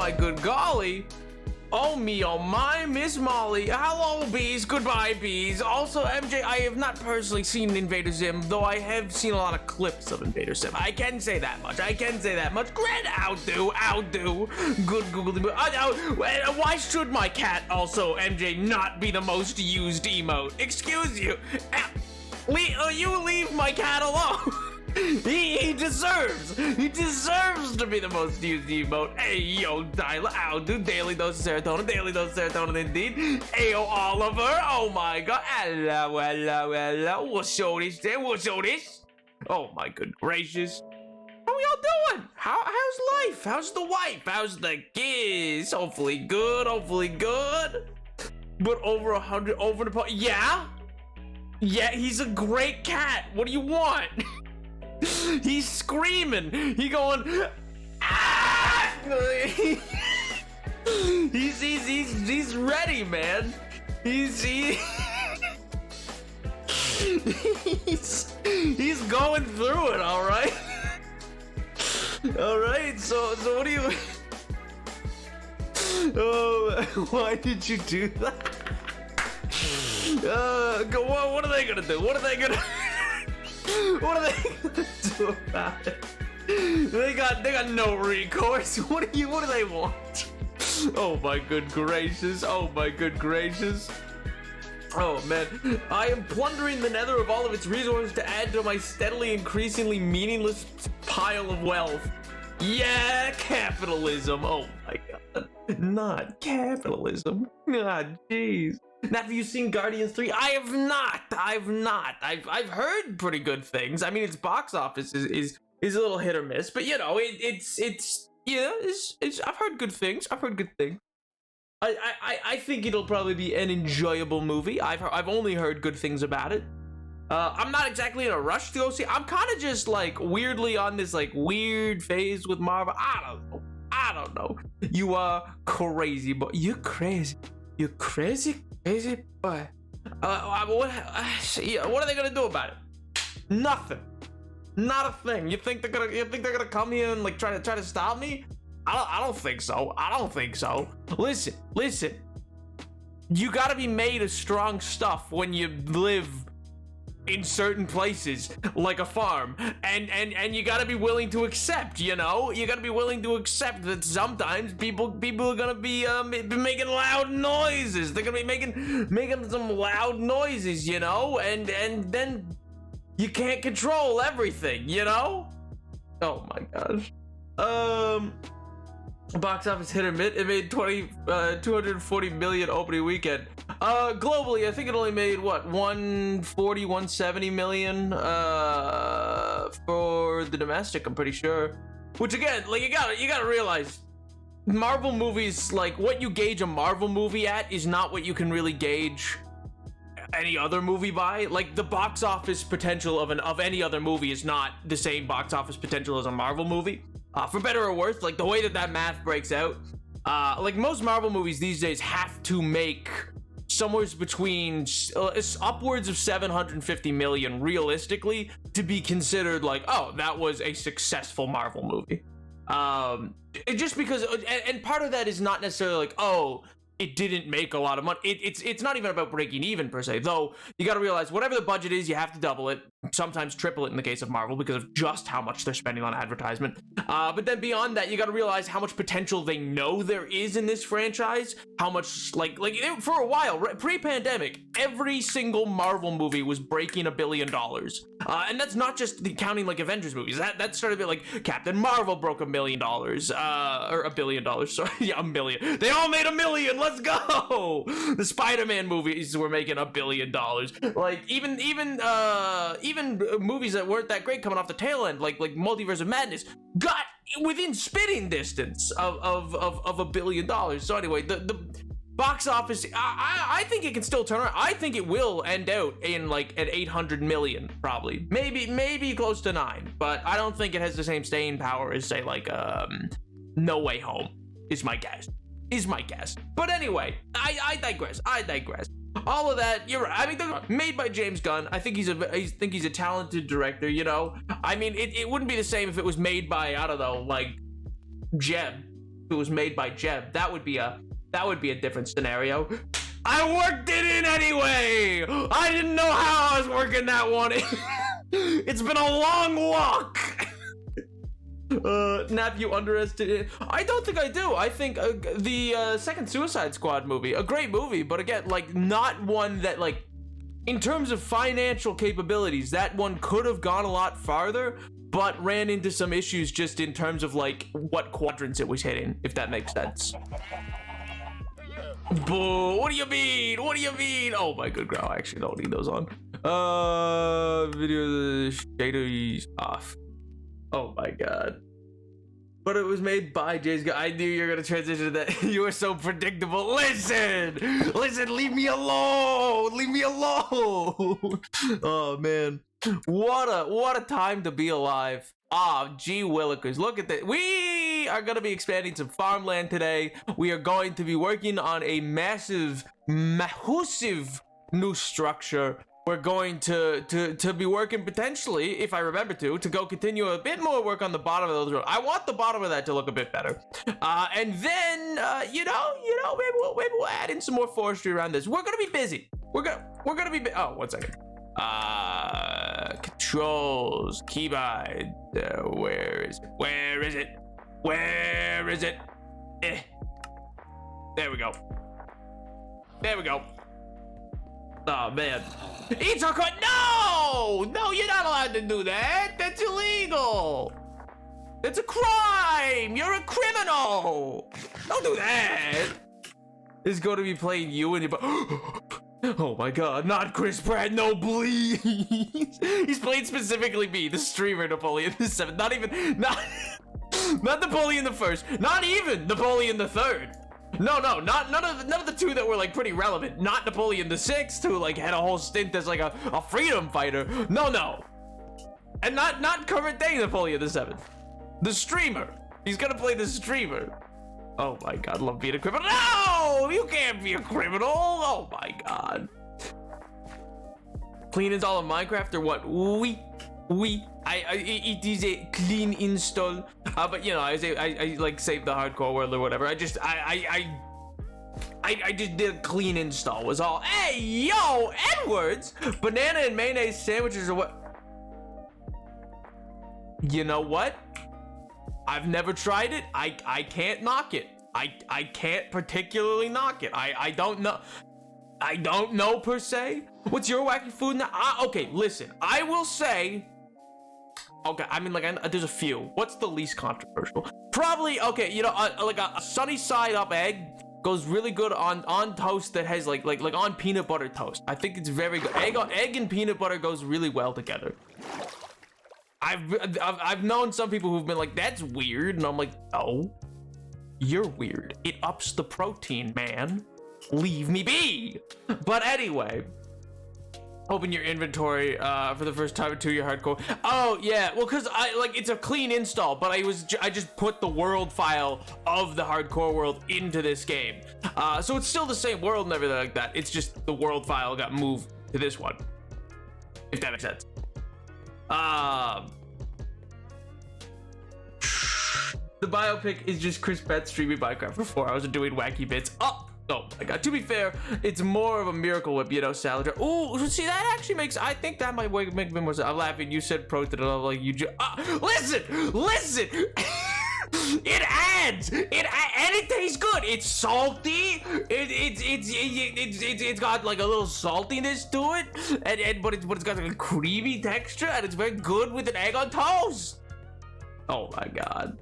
my good golly. Oh me, oh my, Miss Molly. Hello, bees. Goodbye, bees. Also, MJ, I have not personally seen Invader Zim, though I have seen a lot of clips of Invader Zim. I can say that much. Great, outdo. Good Google. Why should my cat also, MJ, not be the most used emote? Excuse you. You leave my cat alone. He deserves to be the most used emote. Hey, yo, Dyla, outdo, daily dose of serotonin indeed. Ayo, Oliver, oh my god, hello, we'll show this. Oh my good gracious. How y'all doing? How's life? How's the wife? How's the kids? Hopefully good. But over 100, over the yeah? Yeah, he's a great cat. What do you want? He's screaming. He going. Ah! He's ready, man. He's going through it. All right. All right. So what do you? Oh, why did you do that? What are they gonna do? What are they gonna do about it? They got no recourse. What do they want? Oh my good gracious. Oh my good gracious. Oh man, I am plundering the nether of all of its resources to add to my steadily increasingly meaningless pile of wealth. Yeah, capitalism. Oh my god. Not capitalism. Ah, jeez. Now, have you seen Guardians 3? I have not. I've heard pretty good things. I mean, its box office is a little hit or miss, but you know, it's I've heard good things. I think it'll probably be an enjoyable movie. I've only heard good things about it. I'm not exactly in a rush to go see. I'm kind of just like weirdly on this like weird phase with Marvel. I don't know. You are crazy, boy. You're crazy. You're crazy boy. What are they gonna do about it? Nothing. Not a thing. You think they're gonna come here and like try to stop me? I don't think so. Listen. You gotta be made of strong stuff when you live in certain places, like a farm, and you gotta be willing to accept. You know, you gotta be willing to accept that sometimes people are gonna be making loud noises. They're gonna be making some loud noises. You know, and then you can't control everything. You know. Oh my gosh. Box office hit or miss. It made 240 million opening weekend. Globally, I think it only made what 140, 170 million for the domestic. I'm pretty sure. Which again, like you gotta realize, Marvel movies, like what you gauge a Marvel movie at is not what you can really gauge any other movie by. Like the box office potential of any other movie is not the same box office potential as a Marvel movie. For better or worse, like the way that math breaks out, like most Marvel movies these days have to make somewhere between upwards of 750 million realistically to be considered like, oh, that was a successful Marvel movie. Just because, and part of that is not necessarily like, oh, it didn't make a lot of money. It's not even about breaking even per se, though. You got to realize whatever the budget is, you have to double it, sometimes triple it in the case of Marvel because of just how much they're spending on advertisement. But then beyond that, you got to realize how much potential they know there is in this franchise. How much like for a while, pre-pandemic, every single Marvel movie was breaking $1 billion, and that's not just counting like Avengers movies. That started a bit like Captain Marvel broke $1 million, or $1 billion. Sorry, yeah, $1 million. They all made $1 million. Let's go. The Spider-Man movies were making $1 billion. Like even movies that weren't that great coming off the tail end, like Multiverse of Madness, got within spitting distance of $1 billion. So anyway, the box office, I think it can still turn around. I think it will end out in like at 800 million, probably, maybe close to 9, but I don't think it has the same staying power as say like No Way Home is my guess. But anyway, I digress. All of that, you're right. I mean, they're made by James Gunn. I think he's a talented director. You know, I mean, it wouldn't be the same if it was made by, I don't know, like Jeb. If it was made by Jeb, that would be a different scenario. I worked it in anyway. I didn't know how I was working that one in. It's been a long walk. Nap, you underestimated. I don't think I do. I think the second Suicide Squad movie, a great movie, but again, like not one that like, in terms of financial capabilities, that one could have gone a lot farther, but ran into some issues just in terms of like what quadrants it was hitting, if that makes sense. Boo! What do you mean? Oh my good girl, I actually don't need those on. Video shader off. Oh my god. But it was made by James Gunn. I knew you were gonna transition to that. You were so predictable. Listen, leave me alone. Oh man. What a time to be alive. Gee willikers, look at that. We are going to be expanding some farmland today. We are going to be working on a massive new structure. We're going to be working potentially, if I remember to go continue a bit more work on the bottom of those roads. I want the bottom of that to look a bit better. And then, maybe we'll add in some more forestry around this. We're going to be busy. We're going to be, oh, 1 second. Controls, keybind, where is it? There we go. There we go. Oh, man. Eat chocolate. No! No, you're not allowed to do that. That's illegal. That's a crime. You're a criminal. Don't do that. It's going to be playing you and your... Oh my god, not Chris Pratt, no please. He's playing specifically me, the streamer Napoleon the 7th. Not Napoleon the 1st. Not even Napoleon the 3rd. No, none of the two that were like pretty relevant. Not Napoleon the 6th, who like had a whole stint as like a freedom fighter. No. And not current day Napoleon the 7th. The streamer. He's gonna play the streamer. Oh my god, love being a criminal. No! You can't be a criminal! Oh my god. Clean install of Minecraft or what? It is a clean install. But you know, I like save the hardcore world or whatever. I just did a clean install was all. Hey, yo, Edwards! Banana and mayonnaise sandwiches or what? You know what? I've never tried it. I can't knock it. I can't particularly knock it. I don't know. I don't know per se. What's your wacky food now? Okay, listen. I will say. Okay, I mean, like, there's a few. What's the least controversial? Probably, okay, you know, like a sunny side up egg goes really good on toast that has like on peanut butter toast. I think it's very good. Egg and peanut butter goes really well together. I've known some people who've been like, that's weird, and I'm like, no, you're weird. It ups the protein, man. Leave me be. But anyway, open your inventory for the first time in 2-year hardcore. Oh yeah, well, cause it's a clean install, but I just put the world file of the hardcore world into this game, so it's still the same world and everything like that. It's just the world file got moved to this one, if that makes sense. The biopic is just Chris Pratt streaming Minecraft for 4 hours and doing wacky bits. Oh my god. To be fair, it's more of a Miracle Whip, you know, salad. Oh, see, that actually makes. I think that might make me more sense. I'm laughing. You said protein, and I'm like, you just. Listen. It adds. And it tastes good. It's salty. It's got like a little saltiness to it, but it's got like a creamy texture, and it's very good with an egg on toast. Oh my god.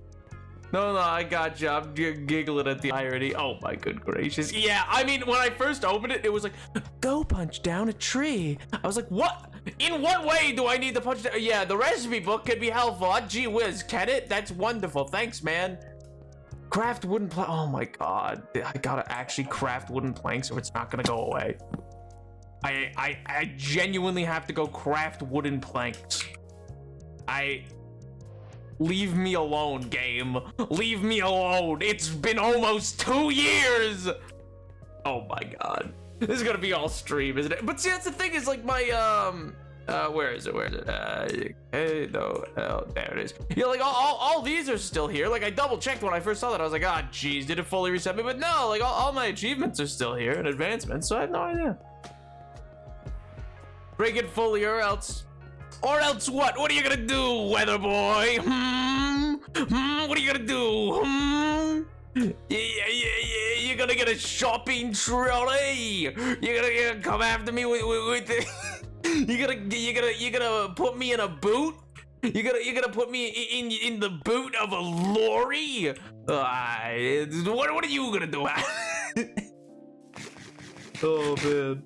No, I got you. I'm giggling at the irony. Oh my good gracious. Yeah, I mean, when I first opened it, it was like, go punch down a tree. I was like, what? In what way do I need to punch down? Yeah, the recipe book could be helpful. Gee whiz, can it? That's wonderful. Thanks, man. Craft wooden plank. Oh my god. I gotta actually craft wooden planks or it's not gonna go away. I genuinely have to go craft wooden planks. Leave me alone, game. Leave me alone. It's been almost 2 years. Oh my god. This is gonna be all stream, isn't it? But see, that's the thing is like my, where is it? Hey, no, there it is. You know, like all these are still here. Like I double checked when I first saw that. I was like, ah, geez, did it fully reset me? But no, like all my achievements are still here and advancements. So I have no idea. Break it fully or else. Or else what? What are you gonna do, weather boy? What are you gonna do? You're gonna get a shopping trolley. You're gonna come after me with the. You're gonna put me in a boot. You're gonna put me in the boot of a lorry. What are you gonna do? Oh man.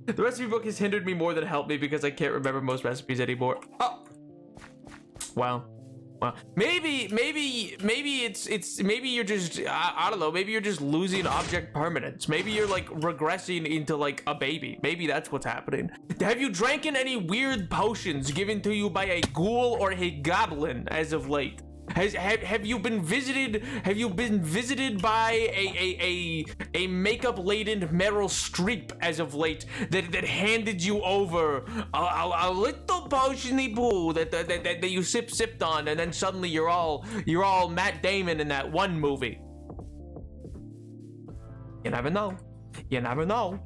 The recipe book has hindered me more than helped me because I can't remember most recipes anymore. Oh, wow. Maybe it's maybe you're just I don't know. Maybe you're just losing object permanence. Maybe you're like regressing into like a baby. Maybe that's what's happening. Have you drank any weird potions given to you by a ghoul or a goblin as of late? Have you been visited? Have you been visited by a makeup laden Meryl Streep as of late that handed you over a little potiony poo that you sipped on, and then suddenly you're all Matt Damon in that one movie? You never know. You never know.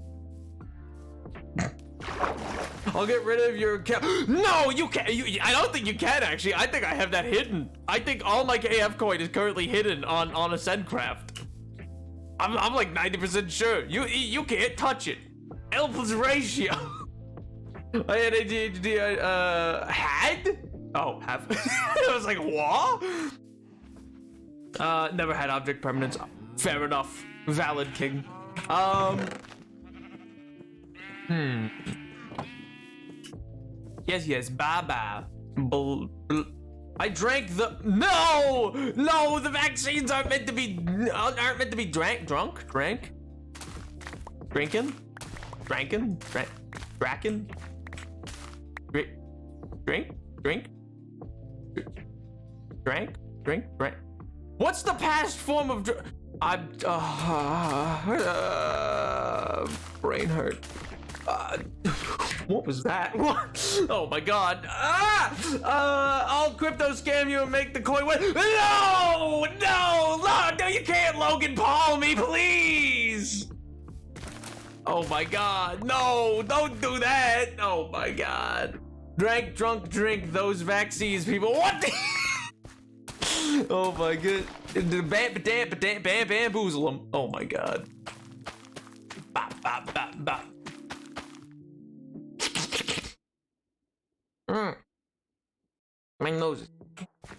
I'll get rid of your No, you can't. I don't think you can, actually. I think I have that hidden. I think all my KF coin is currently hidden on Ascendcraft. I'm like 90% sure. You can't touch it. L plus ratio. I had ADHD. Had? Oh, have. I was like, what? Never had object permanence. Fair enough. Valid, king. Yes. Bye. I drank the. No, the vaccines aren't meant to be drank. What's the past form of brain hurt. What was that? What? Oh my god. I'll crypto scam you and make the coin win. No, you can't Logan Paul me, please. Oh my god. No, don't do that. Oh my god. Drink those vaccines, people. What the? Oh my god. Bamboozle them. Oh my god. Bop. My nose.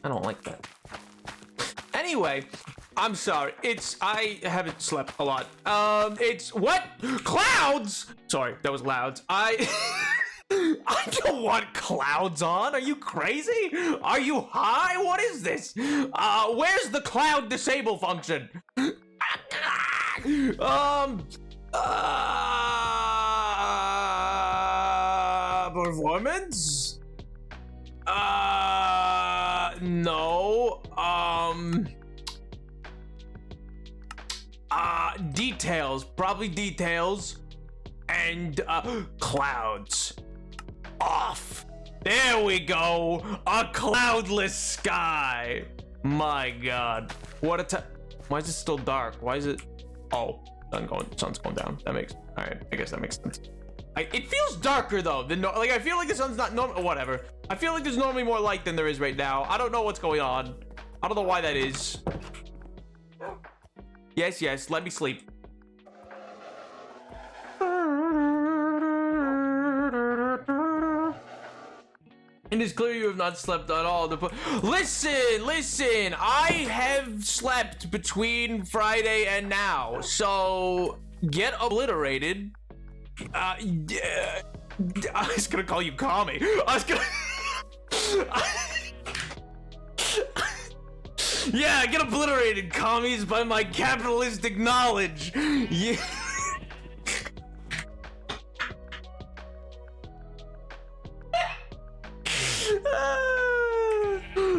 I don't like that. Anyway, I'm sorry. I haven't slept a lot. It's what? Clouds? Sorry, that was louds. I don't want clouds on. Are you crazy? Are you high? What is this? Where's the cloud disable function? Performance? No. Details. Probably details. And, clouds. Off. There we go. A cloudless sky. My god. What a time. Why is it still dark? Why is it? Oh, sun's going down. That makes. All right. I guess that makes sense. It feels darker though than like I feel like the sun's not normal. Whatever. I feel like there's normally more light than there is right now. I don't know what's going on. I don't know why that is. Yes. Let me sleep. It is clear you have not slept at all. Listen. I have slept between Friday and now. So get obliterated. I was gonna call you Kami. Yeah, get obliterated, commies, by my capitalistic knowledge. Yeah.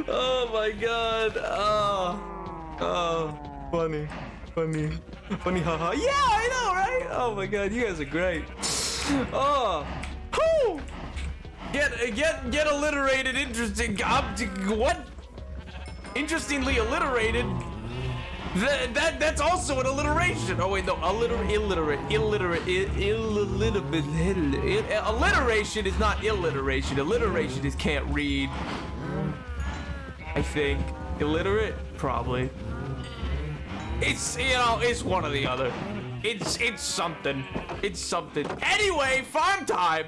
Oh my god. Oh, funny, haha. Yeah, I know, right? Oh my god, you guys are great. Oh, whoo! Get alliterated. Interesting. What? Interestingly alliterated. That's also an alliteration. Oh wait, no, alliteration is not illiteration. Alliteration is can't read. I think illiterate, probably. It's it's one or the other. It's something. It's something. Anyway, farm time.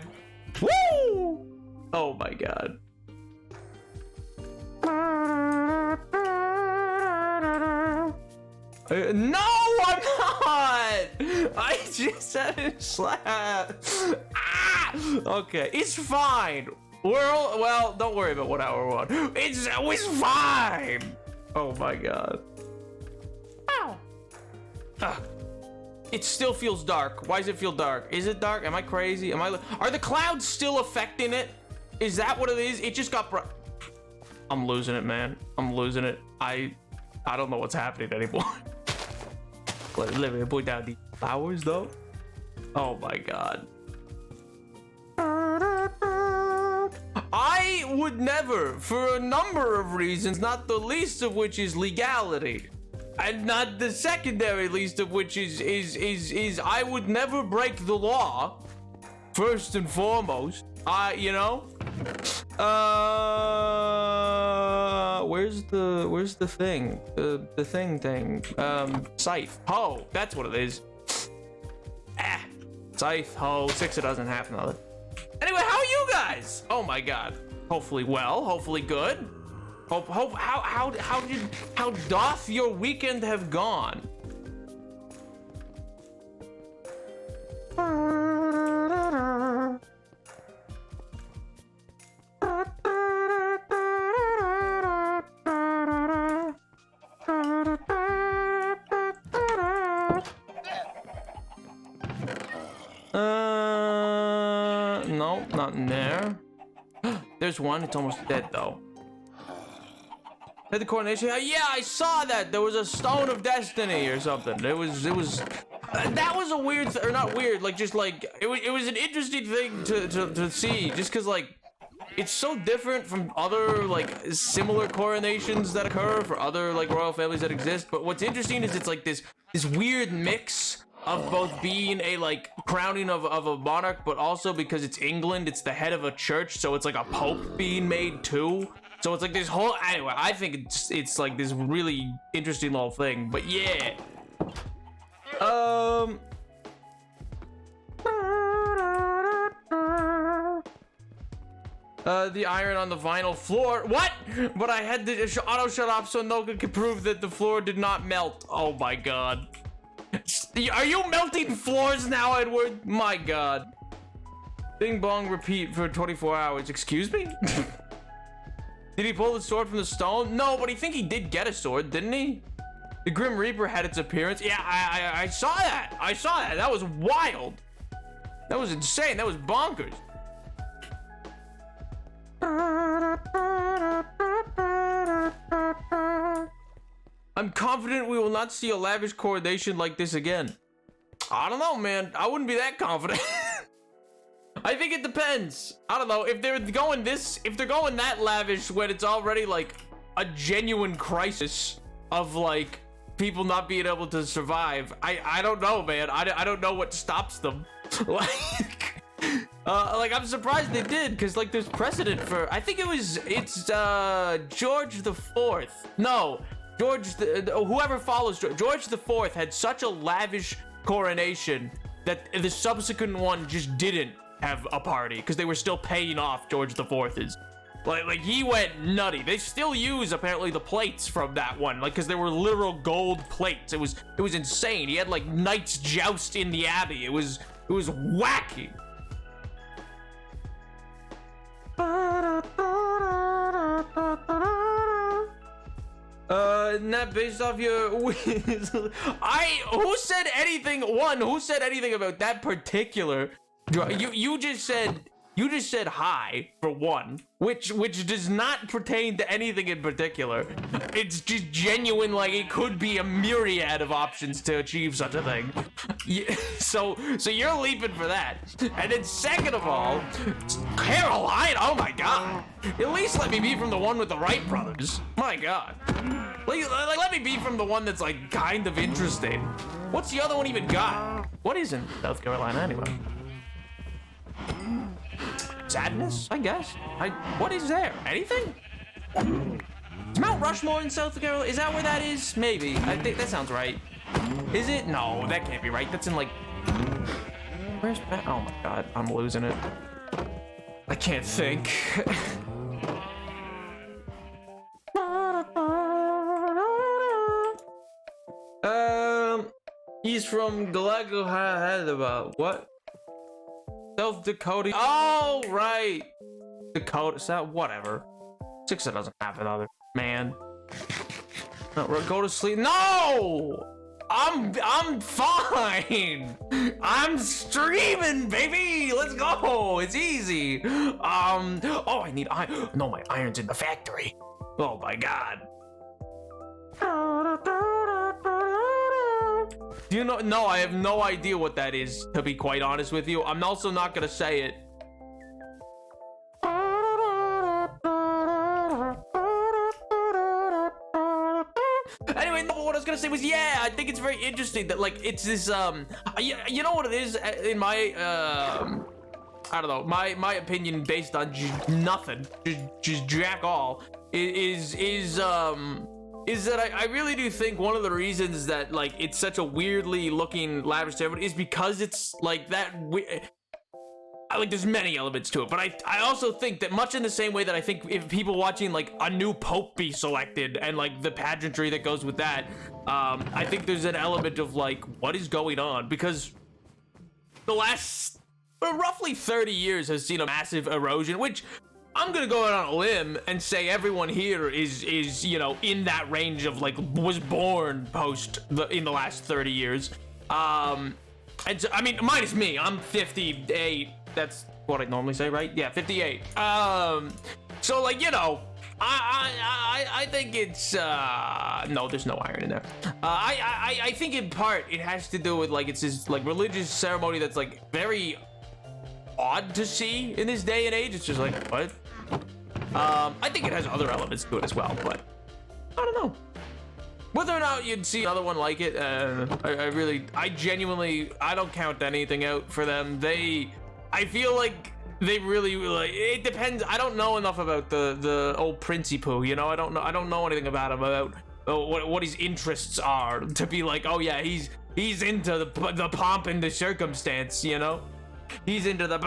Woo! Oh my god. No, I'm not. I just haven't slept. Okay, it's fine. Well, don't worry about what hour we're on. It's fine. Oh my god. Ow. It still feels dark. Why does it feel dark? Is it dark? Am I crazy? Are the clouds still affecting it? Is that what it is? It just got I'm losing it, man. I'm losing it. I don't know what's happening anymore. Let me put down these flowers though. Oh my god. I would never, for a number of reasons, not the least of which is legality. And not the secondary least of which is I would never break the law. First and foremost, you know? Where's the thing? The thing. Scythe. Hoe. That's what it is. Ah. Scythe, hoe, 6 a dozen, half another. Anyway, how are you guys? Oh my god. Hopefully well, hopefully good. How doth your weekend have gone? No, not in there. There's one, it's almost dead though. Had the coronation? Yeah, I saw that. There was a stone of destiny or something. It was that was a weird or not weird, like just like it was an interesting thing to see, just because like it's so different from other like similar coronations that occur for other like royal families that exist. But what's interesting is it's like this weird mix of both being a like crowning of a monarch, but also because it's England, it's the head of a church, so it's like a pope being made too. So it's like this whole, anyway, I think it's like this really interesting little thing, but yeah. The iron on the vinyl floor. What? But I had to auto shut off so Noka could prove that the floor did not melt. Oh my god. Are you melting floors now, Edward? My god. Bing bong repeat for 24 hours. Excuse me? Did he pull the sword from the stone? No, but I think he did get a sword, didn't he? The Grim Reaper had its appearance. Yeah, I saw that. I saw that. That was wild. That was insane. That was bonkers. I'm confident we will not see a lavish coronation like this again. I don't know, man. I wouldn't be that confident. I think it depends. I don't know if they're going that lavish when it's already like a genuine crisis of like people not being able to survive. I don't know, man. I don't know what stops them. Like I'm surprised they did, because like there's precedent for, I think it's George the Fourth. No, whoever follows George the Fourth had such a lavish coronation that the subsequent one just didn't have a party because they were still paying off George the Fourth's. Like he went nutty. They still use apparently the plates from that one, like because they were literal gold plates. It was insane. He had like knights joust in the abbey. It was wacky. Not based off your who said anything about that particular? You just said hi for one, which does not pertain to anything in particular. It's just genuine, like it could be a myriad of options to achieve such a thing. Yeah, so you're leaping for that. And then second of all, Caroline, oh my god. At least let me be from the one with the Wright brothers. My god. Like let me be from the one that's like kind of interesting. What's the other one even got? What is in South Carolina anyway? Sadness, I guess. What is there? Anything? Is Mount Rushmore in South Carolina? Is that where that is? Maybe. I think that sounds right. Is it? No, that can't be right. That's in like... Where's... Oh my god, I'm losing it. I can't think. He's from Galago. What? South Dakota. Oh, right. Dakota. South, whatever. 6 doesn't have another. Man. No, go to sleep. No! I'm fine. I'm streaming, baby. Let's go. It's easy. Oh, I need iron. No, my iron's in the factory. Oh my god. Do you know? No, I have no idea what that is, to be quite honest with you. I'm also not gonna say it. Anyway, no, what I was gonna say was, yeah, I think it's very interesting that, like, it's this, you know what it is in my, I don't know, my opinion based on nothing, just jack all, is that I really do think one of the reasons that like it's such a weirdly looking lavish ceremony is because it's like that. Like there's many elements to it, but I also think that much in the same way that I think if people watching like a new pope be selected and like the pageantry that goes with that, I think there's an element of like what is going on, because the last roughly 30 years has seen a massive erosion, which I'm gonna go out on a limb and say everyone here is you know in that range of like was born in the last 30 years. And so, I mean, minus me, I'm 58. That's what I normally say, right? Yeah, 58. So like, you know, I think it's no, there's no iron in there. I think in part it has to do with like it's this like religious ceremony that's like very odd to see in this day and age. It's just like what? I think it has other elements to it as well, but I don't know. Whether or not you'd see another one like it, I genuinely, I don't count anything out for them. I feel like they really, like, it depends. I don't know enough about the old Princey Poo, you know? I don't know anything about him, about what his interests are, to be like, oh yeah, he's into the pomp and the circumstance, you know? He's into the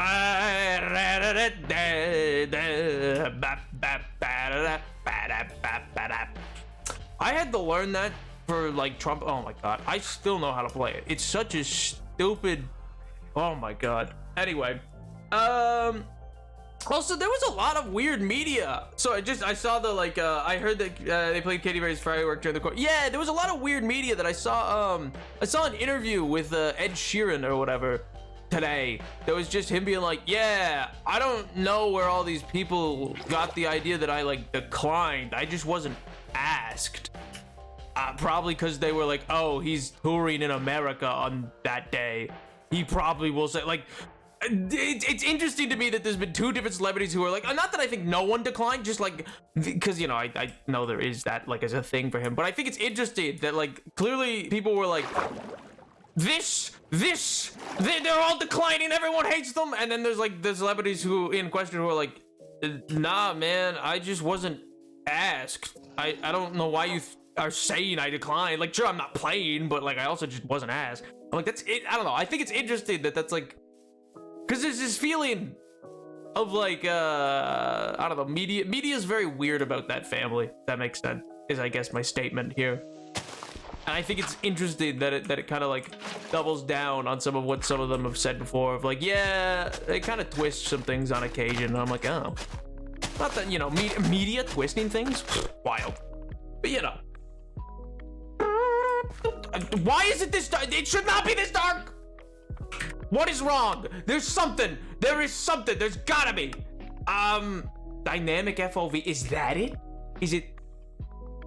I had to learn that for like Trump. Oh my god, I still know how to play it. It's such a stupid. Oh my god. Anyway, also there was a lot of weird media. So I saw the like I heard that they played Katy Perry's Firework during the court. Yeah, there was a lot of weird media that I saw. I saw an interview with Ed Sheeran or whatever today. There was just him being like, yeah, I don't know where all these people got the idea that I like declined. I just wasn't asked. Probably because they were like, oh, he's touring in America on that day. He probably will say, like, it's interesting to me that there's been two different celebrities who are like, not that I think no one declined, just like, because, you know, I know there is that, like, as a thing for him, but I think it's interesting that, like, clearly people were like, they're all declining, everyone hates them, and then there's, like, the celebrities who, in question, who are like, nah, man, I just wasn't asked. I don't know why you are saying I declined. Like, sure, I'm not playing, but like I also just wasn't asked. I'm like, that's it. I don't know. I think it's interesting that that's like, because there's this feeling of like I don't know, media is very weird about that family. If that makes sense, is I guess my statement here. And I think it's interesting that it kind of like doubles down on some of what some of them have said before, of like, yeah, they kind of twist some things on occasion, and I'm like, oh. Not that, you know, media twisting things, wild. But, you know. Why is it this dark? It should not be this dark! What is wrong? There's something. There is something. There's gotta be. Dynamic FOV. Is that it? Is it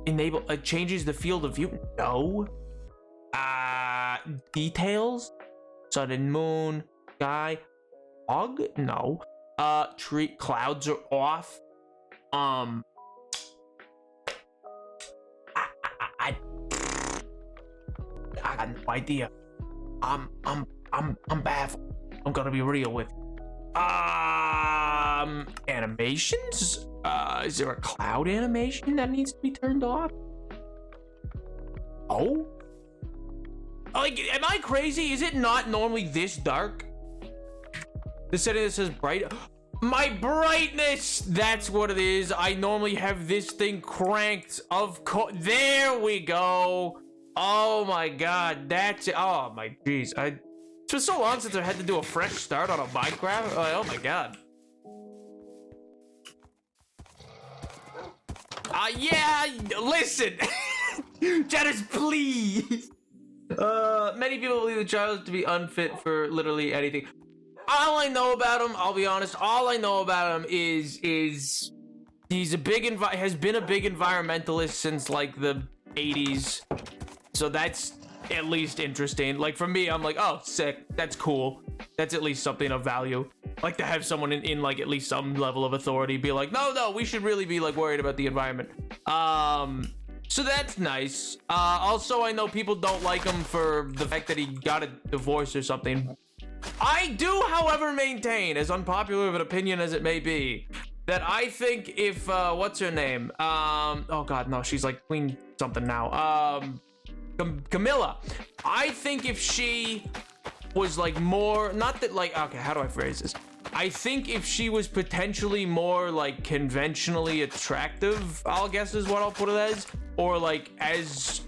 enable, changes the field of view? No. Details? Sun and moon. Sky. Fog? No. Tree clouds are off. I got no idea. I'm baffled. I'm gonna be real with you. Animations? Is there a cloud animation that needs to be turned off? Oh? Like, am I crazy? Is it not normally this dark? The setting that says bright. My brightness! That's what it is. I normally have this thing cranked. Of course. There we go. Oh my god. That's it. Oh my jeez. It's been so long since I had to do a fresh start on a Minecraft. Oh my god. Yeah. Listen. Chatters, please. Many people believe the child is to be unfit for literally anything. All I know about him, I'll be honest, all I know about him is he's a big has been a big environmentalist since like the 80s. So that's at least interesting. Like for me, I'm like, oh, sick. That's cool. That's at least something of value. Like to have someone in like at least some level of authority be like, no, we should really be like worried about the environment. So that's nice. Also, I know people don't like him for the fact that he got a divorce or something. I do, however, maintain, as unpopular of an opinion as it may be, that I think if what's her name? Oh god, no, she's like Queen something now. Camilla. I think if she was like more, not that like, okay, how do I phrase this? I think if she was potentially more like conventionally attractive, I'll guess is what I'll put it as, or like as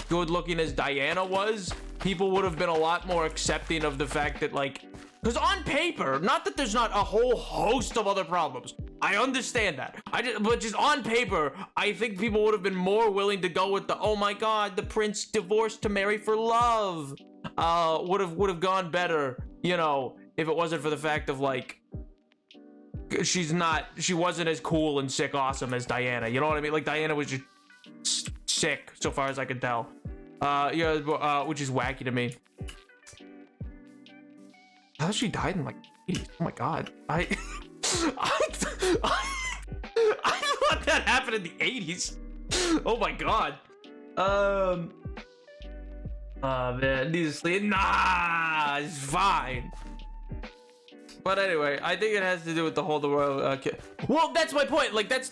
good looking as Diana was, people would have been a lot more accepting of the fact that like, because on paper, not that there's not a whole host of other problems, I understand that. But just on paper, I think people would have been more willing to go with the, oh my god, the prince divorced to marry for love. Would have gone better, you know, if it wasn't for the fact of like, she wasn't as cool and sick awesome as Diana. You know what I mean? Like Diana was just sick, so far as I could tell. Yeah, which is wacky to me. How she died in like 80s? Oh my god. I thought that happened in the 80s. Oh my god. Man, honestly, nah, it's fine. But anyway, I think it has to do with the whole royal. Well, that's my point. Like, that's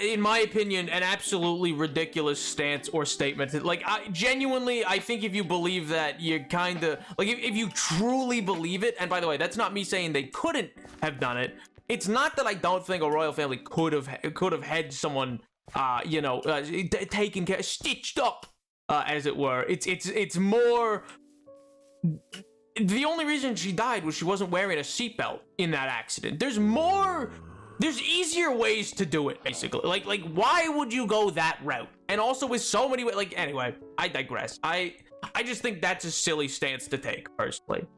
in my opinion an absolutely ridiculous stance or statement. Like, genuinely, I think if you believe that, you're kind of like, if you truly believe it. And by the way, that's not me saying they couldn't have done it. It's not that I don't think a royal family could have had someone, you know, taken care, stitched up, as it were. It's more. The only reason she died was she wasn't wearing a seatbelt in that accident. There's easier ways to do it, basically. Like why would you go that route? And also with so many, like, anyway, I digress. I just think that's a silly stance to take, personally.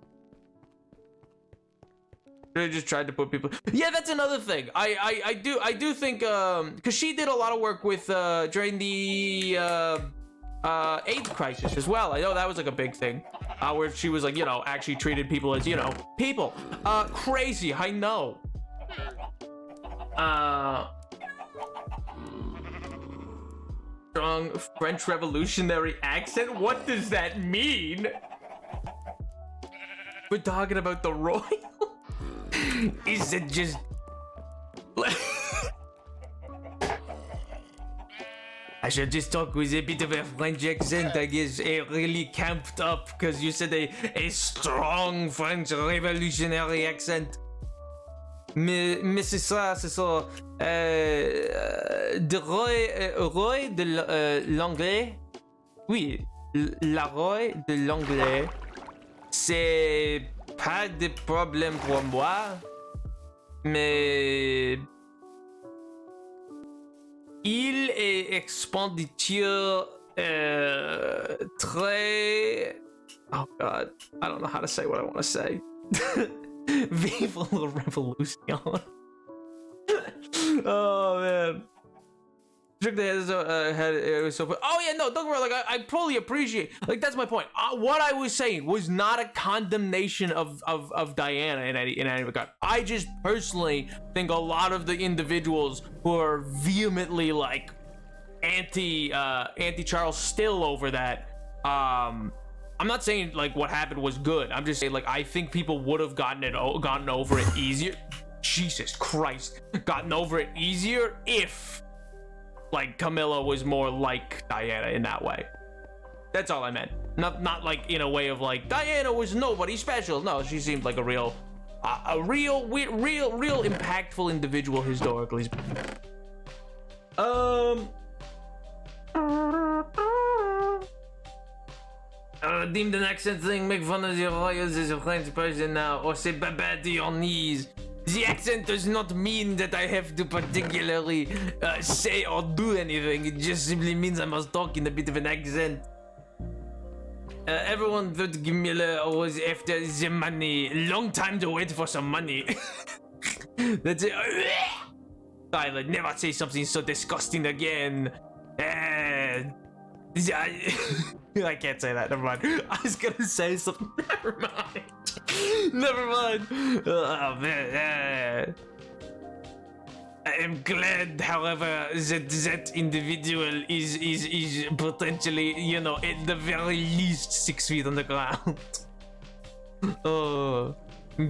They just tried to put people. Yeah, that's another thing. I do think because she did a lot of work with during the AIDS crisis as well. I know that was like a big thing, where she was like, you know, actually treated people as, you know, people. Crazy, I know. Strong French revolutionary accent? What does that mean? We're talking about the royal? Is it just... I should just talk with a bit of a French accent, I guess, really camped up, because you said a strong French revolutionary accent. Mais c'est ça, de roi de l'anglais, oui, la roi de l'anglais, c'est pas de problème pour moi, mais... Il est expenditure très... Oh god, I don't know how to say what I want to say. Vive la revolution. Oh man. Shook the head, it was so... Oh yeah, no, don't worry, like, I fully appreciate, like, that's my point. What I was saying was not a condemnation of Diana in any regard. I just personally think a lot of the individuals who are vehemently, like, anti-Charles still over that, I'm not saying, like, what happened was good. I'm just saying, like, I think people would have gotten over it easier. Jesus Christ. Gotten over it easier if... like Camilla was more like Diana in that way. That's all I meant. Not like in a way of like Diana was nobody special. No, she seemed like a real impactful individual historically. Deemed an accent thing, make fun of the royals as a French person now, or say bye-bye to your knees. The accent does not mean that I have to particularly say or do anything. It just simply means I must talk in a bit of an accent. Everyone thought Camilla was after the money. Long time to wait for some money. That's it. I'll never say something so disgusting again. I can't say that. Never mind. I was gonna say something. Never mind. Never mind. Oh man. I am glad, however, that individual is potentially, you know, at the very least 6 feet on the ground. Oh,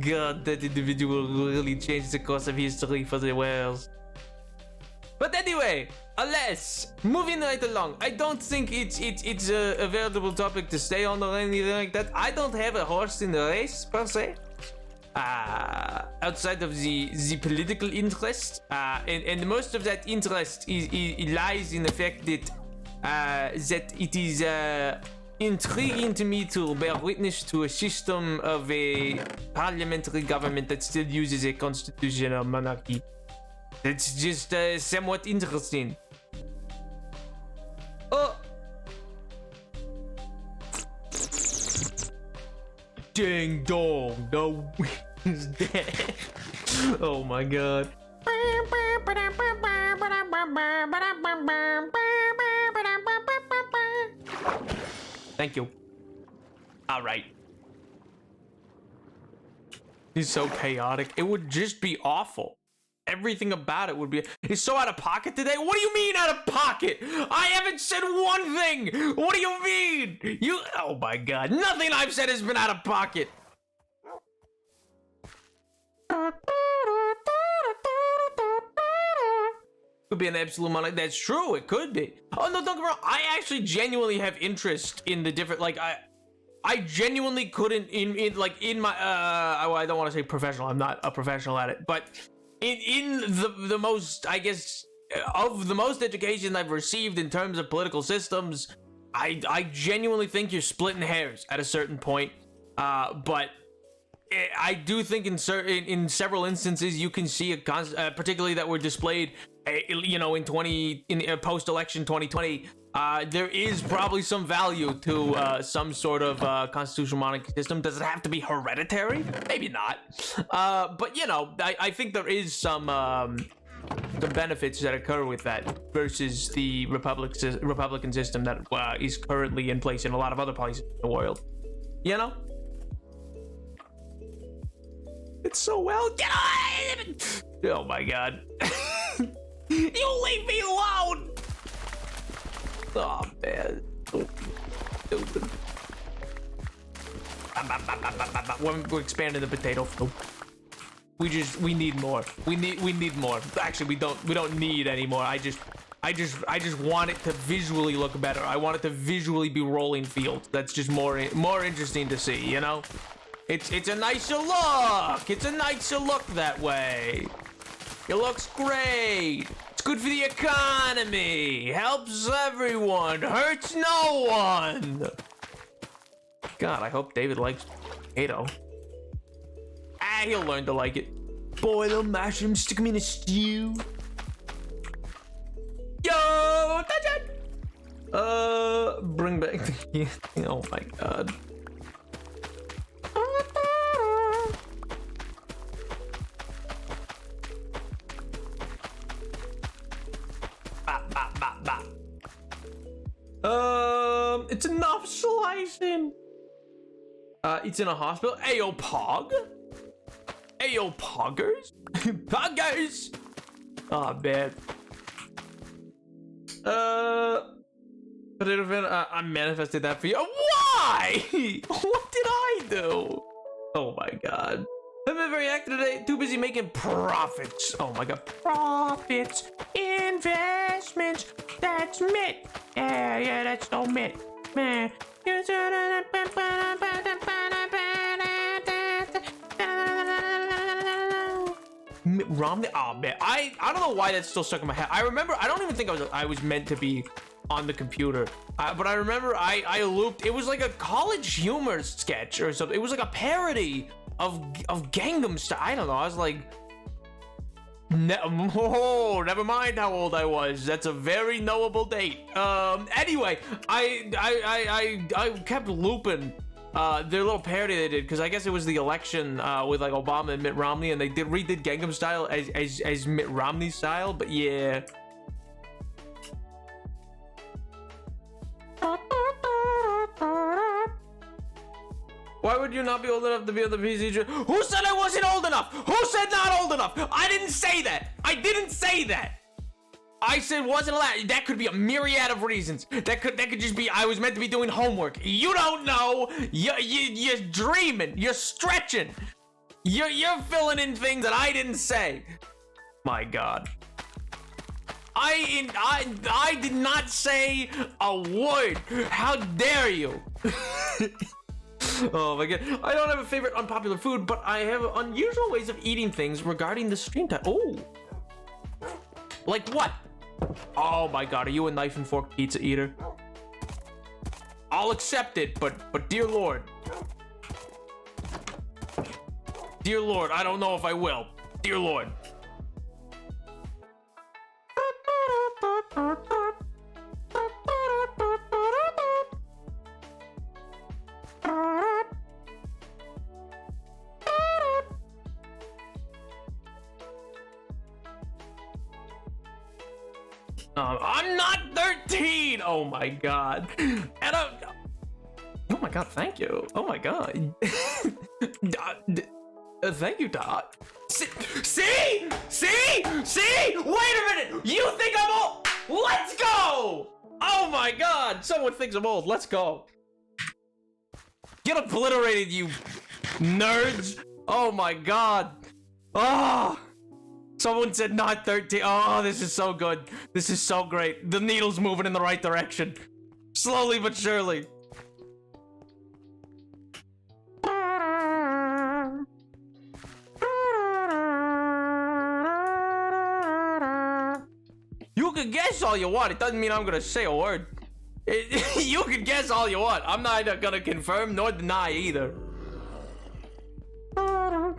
God, that individual really changed the course of history for the world. But anyway, alas, moving right along. I don't think it's a veritable topic to stay on or anything like that. I don't have a horse in the race per se. Outside of the political interest, and most of that interest lies in the fact that that it is intriguing to me to bear witness to a system of a parliamentary government that still uses a constitutional monarchy. It's just somewhat interesting. Oh! Ding dong, the wind is dead. Oh my God. Thank you. All right. He's so chaotic. It would just be awful. Everything about it would be. He's so out of pocket today. What do you mean out of pocket? I haven't said one thing. What do you mean? Oh my God. Nothing I've said has been out of pocket. Could be an absolute monarch. That's true. It could be. Oh no, don't get me wrong. I actually genuinely have interest in the different. Like I genuinely couldn't in my I don't want to say professional. I'm not a professional at it, but in the most, I guess, of the most education I've received in terms of political systems, I genuinely think you're splitting hairs at a certain point. But I do think in several instances you can see particularly that were displayed, in post-election 2020. There is probably some value to some sort of constitutional monarchy system. Does it have to be hereditary? Maybe not. But I think there is some the benefits that occur with that versus the Republican system that is currently in place in a lot of other places in the world. It's so well. Oh my God. You leave me alone. Oh man. Stupid. We're expanding the potato field. We need more. We need more. Actually, we don't need any more. I just want it to visually look better. I want it to visually be rolling field. That's just more interesting to see, It's a nicer look. It's a nicer look that way. It looks great. It's good for the economy. Helps everyone. Hurts no one. God, I hope David likes potato. He'll learn to like it. Boil them, mash them, stick them in a stew. Yo, touch it. Bring back the. Oh my God. It's enough slicing. It's in a hospital. Ayo, Pog. Ayo, Poggers. Poggers. Oh, man. Potato fan, I manifested that for you. Why? What did I do? Oh my God. I've been very active today. Too busy making profits. Oh my God. Profits. Investments. That's Mitt. Yeah, that's so Mitt. Man. Mitt Romney. Oh man. I don't know why that's still stuck in my head. I remember. I don't even think I was meant to be on the computer. But I remember I looped. It was like a College Humor sketch or something. It was like a parody of Gangnam Style. I don't know. I was like, never mind how old I was. That's a very knowable date. Anyway, I kept looping their little parody they did because I guess it was the election with like Obama and Mitt Romney, and they redid Gangnam Style as Mitt Romney style. But yeah. Why would you not be old enough to be on the PC? Who said I wasn't old enough? Who said not old enough? I didn't say that. I didn't say that. I said wasn't allowed. That could be a myriad of reasons. That could just be I was meant to be doing homework. You don't know. You're dreaming. You're stretching. You're filling in things that I didn't say. My God. I did not say a word. How dare you? Oh my God. I don't have a favorite unpopular food, but I have unusual ways of eating things regarding the stream time. Oh. Like what? Oh my God, are you a knife and fork pizza eater? I'll accept it, but dear Lord. Dear Lord, I don't know if I will. Dear Lord. I'm not 13. Oh my God. And oh my God, thank you. Oh my God. Thank you, Dot. See? Wait a minute. You think I'm old? Let's go. Oh my God. Someone thinks I'm old. Let's go. Get obliterated, you nerds. Oh my God. Oh. Someone said not 13. Oh, this is so good. This is so great. The needle's moving in the right direction. Slowly but surely. You can guess all you want. It doesn't mean I'm gonna say a word. You can guess all you want. I'm neither gonna confirm nor deny either. All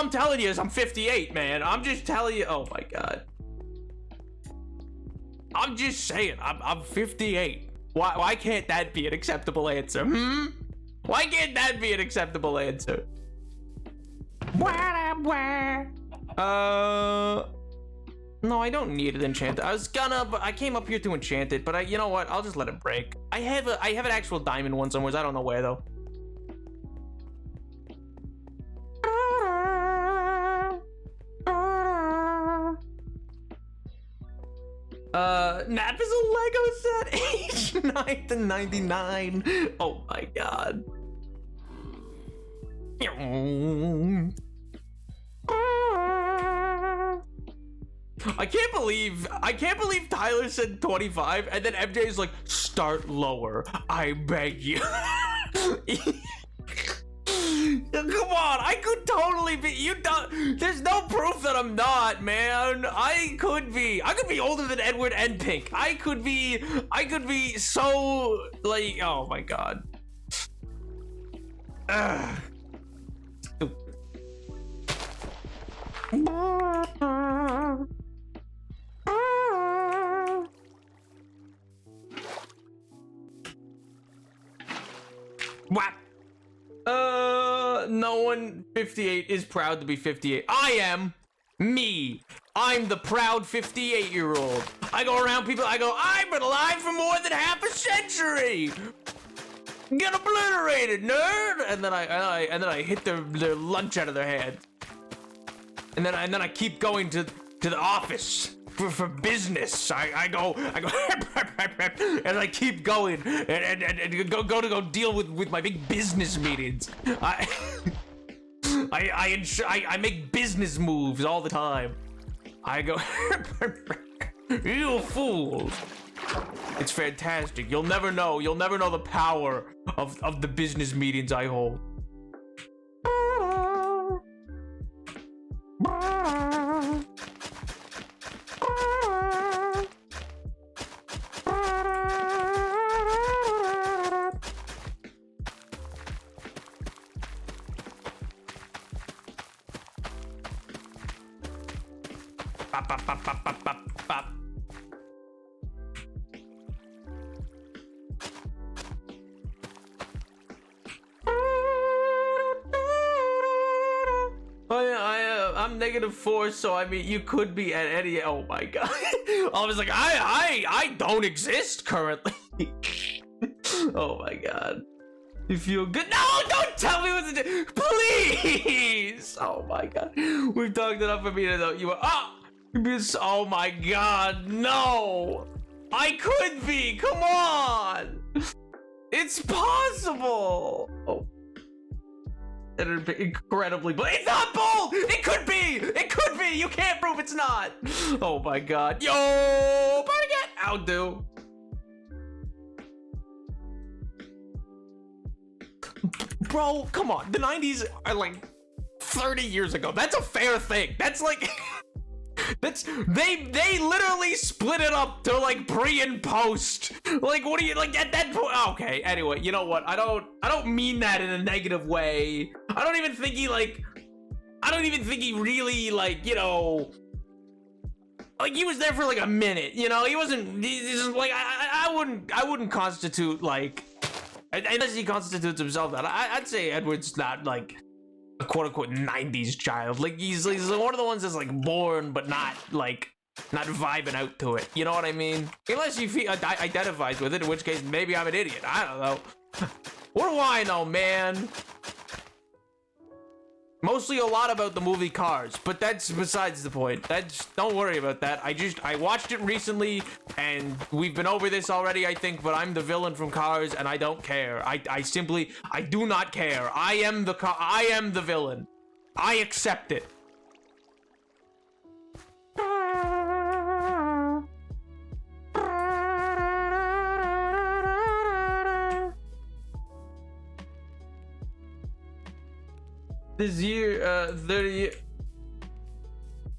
I'm telling you is I'm 58, man. I'm just telling you. Oh my God. I'm just saying. I'm 58. Why can't that be an acceptable answer? Why can't that be an acceptable answer? No, I don't need it enchanted. I was gonna, but I came up here to enchant it. But you know what? I'll just let it break. I have an actual diamond one somewhere. I don't know where though. Nap is a Lego set, age 9 to 99. Oh my God. I can't believe Tyler said 25 and then MJ is like, start lower, I beg you. Come on, I could totally be. There's no proof that I'm not, man. I could be older than Edward and Pink. I could be so like, oh my God. What? No one 58 is proud to be 58. I am me. I'm the proud 58-year-old. I go around people, I go, I've been alive for more than half a century. Get obliterated, nerd. And then I hit their lunch out of their hand. And then I keep going to the office for business. I go and I keep going and go deal with my big business meetings. I make business moves all the time. I go, you fools. It's fantastic. You'll never know the power of the business meetings I hold. I'm -4, so I mean you could be at any. Oh my God. I was like, I don't exist currently. Oh my God. You feel good? No, don't tell me what to do, please. Oh my God. We've talked enough for me to know you are. Oh my god, no! I could be! Come on! It's possible! Oh. It'd be incredibly bold. It's not bold! It could be! It could be! You can't prove it's not! Oh my god. Yo! Barnegat! Outdo. Bro, come on. The 90s are like 30 years ago. That's a fair thing. That's like... That's they literally split it up to like pre and post. Like, what do you like at that point? Okay, anyway, you know what? I don't mean that in a negative way. I don't even think he really like, you know, like he was there for like a minute, you know. He wasn't he's like I wouldn't constitute like, unless he constitutes himself that. I'd say Edward's not like a quote-unquote 90s child. Like he's one of the ones that's like born but not vibing out to it, you know what I mean? Unless you feel identifies with it, in which case maybe I'm an idiot. I don't know. What do I know, man? Mostly a lot about the movie Cars, but that's besides the point. Don't worry about that. I watched it recently and we've been over this already, I think, but I'm the villain from Cars and I don't care. I do not care. I am the villain. I accept it. This year, 30.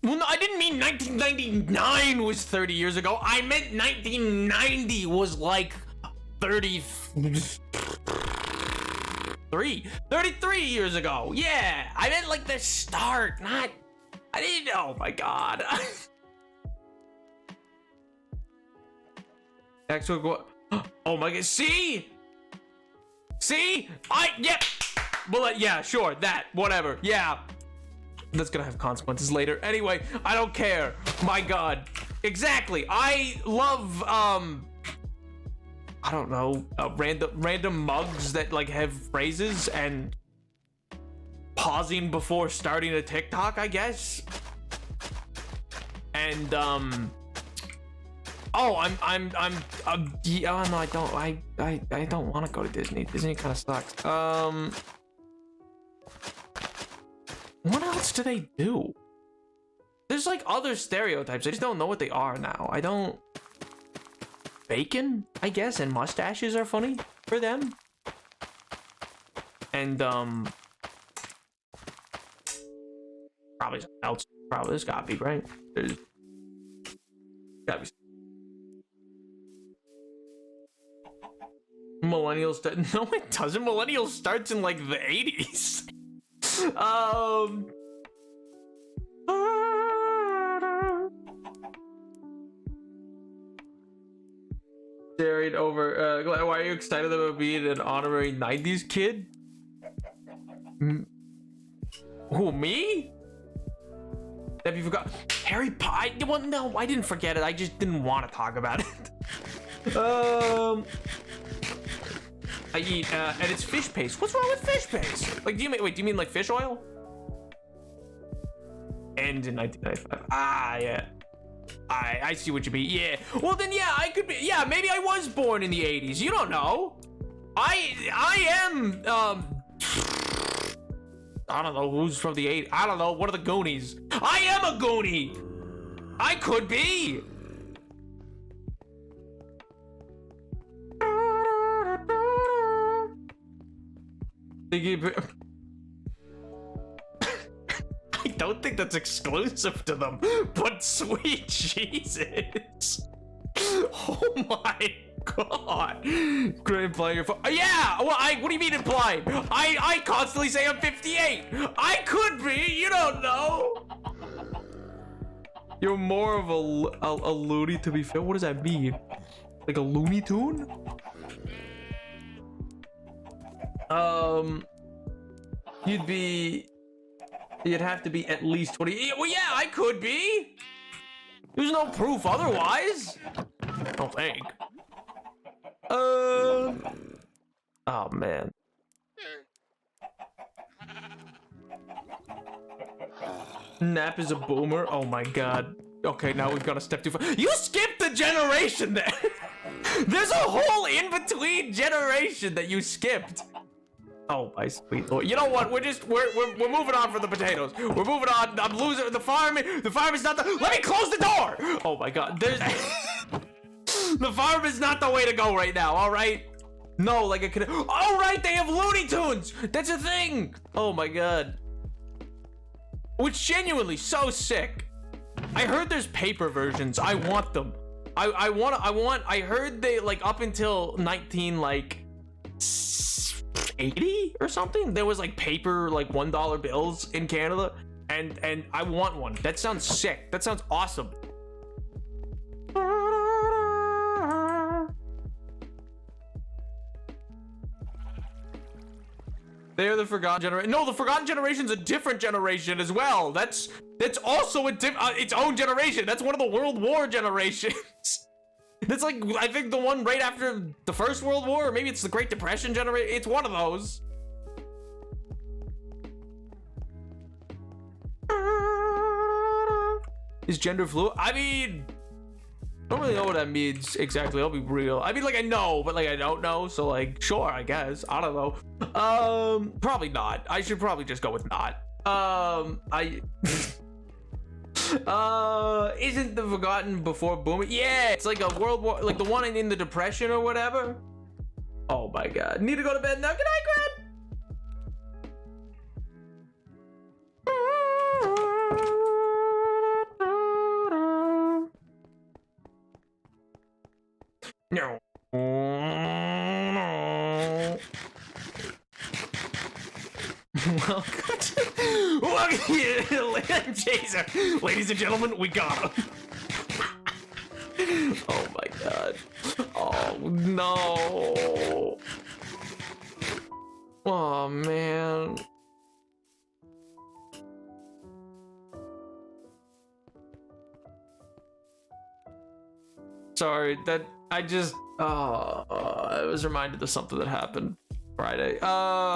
Well, no, I didn't mean 1999 was 30 years ago. I meant 1990 was like 33 years ago. Yeah, I meant like the start, not. I didn't. Oh my god. Actually, what? Oh my god. See? Yep. Well, yeah, sure, that, whatever, yeah. That's gonna have consequences later. Anyway, I don't care. My god. Exactly. I love, I don't know, random mugs that, like, have phrases and pausing before starting a TikTok, I guess. And, oh, yeah, oh, no, I don't want to go to Disney. Disney kind of sucks. What else do they do? There's like other stereotypes. I just don't know what they are now. I don't... Bacon, I guess, and mustaches are funny for them. And, probably something else. Probably, there's gotta be, right? There's gotta be. Millennials, no, it doesn't. Millennials starts in like the 80s. Carried over. Why are you excited about being an honorary 90s kid? Who, me? Have you forgot? Harry Potter? Well, no, I didn't forget it. I just didn't want to talk about it. I eat, and it's fish paste. What's wrong with fish paste? Like, do you mean like fish oil? Ends in 1995. Ah, yeah. I see what you mean. Yeah. Well, then, yeah, I could be. Yeah, maybe I was born in the 80s. You don't know. I am. I don't know who's from the 80s. I don't know. What are the Goonies? I am a Goonie. I could be. I don't think that's exclusive to them, but sweet Jesus. Oh my god. Great implying yeah, well, what do you mean implying? I constantly say I'm 58. I could be, you don't know. You're more of a loony, to be fair. What does that mean? Like a Looney Tune? You'd have to be at least 20. Well, yeah, I could be. There's no proof otherwise. I don't think. Oh man. Nap is a boomer. Oh my god. Okay, now we've got a step too far. You skipped the generation there. There's a whole in-between generation that you skipped. Oh my sweet lord! You know what? We're moving on from the potatoes. We're moving on. I'm losing the farm. The farm is not the. Let me close the door. Oh my god! There's the farm is not the way to go right now. All right. No, like it could. All right, they have Looney Tunes. That's a thing. Oh my god. Which genuinely so sick. I heard there's paper versions. I want them. I heard they like up until 19 like 80 or something. There was like paper like $1 bills in Canada, and I want one. That sounds sick. That sounds awesome. They're the Forgotten Generation. No, the Forgotten Generation's a different generation as well. That's also its own generation. That's one of the World War generations. That's like, I think the one right after the First World War, or maybe it's the Great Depression generation. It's one of those. Is gender fluid? I mean, I don't really know what that means exactly. I'll be real. I mean, like I know, but like I don't know. So like, sure, I guess. I don't know. Probably not. I should probably just go with not. Isn't the Forgotten before Boomer? Yeah, it's like a World War, like the one in the Depression or whatever. Oh my god. Need to go to bed now. Good night, Grab. No. Welcome to Chaser. Ladies and gentlemen, we got him. Oh my god. Oh no. Oh man. Sorry, that I just I was reminded of something that happened Friday. Don't.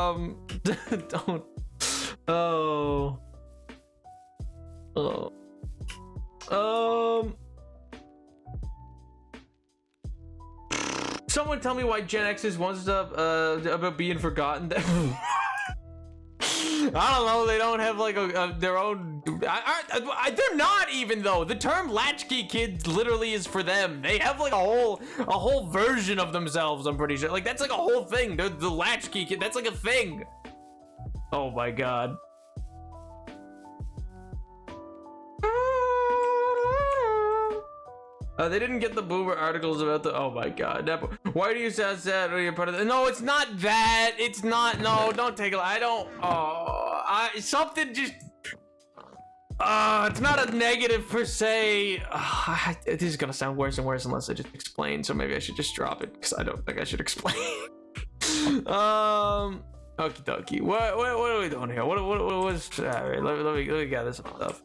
Someone tell me why Gen X's want stuff about being forgotten. I don't know. They don't have like their own. They're not even though. The term latchkey kids literally is for them. They have like a whole version of themselves. I'm pretty sure. Like that's like a whole thing. They're the latchkey kid. That's like a thing. Oh my god. They didn't get the Boomer articles about the. Oh my god. Why do you sound sad when you're part of the? No, it's not that. It's not. No, don't take it. I don't. Something just. It's not a negative per se. This is gonna sound worse and worse unless I just explain. So maybe I should just drop it because I don't think I should explain. Okie dokie. What are we doing here? What was? All right. Let me gather some stuff.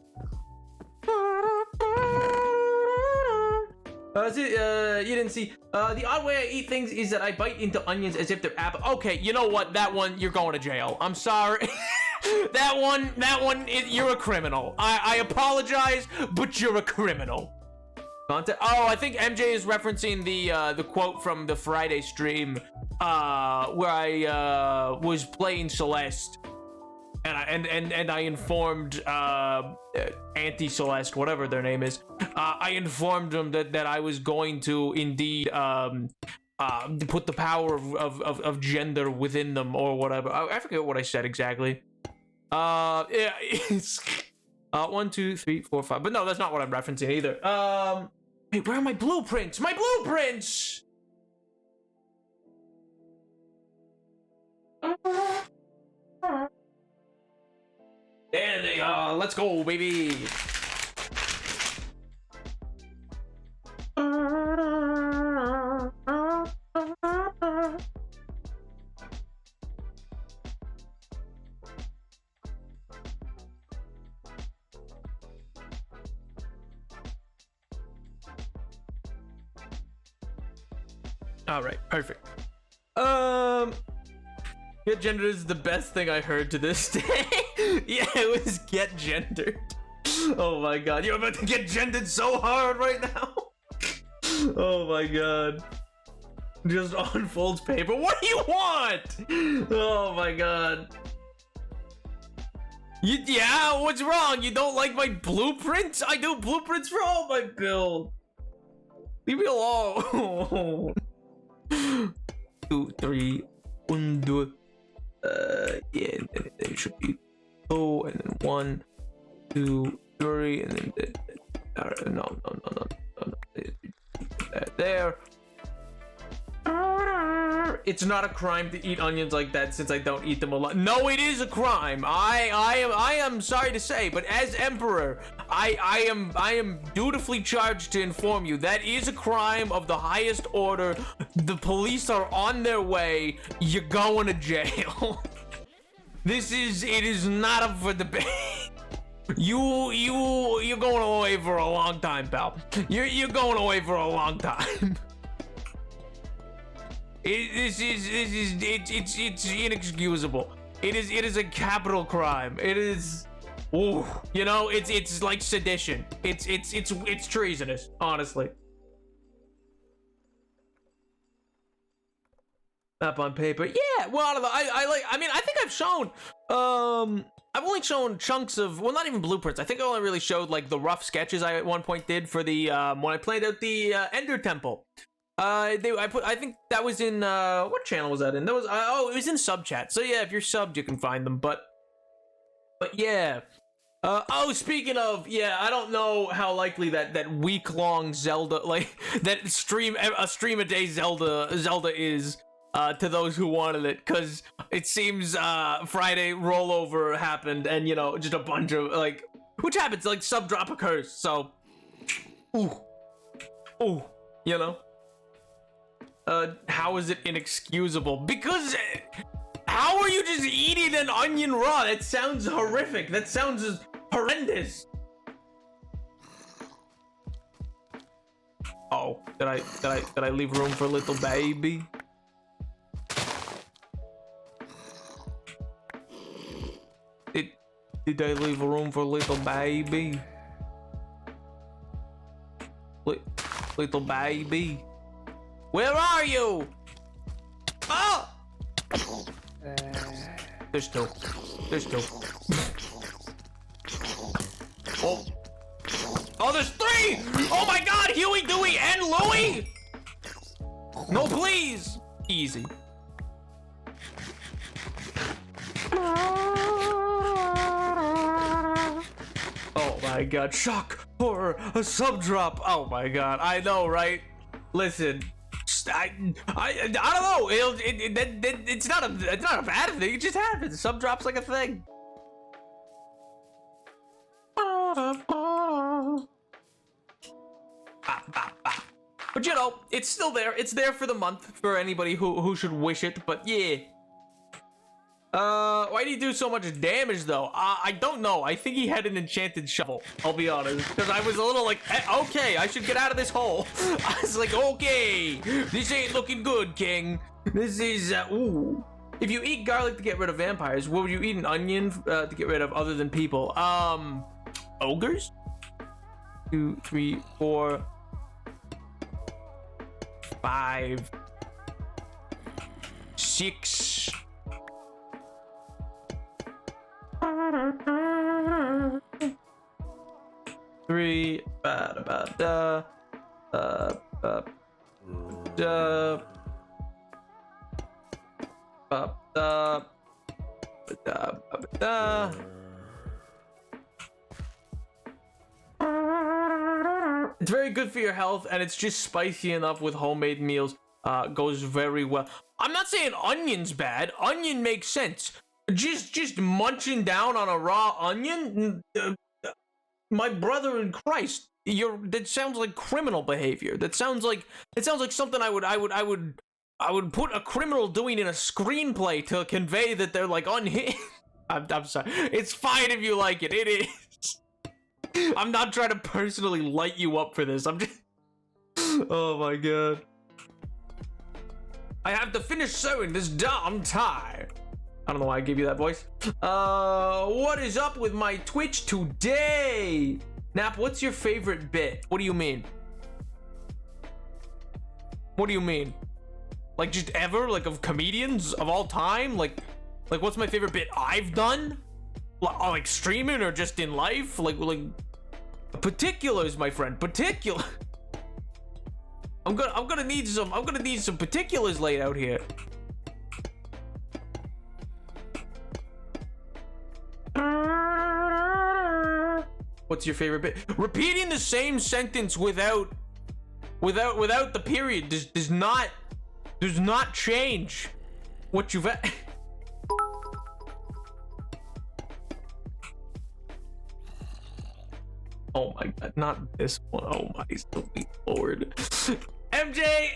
You didn't see. The odd way I eat things is that I bite into onions as if they're apple. Okay, you know what? That one, you're going to jail. I'm sorry. that one, you're a criminal. I apologize, but you're a criminal. Oh, I think MJ is referencing the quote from the Friday stream, where I was playing Celeste. And I informed Anti-Celeste, whatever their name is, I informed them that I was going to indeed put the power of gender within them or whatever. I forget what I said exactly. Yeah, it's 1, 2, 3, 4, 5. But no, that's not what I'm referencing either. Wait, where are my blueprints? My blueprints! There they are. Let's go, baby. All right, perfect. Get gendered is the best thing I heard to this day. Yeah, it was get gendered. Oh my god, you're about to get gendered so hard right now. Oh my god. Just unfolds paper. What do you want? Oh my god. Yeah, what's wrong? You don't like my blueprints? I do blueprints for all my builds. Leave me alone. 2, 3, 1, 2. Yeah, and then it should be 2, and then 1, 2, 3, and then no. There. It's not a crime to eat onions like that since I don't eat them a lot. No, it is a crime. I am sorry to say, but as emperor, I am dutifully charged to inform you that is a crime of the highest order. The police are on their way. You're going to jail. It is not up for debate. You're going away for a long time, pal. You're going away for a long time. It's inexcusable. It is a capital crime. It is, ooh, you know, it's like sedition. It's treasonous, honestly. Up on paper, yeah. Well, I don't know. I mean, I think I've shown. I've only shown chunks of, well, not even blueprints. I think I only really showed like the rough sketches I at one point did for the when I played out the Ender Temple. I think that was in what channel was that in? That was it was in sub chat. So yeah, if you're subbed, you can find them. But yeah. Oh, speaking of, yeah, I don't know how likely that week-long Zelda, like that a stream a day Zelda is to those who wanted it, because it seems Friday rollover happened, and you know, just a bunch of like, which happens, like sub drop occurs. So, ooh, you know. How is it inexcusable? Because how are you just eating an onion raw? That sounds horrific. That sounds just horrendous. Oh, did I leave room for little baby? Did I leave room for little baby? Little baby. Where are you? Oh! There's two. Oh. Oh, there's 3! Oh my god, Huey, Dewey, and Louie! No, please! Easy. Oh my god, shock, horror, a sub drop. Oh my god, I know, right? Listen. I don't know. It's not a bad thing. It just happens. Sub drops like a thing. But you know, it's still there. It's there for the month for anybody who should wish it. But yeah. Why did he do so much damage though? I don't know. I think he had an enchanted shovel. I'll be honest, because I was a little like, okay, I should get out of this hole. I was like, okay, this ain't looking good, King. This is ooh. If you eat garlic to get rid of vampires, what would you eat an onion to get rid of other than people? Ogres. 2, 3, 4, 5, 6. 3, It's very good for your health, and it's just spicy enough with homemade meals. Goes very well. I'm not saying onion's bad. Onion makes sense. Just munching down on a raw onion, my brother in Christ, that sounds like criminal behavior. It sounds like something I would put a criminal doing in a screenplay to convey that they're like unhinged. I'm sorry. It's fine if you like it. It is. I'm not trying to personally light you up for this. I'm just. Oh my god. I have to finish sewing this damn tie. I don't know why I gave you that voice. What is up with my Twitch today? Nap, what's your favorite bit? What do you mean? What do you mean? Like just ever? Like of comedians of all time? Like what's my favorite bit I've done? Like streaming or just in life? Like particulars, my friend. Particular. I'm gonna need some particulars laid out here. What's your favorite bit? Repeating the same sentence without the period does not change what you've Oh my god, not this one. Oh my sweet lord. MJ!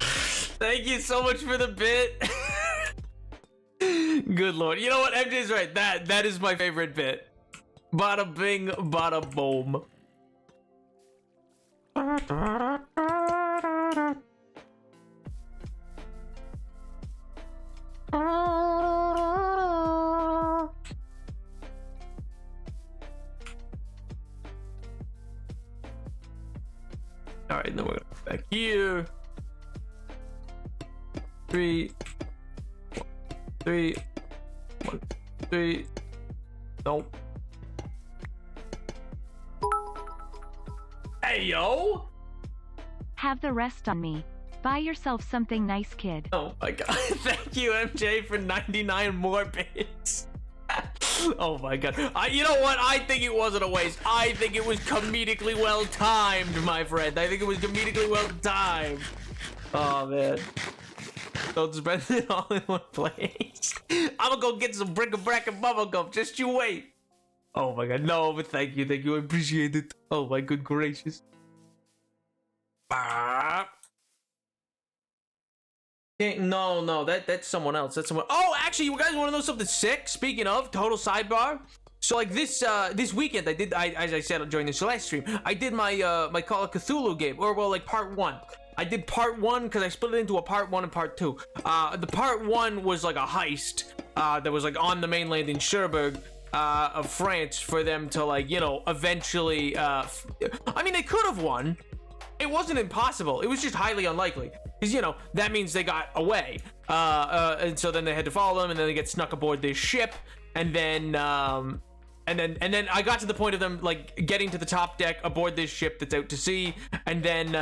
Thank you so much for the bit. Good lord. You know what? MJ's right. That is my favorite bit. Bada bing, bada boom. All right, then we're gonna go back here. 3, 1, 3. Nope. Hey, yo! Have the rest on me. Buy yourself something nice, kid. Oh my god. Thank you, MJ, for 99 more bits. Oh my god. You know what? I think it wasn't a waste. I think it was comedically well timed, my friend. I think it was comedically well timed. Oh, man. Don't spend it all in one place. I'm gonna go get some bric-a-brac and bubblegum. Just you wait. Oh my god. No, but thank you. Thank you. I appreciate it. Oh my good gracious. Okay, no, that's someone else. That's someone. Oh, actually, you guys want to know something sick? Speaking of, total sidebar. So like this weekend, as I said during this last stream, I did my my Call of Cthulhu game, or well, like part 1. I did part 1 because I split it into a part 1 and part 2. The part 1 was like a heist that was like on the mainland in Cherbourg of France for them to like, you know, eventually. I mean, they could have won. It wasn't impossible. It was just highly unlikely. Because, you know, that means they got away. And so then they had to follow them, and then they get snuck aboard this ship. And then I got to the point of them, like, getting to the top deck aboard this ship that's out to sea. And then,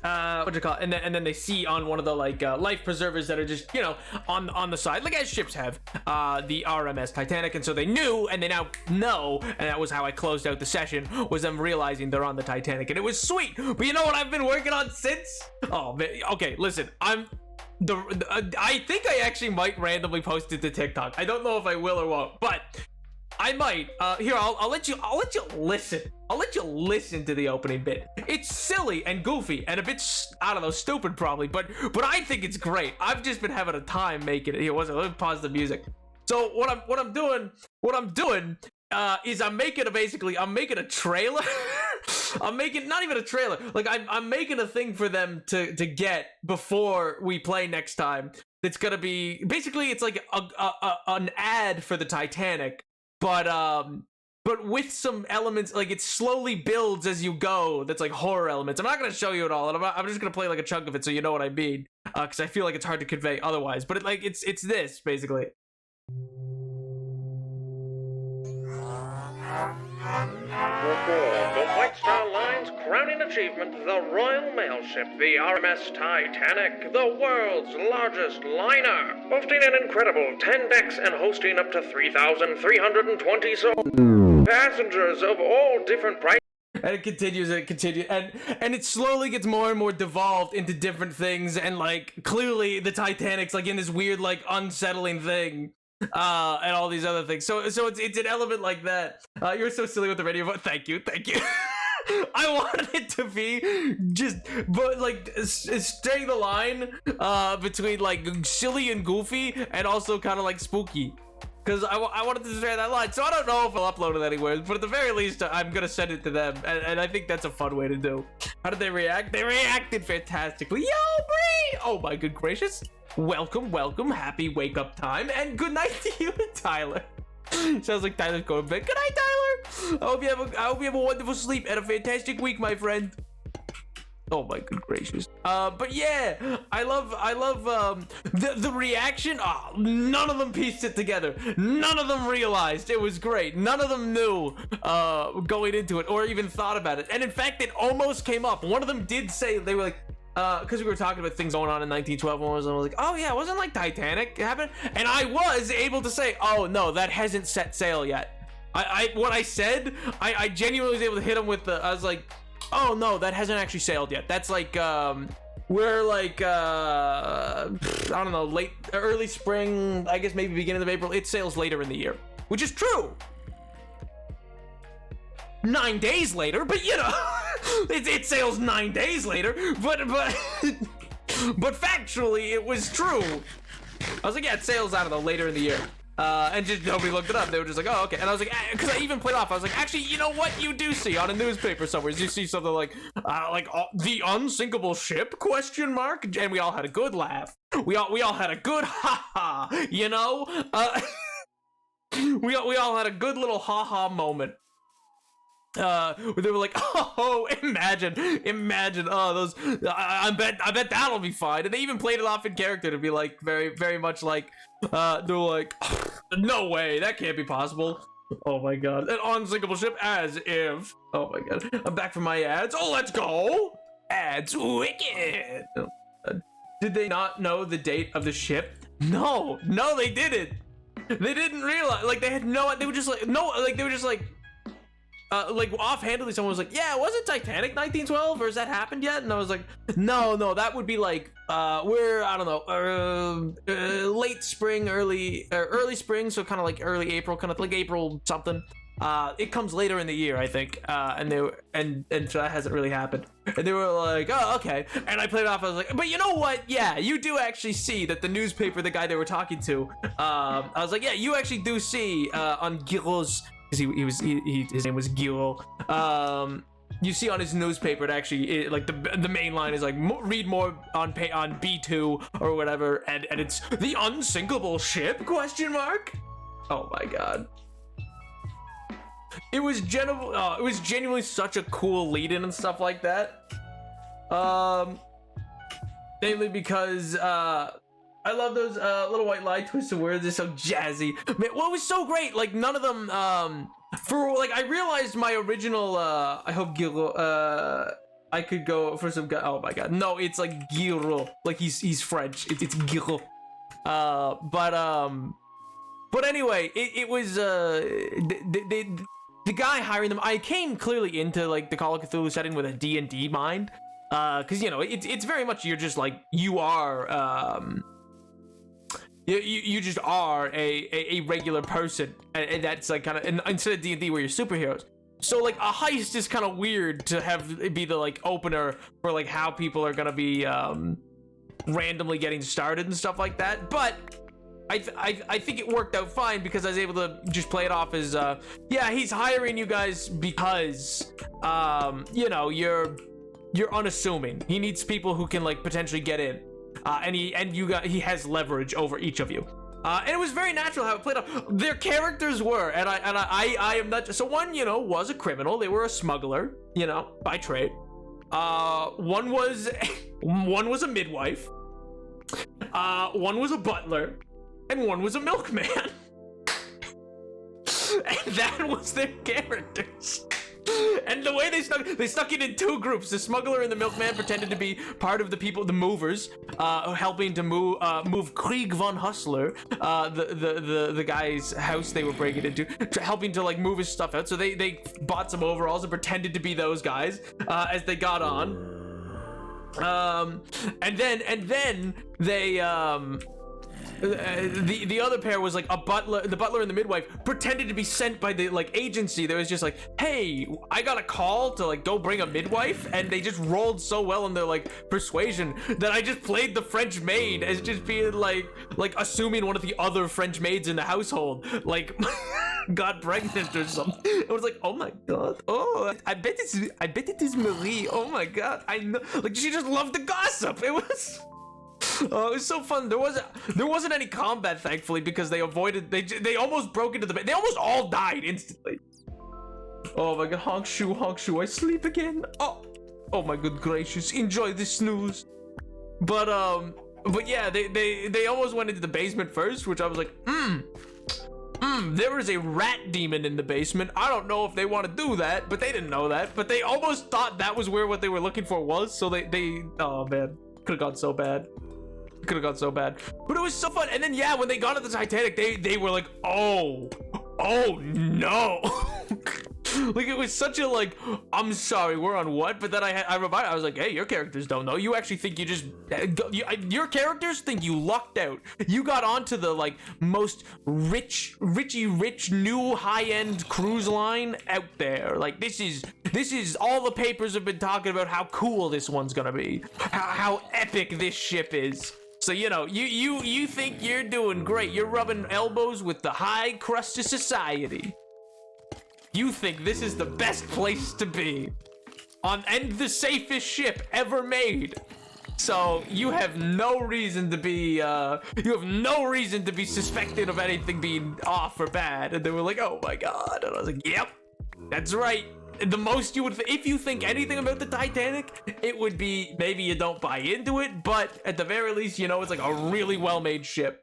what do you call it? And then they see on one of the like life preservers that are just, you know, on the side, like as ships have, the RMS Titanic. And so they knew, and they now know, and that was how I closed out the session, was them realizing they're on the Titanic, and it was sweet. But you know what I've been working on since? Oh man, okay, listen, I think I actually might randomly post it to TikTok. I don't know if I will or won't, but I might. Here, I'll let you listen. I'll let you listen to the opening bit. It's silly and goofy and a bit, I don't know, stupid probably, but I think it's great. I've just been having a time making it. Here, let me pause the music. So what I'm doing is I'm making a trailer. I'm making not even a trailer. Like I'm making a thing for them to get before we play next time. It's gonna be basically, it's like an ad for the Titanic. But with some elements, like it slowly builds as you go. That's like horror elements. I'm not gonna show you it all. I'm just gonna play like a chunk of it so you know what I mean. Because I feel like it's hard to convey otherwise. But it's this basically. The White Star Line's crowning achievement, the Royal Mail Ship, the RMS Titanic, the world's largest liner, boasting an incredible 10 decks and hosting up to 3,320 passengers of all different prices. And it continues, and it slowly gets more and more devolved into different things, and like clearly the Titanic's like in this weird like unsettling thing. And all these other things. So it's an element like that. You're so silly with the radio, but thank you. I wanted it to be just, but like staying the line between like silly and goofy, and also kind of like spooky. because I wanted to share that line. So I don't know if I'll upload it anywhere, but at the very least, I'm gonna send it to them, and I think that's a fun way to do. How did they react? They reacted fantastically. Yo, Bree! Oh my good gracious! Welcome, welcome. Happy wake up time, and good night to you, Tyler. Sounds like Tyler's going to bed. Good night, Tyler. I hope you have a wonderful sleep and a fantastic week, my friend. Oh my good gracious. But yeah, I love the reaction. Oh, none of them pieced it together. None of them realized it was great. None of them knew going into it or even thought about it. And in fact, it almost came up. One of them did say, they were like, because we were talking about things going on in 1912, and I was like, oh yeah, it wasn't like Titanic happened. And I was able to say, oh no, that hasn't set sail yet. What I said, I genuinely was able to hit him with the, I was like, oh no, that hasn't actually sailed yet. That's like, we're like, I don't know, early spring, I guess maybe beginning of April. It sails later in the year, which is true. 9 days later, but you know, it sails 9 days later, but factually it was true. I was like, yeah, it sails out of the later in the year. And just nobody looked it up. They were just like, oh, okay. And I was like, because I even played off. I was like, actually, you know what? You do see on a newspaper somewhere. You see something like the unsinkable ship ? And we all had a good laugh. We all had a good ha ha. You know, we all had a good little ha ha moment. Where they were like, oh, imagine, oh, those, I bet that'll be fine. And they even played it off in character to be like, very, very much like, they're like, no way, that can't be possible. Oh my god, an unsinkable ship, as if, oh my god, I'm back from my ads. Oh, let's go, ads, wicked. Did they not know the date of the ship? No, they didn't. They didn't realize, like, they had no, they were just like, no, like, they were just like offhandedly someone was like, yeah, wasn't Titanic 1912, or has that happened yet? And I was like, no, that would be like we're, I don't know, late spring, early spring, so kind of like early April, kind of like April something. It comes later in the year, I think, and they were, and so that hasn't really happened. And they were like, oh, okay. And I played it off. I was like, but you know what? Yeah, you do actually see that the newspaper, the guy they were talking to, I was like, yeah, you actually do see on Giro's, because his name was Giro. You see on his newspaper, it actually, like the main line is like, read more on B2 or whatever, and it's the unsinkable ship ? Oh my god. It was genuinely such a cool lead-in and stuff like that. Mainly because I love those little white lie twisted words. They're so jazzy. Man, well, it was so great. Like none of them for like I realized my original I hope Giro I could go for some guy. Oh my god. No, it's like Giro. Like he's French. It's Giro. But anyway, it was the guy hiring them, I came clearly into like the Call of Cthulhu setting with a D&D mind. Cause you know, it's very much, you're just like, you are you just are a regular person, and that's like kind of, and instead of D&D where you're superheroes. So like a heist is kind of weird to have it be the like opener for like how people are gonna be randomly getting started and stuff like that. But I think it worked out fine because I was able to just play it off as yeah, he's hiring you guys because you know, you're unassuming. He needs people who can like potentially get in. He has leverage over each of you. And it was very natural how it played out. Their characters were, and I am not. So one, you know, was a criminal. They were a smuggler, you know, by trade. One was a midwife. One was a butler, and one was a milkman. And that was their characters. And the way they stuck it in two groups. The smuggler and the milkman pretended to be part of the people, the movers, helping to move Krieg von Hustler, the guy's house they were breaking into, helping to like move his stuff out. So they bought some overalls and pretended to be those guys as they got on. And then they the other pair was like the butler and the midwife pretended to be sent by the like agency that was just like, hey, I got a call to like go bring a midwife, and they just rolled so well in their like persuasion that I just played the French maid as just being like assuming one of the other French maids in the household like got pregnant or something. I was like, oh my god, oh, I bet it is Marie. Oh my god, I know, like she just loved to gossip. It was. Oh, it was so fun. There wasn't any combat, thankfully, because they they almost broke into the bed. They almost all died instantly. Oh my god, honk shoe, I sleep again. Oh my good gracious, enjoy the snooze. But yeah, they almost went into the basement first, which I was like, there is a rat demon in the basement. I don't know if they want to do that, but they didn't know that. But they almost thought that was where what they were looking for was, so they oh man, could have gone so bad. But it was so fun. And then yeah, when they got to the Titanic, they were like, oh no. Like it was such a like, I'm sorry, we're on what? But then I was like, hey, your characters don't know. You actually think your characters think you lucked out. You got onto the like most rich new high-end cruise line out there. Like this is all the papers have been talking about how cool this one's gonna be, how epic this ship is. So you know, you think you're doing great. You're rubbing elbows with the high crust of society. You think this is the best place to be and the safest ship ever made. So you have no reason to be suspected of anything being off or bad. And they were like, oh my god. And I was like, yep, that's right. The most you would, if you think anything about the Titanic, it would be maybe you don't buy into it, but at the very least, you know, it's like a really well-made ship.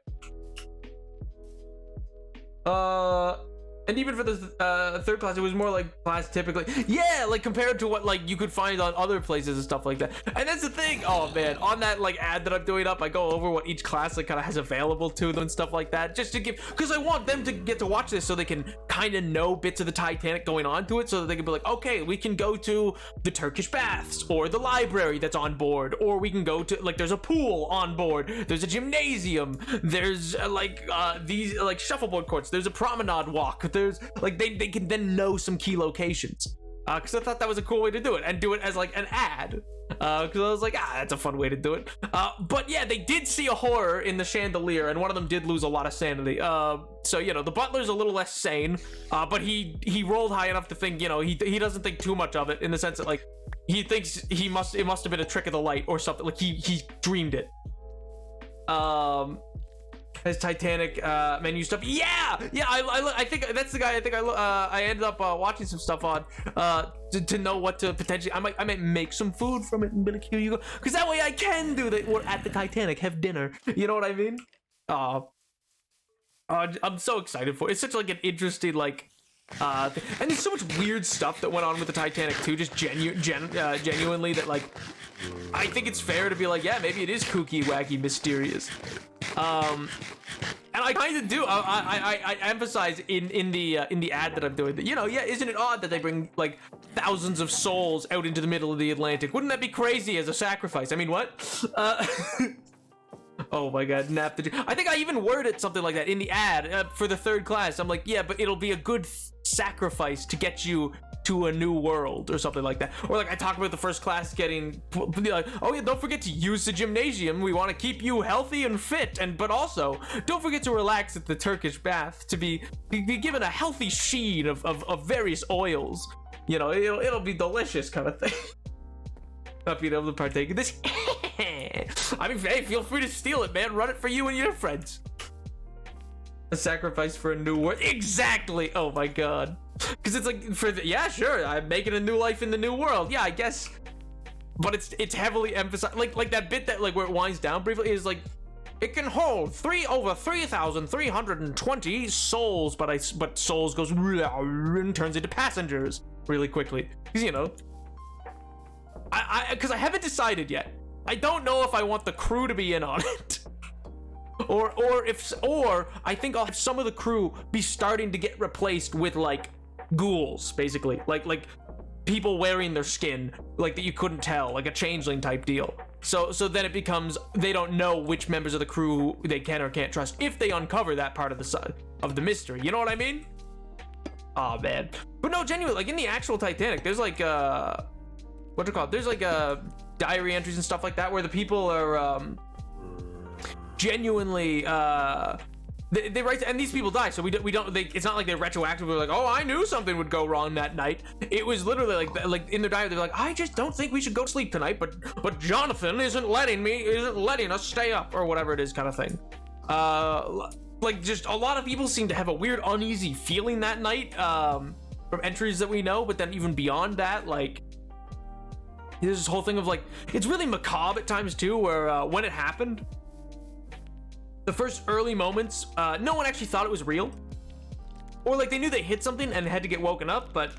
And even for the third class, it was more like class typically. Yeah, like compared to what like you could find on other places and stuff like that. And that's the thing. Oh man, on that like ad that I'm doing up, I go over what each class like kind of has available to them and stuff like that, just to give, because I want them to get to watch this so they can kind of know bits of the Titanic going on to it, so that they can be like, okay, we can go to the Turkish baths or the library that's on board, or we can go to like there's a pool on board, there's a gymnasium, there's these like shuffleboard courts, there's a promenade walk. There's like they can then know some key locations, because I thought that was a cool way to do it, and do it as like an ad, because I was like, that's a fun way to do it. But yeah, they did see a horror in the chandelier, and one of them did lose a lot of sanity. So you know, the butler's a little less sane, but he rolled high enough to think, you know, he doesn't think too much of it, in the sense that like he thinks it must have been a trick of the light or something, like he dreamed it. His Titanic menu stuff. Yeah. I think that's the guy. I ended up watching some stuff on to know what to potentially. I might make some food from it and be like, here you go, because that way I can do that. We're at the Titanic, have dinner. You know what I mean? I'm so excited for it. It's such like an interesting like. And there's so much weird stuff that went on with the Titanic too. Just genuinely that like. I think it's fair to be like, yeah, maybe it is kooky, wacky, mysterious. And I kind of do. I emphasize in the ad that I'm doing that, you know, yeah, isn't it odd that they bring like thousands of souls out into the middle of the Atlantic? Wouldn't that be crazy as a sacrifice? I mean, what? Oh my god, nap the. I think I even worded something like that in the ad for the third class. I'm like, yeah, but it'll be a good sacrifice to get you to a new world or something like that. Or like I talk about the first class getting like, oh yeah, don't forget to use the gymnasium. We want to keep you healthy and fit, but also don't forget to relax at the Turkish bath to be given a healthy sheen of various oils. You know, it'll be delicious kind of thing. Not being able to partake in this. I mean, hey, feel free to steal it, man. Run it for you and your friends. A sacrifice for a new world. Exactly. Oh my god. Because it's like, yeah, sure, I'm making a new life in the new world. Yeah, I guess. But it's heavily emphasized. Like that bit that like where it winds down briefly is like, it can hold over 3,320 souls, but souls goes and turns into passengers really quickly. Because you know, because I haven't decided yet. I don't know if I want the crew to be in on it. Or I think I'll have some of the crew be starting to get replaced with like ghouls, basically, like people wearing their skin, like that you couldn't tell, like a changeling type deal. So then it becomes they don't know which members of the crew they can or can't trust if they uncover that part of the mystery. You know what I mean? Oh man. But no, genuinely, like in the actual Titanic, there's like what's it called? There's like diary entries and stuff like that where the people are genuinely they write, and these people die, so we don't it's not like they're retroactively like, oh, I knew something would go wrong that night. It was literally like in their diary they're like, I just don't think we should go to sleep tonight, but Jonathan isn't letting us stay up, or whatever it is, kind of thing. Like just a lot of people seem to have a weird uneasy feeling that night from entries that we know, but then even beyond that, like there's this whole thing of like, it's really macabre at times too, where when it happened, the first early moments, no one actually thought it was real. Or like they knew they hit something and had to get woken up, but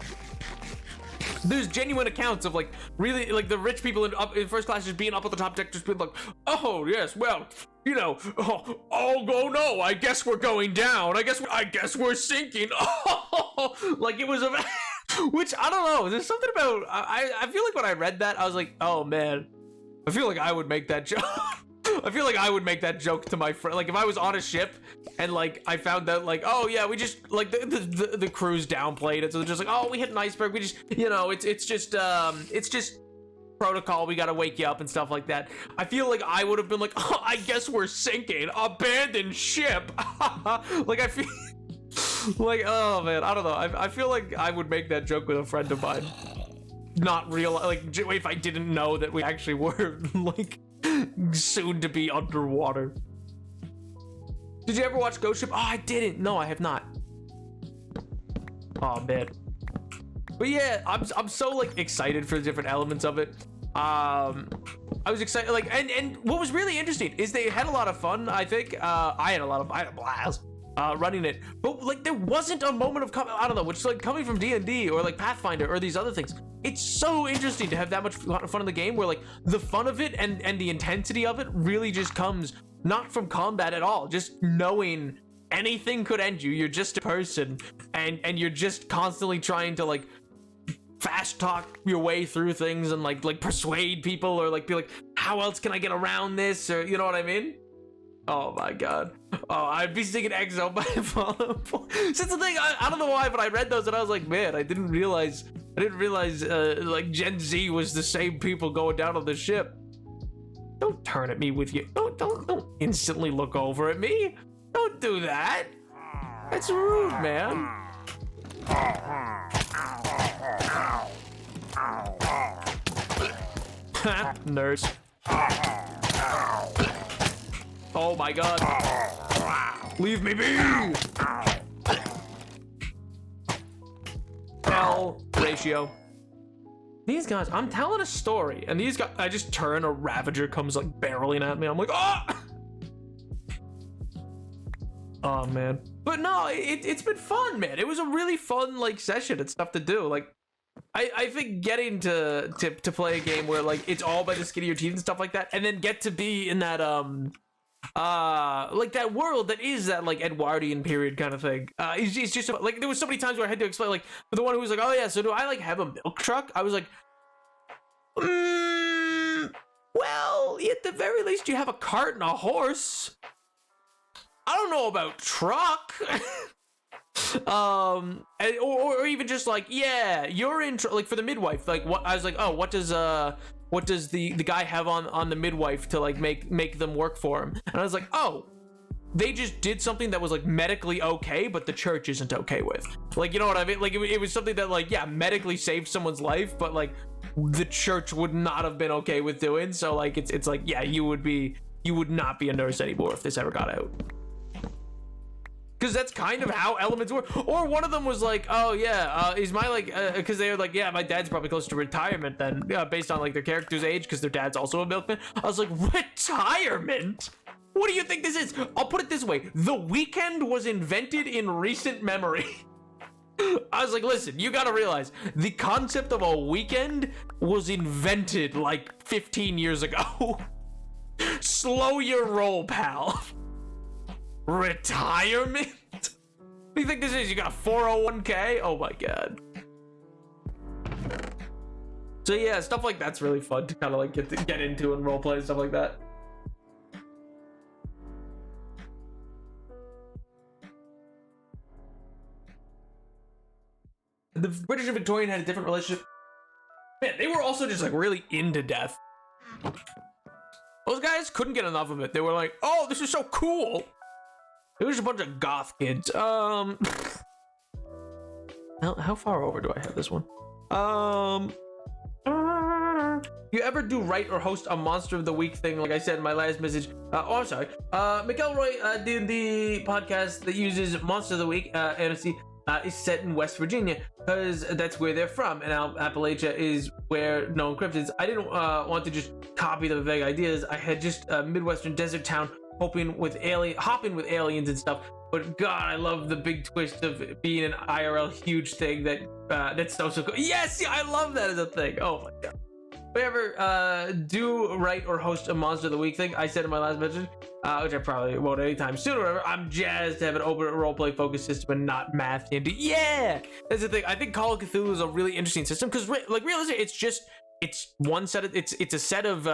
there's genuine accounts of like really like the rich people in first class just being up at the top deck, just being like, oh yes, well, you know, oh no, I guess we're going down. I guess we're sinking. Like it was a which I don't know. There's something about I feel like when I read that, I was like, oh man, I feel like I would make that joke. I feel like I would make that joke to my friend. Like if I was on a ship and like I found out like, oh yeah, we just like the crew's downplayed it, so they're just like, oh, we hit an iceberg. We just, you know, it's just protocol. We gotta wake you up and stuff like that. I feel like I would have been like, oh, I guess we're sinking. Abandoned ship. Like I feel like, oh man, I don't know. I feel like I would make that joke with a friend of mine. Not real, like if I didn't know that we actually were like soon to be underwater. Did you ever watch Ghost Ship? Oh, I didn't. No, I have not. Oh man. But yeah, I'm so like excited for the different elements of it. I was excited, like, and what was really interesting is they had a lot of fun. I think I had a blast running it, but like there wasn't a moment of I don't know, which like coming from D&D or like Pathfinder or these other things, it's so interesting to have that much fun in the game where like the fun of it and the intensity of it really just comes not from combat at all, just knowing anything could end you. You're just a person and you're just constantly trying to like fast talk your way through things and like persuade people or like be like, how else can I get around this, or you know what I mean? Oh my god. Oh, I'd be singing EXO by Fallout 4. Since the thing, I don't know why, but I read those and I was like, man, I didn't realize like Gen Z was the same people going down on the ship. Don't turn at me with you. Don't instantly look over at me. Don't do that. That's rude, man. Nurse. Oh my god. Leave me be! L ratio. These guys, I'm telling a story, and these guys, I just turn, a Ravager comes like barreling at me. I'm like, oh! Oh man. But no, it's been fun, man. It was a really fun like session and stuff to do. Like, I think getting to play a game where like it's all by the skin of your teeth and stuff like that, and then get to be in that like that world that is that like Edwardian period kind of thing. It's just like there was so many times where I had to explain, like for the one who was like, oh yeah, so do I like have a milk truck? I was like, well, at the very least you have a cart and a horse. I don't know about truck. Or even just like, yeah, you're in like for the midwife, like what I was like, oh, what does the guy have on the midwife to like make them work for him? And I was like, oh, they just did something that was like medically okay, but the church isn't okay with. Like, you know what I mean? Like it was something that like, yeah, medically saved someone's life, but like the church would not have been okay with doing. So like it's like, yeah, you would not be a nurse anymore if this ever got out. Because that's kind of how elements work. Or one of them was like, oh yeah, is my like, because they were like, yeah, my dad's probably close to retirement then, based on like their character's age, because their dad's also a milkman. I was like, retirement? What do you think this is? I'll put it this way. The Weekend was invented in recent memory. I was like, listen, you gotta realize, the concept of a weekend was invented like 15 years ago. Slow your roll, pal. Retirement? What do you think this is? You got a 401k? Oh my god. So yeah, stuff like that's really fun to kind of like get into and roleplay and stuff like that. The British and Victorian had a different relationship. Man, they were also just like really into death. Those guys couldn't get enough of it. They were like, oh, this is so cool. It was a bunch of goth kids. How far over do I have this one? You ever do write or host a Monster of the Week thing? Like I said in my last message. I'm sorry. McElroy did the podcast that uses Monster of the Week. NFC is set in West Virginia because that's where they're from, and Appalachia is where known cryptids. I didn't want to just copy the vague ideas. I had just a Midwestern desert town hopping with aliens and stuff. But God, I love the big twist of being an IRL huge thing that's so cool. Yes, I love that as a thing. Oh my God. If I ever do write or host a Monster of the Week thing, I said in my last message, which I probably won't anytime soon or whatever, I'm jazzed to have an open roleplay focused system and not math into. Yeah, that's the thing. I think Call of Cthulhu is a really interesting system because, like, realistically, it's one set of it's a set of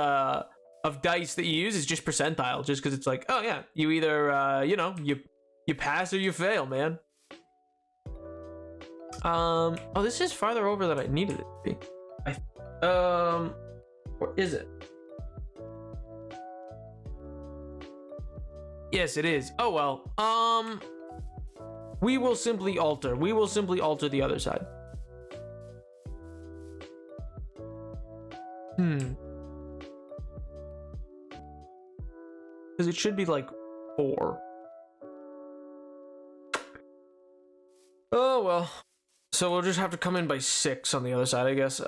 dice that you use. It's just percentile, just because it's like, oh yeah, you either you pass or you fail, man. Oh, this is farther over than I needed it to be. Or is it? Yes, it is. Oh well. We will simply alter the other side. Because it should be like 4. Oh well. So we'll just have to come in by 6 on the other side, I guess. Is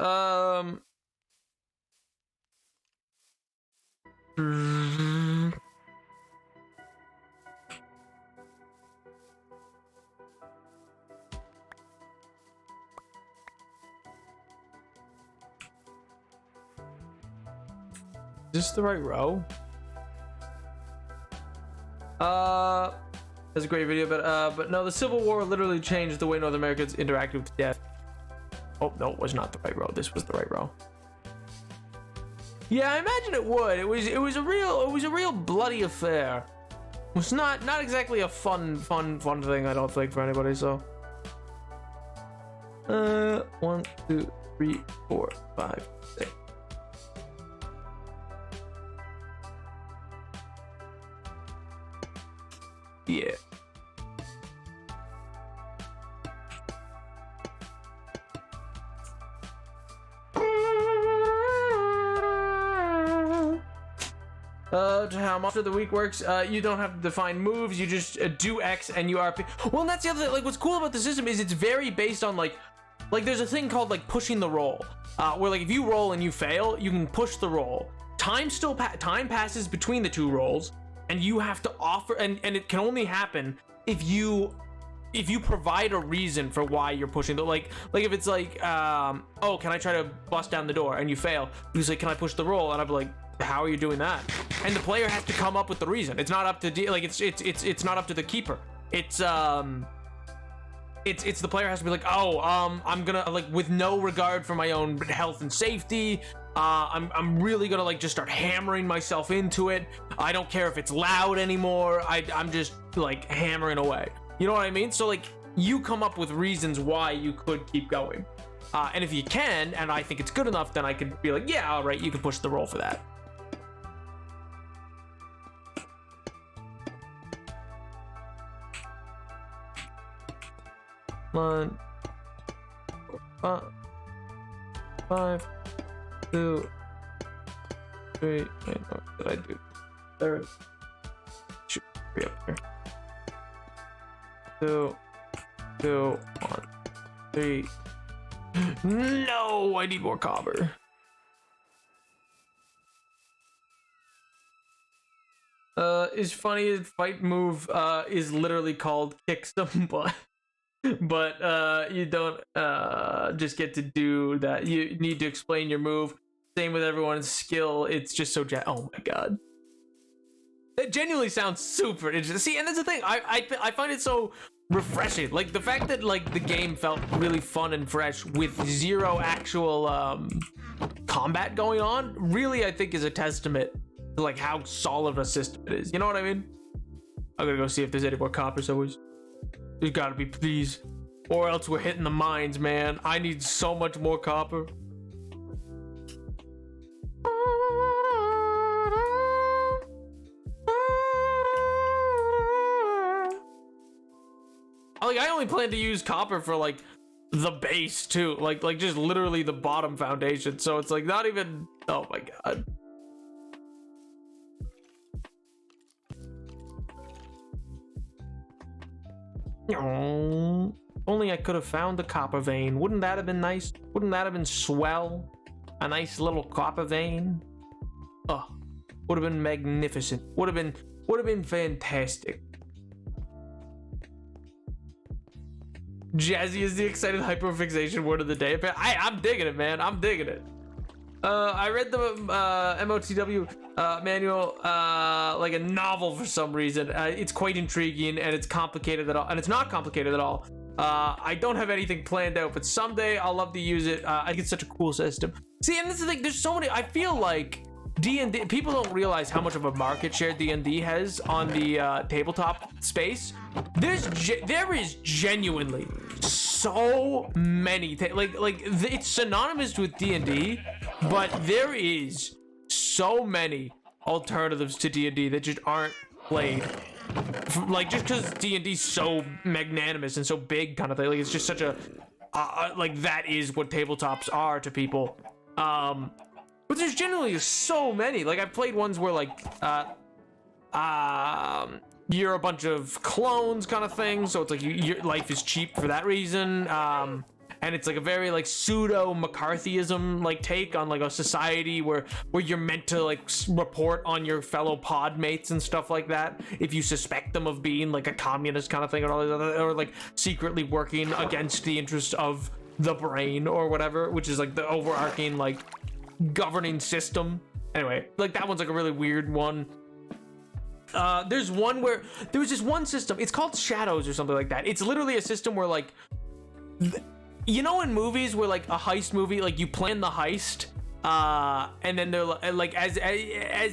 this the right row? That's a great video, but no, the Civil War literally changed the way North Americans interacted with death. Oh no, it was not the right row. This was the right row. Yeah, I imagine it would. It was a real bloody affair. It was not exactly a fun thing, I don't think, for anybody. So 1, 2, 3, 4, 5, 6. Yeah. How Monster of the Week works, you don't have to define moves, you just do X and you are... Well, and that's the other thing, like, what's cool about the system is it's very based on, like there's a thing called, like, pushing the roll, where, like, if you roll and you fail, you can push the roll. Time passes between the 2 rolls, and you have to offer, and it can only happen if you provide a reason for why you're pushing the, like if it's like, oh, can I try to bust down the door, and you fail, he's like, can I push the roll? And I'd be like, how are you doing that? And the player has to come up with the reason. It's not up to it's not up to the keeper. It's the player has to be like, oh, I'm gonna, like, with no regard for my own health and safety, I'm really gonna, like, just start hammering myself into it. I don't care if it's loud anymore. I'm just, like, hammering away. You know what I mean? So, like, you come up with reasons why you could keep going. And if you can, and I think it's good enough, then I could be like, yeah, all right, you can push the roll for that. One, 5, 2, 3. Wait, what did I do? There. Should be up here. 2, 1, 3. No, I need more copper. Is funny as fight move is literally called kick some butt. But you don't just get to do that. You need to explain your move. Same with everyone's skill. It's just so oh my god, that genuinely sounds super interesting. See, and that's the thing. I find it so refreshing. Like the fact that like the game felt really fun and fresh with zero actual combat going on really, I think, is a testament to like how solid a system it is. You know what I mean? I'm gonna go see if there's any more copper somewhere. There's gotta be, please, or else we're hitting the mines, man. I need so much more copper. Like, I only plan to use copper for like the base too, like just literally the bottom foundation. So it's like not even. Oh my god. Oh, only I could have found the copper vein. Wouldn't that have been nice? Wouldn't that have been swell? A nice little copper vein. Oh, would have been magnificent. Would have been fantastic. Jazzy is the excited hyperfixation word of the day. I'm digging it, man. I'm digging it. I read the MOTW manual like a novel for some reason. It's quite intriguing and it's complicated at all, and it's not complicated at all. I don't have anything planned out, but someday I'll love to use it. I think it's such a cool system. See, and this is the thing. There's so many. I feel like D&D, people don't realize how much of a market share D&D has on the tabletop space. There is genuinely so many it's synonymous with D&D, but there is so many alternatives to D&D that just aren't played. Like, just because D&D's so magnanimous and so big kind of thing, like it's just such a like that is what tabletops are to people. But there's generally so many. Like, I've played ones where like you're a bunch of clones kind of thing, so it's like your life is cheap for that reason. And it's like a very like pseudo McCarthyism like take on like a society where you're meant to like report on your fellow pod mates and stuff like that if you suspect them of being like a communist kind of thing, and all these other, or like secretly working against the interests of the brain or whatever, which is like the overarching like governing system. Anyway, like that one's like a really weird one. There's one where there was this one system, it's called Shadows or something like that. It's literally a system where like you know, in movies where like a heist movie, like you plan the heist and then they're like as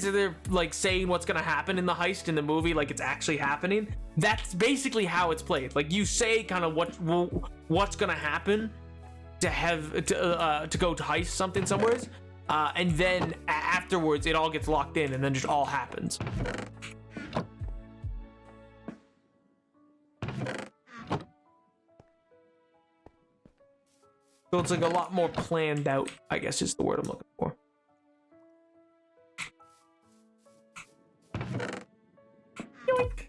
they're like saying what's gonna happen in the heist in the movie, like it's actually happening. That's basically how it's played. Like you say kind of what's gonna happen to have to go to heist something somewhere, and then afterwards it all gets locked in and then just all happens. So it's like a lot more planned out, I guess is the word I'm looking for. Yoink.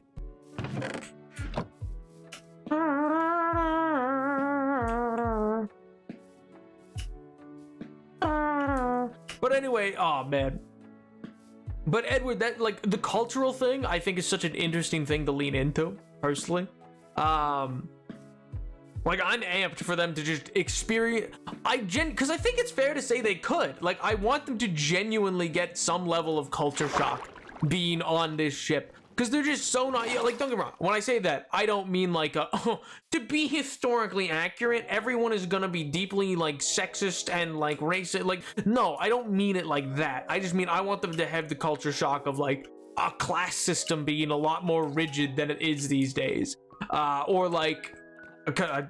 But anyway, oh man. But Edward, that like the cultural thing, I think is such an interesting thing to lean into, personally. Like, I'm amped for them to just experience, because I think it's fair to say they could. Like, I want them to genuinely get some level of culture shock being on this ship. Because they're just so not, like, don't get me wrong. When I say that, I don't mean like, to be historically accurate, everyone is gonna be deeply, like, sexist and, like, racist. Like, no, I don't mean it like that. I just mean I want them to have the culture shock of, like, a class system being a lot more rigid than it is these days. Or, like,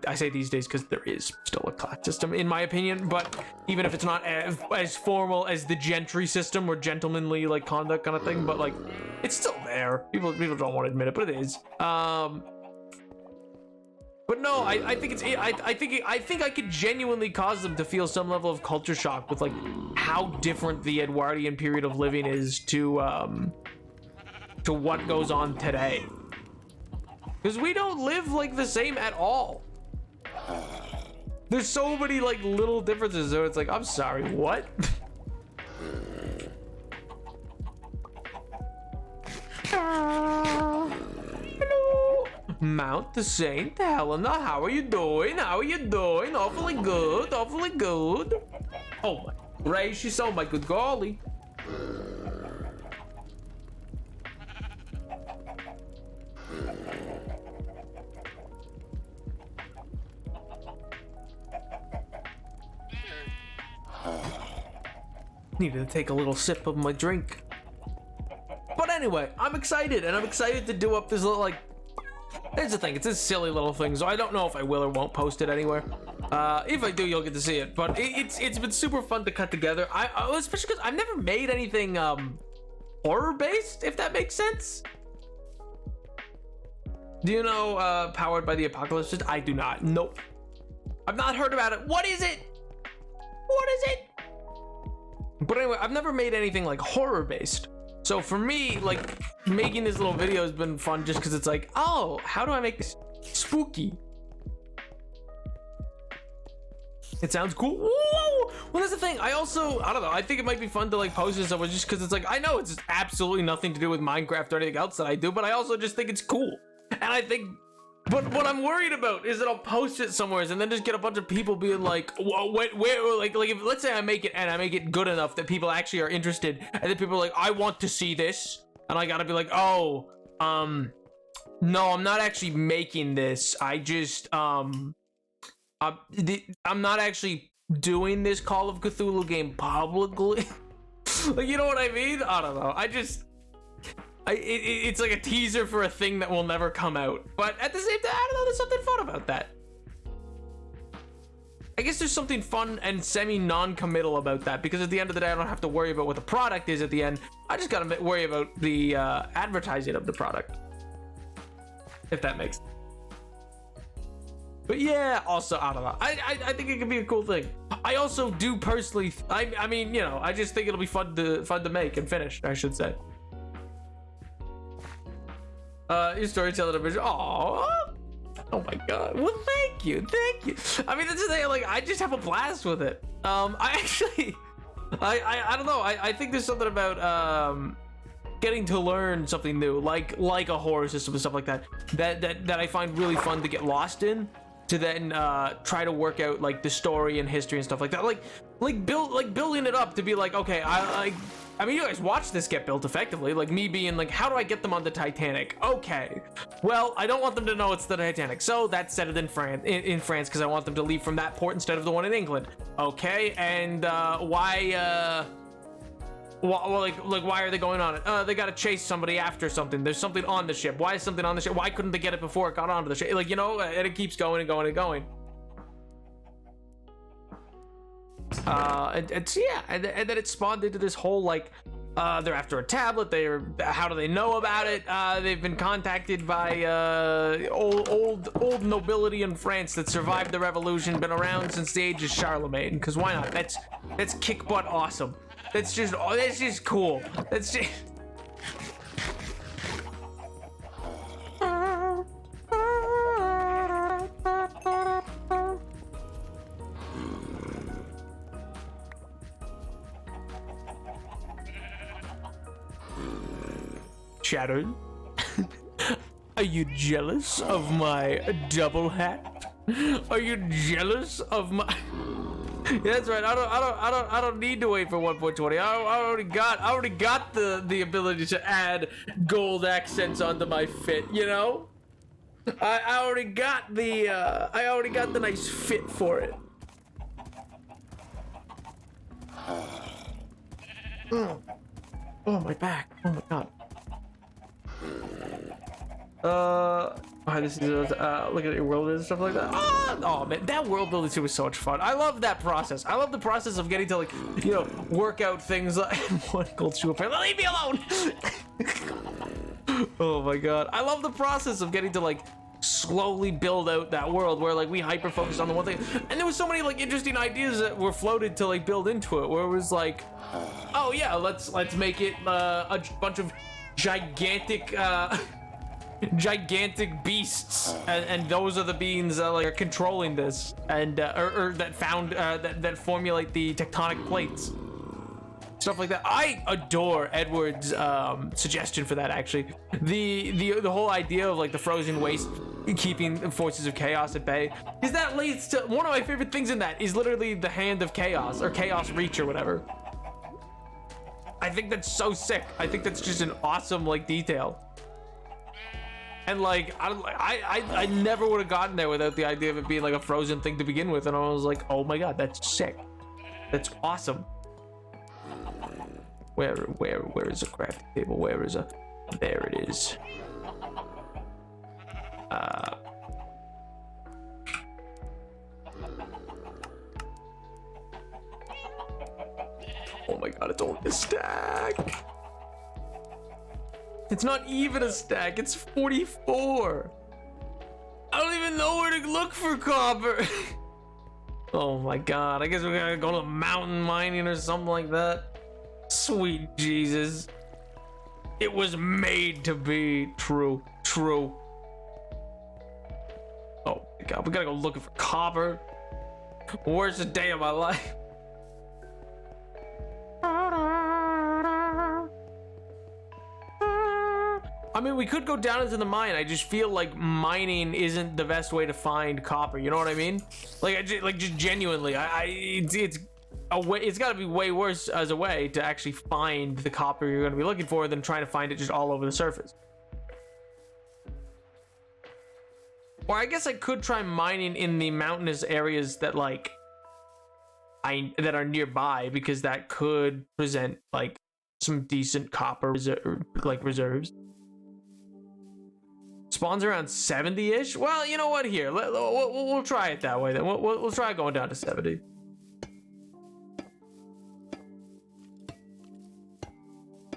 I say these days because there is still a class system, in my opinion, but even if it's not as formal as the gentry system or gentlemanly like conduct kind of thing, but like it's still there. People don't want to admit it, but it is. But no, I think it's I think I could genuinely cause them to feel some level of culture shock with like how different the Edwardian period of living is to what goes on today. Because we don't live like the same at all. There's so many like little differences, so it's like, I'm sorry, what? Hello. Mount the Saint Helena, how are you doing? How are you doing? Awfully good, awfully good. Oh my gracious, oh my good golly. Needed to take a little sip of my drink. But anyway, I'm excited, and I'm excited to do up this little, like, here's the thing, it's a silly little thing, so I don't know if I will or won't post it anywhere. If I do, you'll get to see it, but it's been super fun to cut together. Especially because I've never made anything, horror-based, if that makes sense. Do you know, Powered by the Apocalypse? I do not. Nope. I've not heard about it. What is it? What is it? But anyway, I've never made anything like horror-based. So for me, like, making this little video has been fun just because it's like, oh, how do I make this spooky? It sounds cool. Whoa! Well, that's the thing. I don't know. I think it might be fun to like post this somewhere just because it's like, I know it's absolutely nothing to do with Minecraft or anything else that I do, but I also just think it's cool. And I think, but what I'm worried about is that I'll post it somewhere and then just get a bunch of people being like, where, like if, let's say I make it and I make it good enough that people actually are interested, and then people are like, I want to see this, and I gotta be like, oh, no, I'm not actually making this. I just, I'm not actually doing this Call of Cthulhu game publicly. Like, you know what I mean? I don't know. It's like a teaser for a thing that will never come out. But at the same time, I don't know, there's something fun about that. I guess there's something fun and semi-non-committal about that, because at the end of the day, I don't have to worry about what the product is at the end. I just gotta worry about the advertising of the product. If that makes sense. But yeah, also, I don't know. I think it could be a cool thing. I also do personally, I mean, you know, I just think it'll be fun to make and finish, I should say. Your storytelling division. Oh my god. Well, thank you. I mean, that's the thing. Like, I just have a blast with it. I actually, I don't know. I think there's something about getting to learn something new, like a horror system and stuff like that I find really fun to get lost in. To then try to work out like the story and history and stuff like that. Like building it up to be like, okay, I mean, you guys watch this get built effectively. Like me being like, how do I get them on the Titanic? Okay, well, I don't want them to know it's the Titanic, so that's set it in France because I want them to leave from that port instead of the one in England. Okay, and why why are they going on it? They gotta chase somebody after something. There's something on the ship. Why is something on the ship? Why couldn't they get it before it got onto the ship? Like, you know, and it keeps going and going and going. And then it spawned into this whole like, they're after a tablet. How do they know about it? They've been contacted by old nobility in France that survived the revolution, been around since the age of Charlemagne. Because why not? That's kick butt awesome. That's just cool. That's just. Shattered. Are you jealous of my double hat? Are you jealous of my? Yeah, that's right. I don't need to wait for 1.20. I already got the ability to add gold accents onto my fit. You know, I already got the nice fit for it. Oh, my back. Oh my god. This is look at your world and stuff like that. Oh man, that world building too was so much fun. I love that process. I love the process of getting to, like, you know, work out things like one gold shoe apparel. Leave me alone. Oh my god, I love the process of getting to like slowly build out that world where like we hyper focused on the one thing, and there was so many like interesting ideas that were floated to like build into it, where it was like, oh yeah, let's make it a bunch of gigantic beasts, and those are the beings that like are controlling this, and or that formulate the tectonic plates, stuff like that. I adore Edward's suggestion for that. Actually, the whole idea of like the frozen waste keeping forces of chaos at bay, because that leads to one of my favorite things in that is literally the hand of chaos, or chaos reach, or whatever. I think that's so sick. I think that's just an awesome like detail. And like, I never would have gotten there without the idea of it being like a frozen thing to begin with, and I was like, oh my god, that's sick. That's awesome. Where is a crafting table? Where is a? There it is. Oh my god, it's only a stack. It's not even a stack, it's 44. I don't even know where to look for copper. Oh my god, I guess we gotta go to mountain mining or something like that. Sweet Jesus. It was made to be true. Oh my god, we gotta go looking for copper. Worst day of my life. I mean, we could go down into the mine. I just feel like mining isn't the best way to find copper. You know what I mean? Like, just genuinely, it's got to be way worse as a way to actually find the copper you're going to be looking for than trying to find it just all over the surface. Or I guess I could try mining in the mountainous areas that that are nearby, because that could present like some decent copper reserves. Spawns around 70-ish. Well, you know what? Here, we'll try it that way. Then we'll try going down to 70.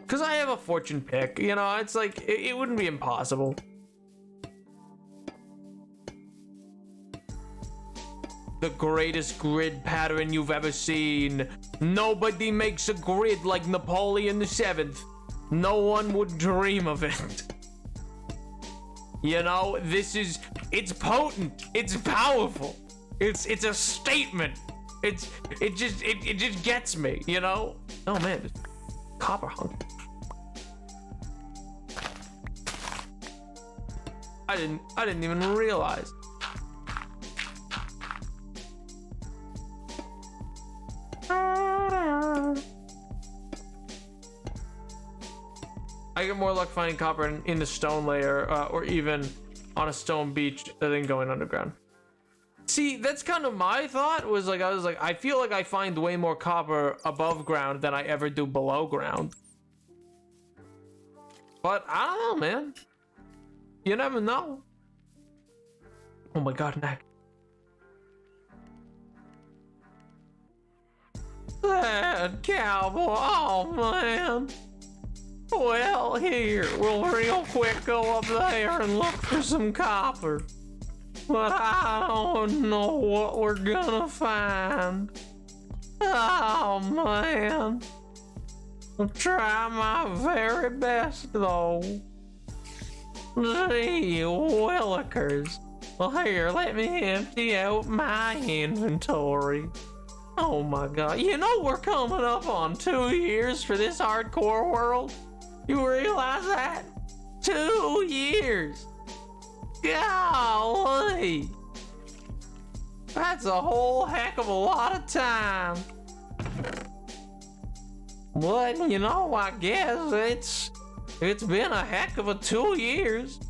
Cause I have a fortune pick. You know, it's like it wouldn't be impossible. The greatest grid pattern you've ever seen. Nobody makes a grid like Napoleon VII. No one would dream of it. You know, it's potent, it's powerful, it's a statement. It just gets me, you know? Oh man, copper hunk. I didn't even realize. I get more luck finding copper in the stone layer, or even on a stone beach than going underground. See, that's kind of my thought. I was like, I feel like I find way more copper above ground than I ever do below ground. But I don't know, man. You never know. Oh my god, neck. That cowboy, oh man. Well, here, we'll real quick go up there and look for some copper. But I don't know what we're gonna find. Oh, man. I'll try my very best, though. Gee willikers. Well, here, let me empty out my inventory. Oh, my God. You know we're coming up on 2 years for this hardcore world? You realize that? 2 years. Golly. That's a whole heck of a lot of time. But, you know, I guess it's been a heck of a 2 years.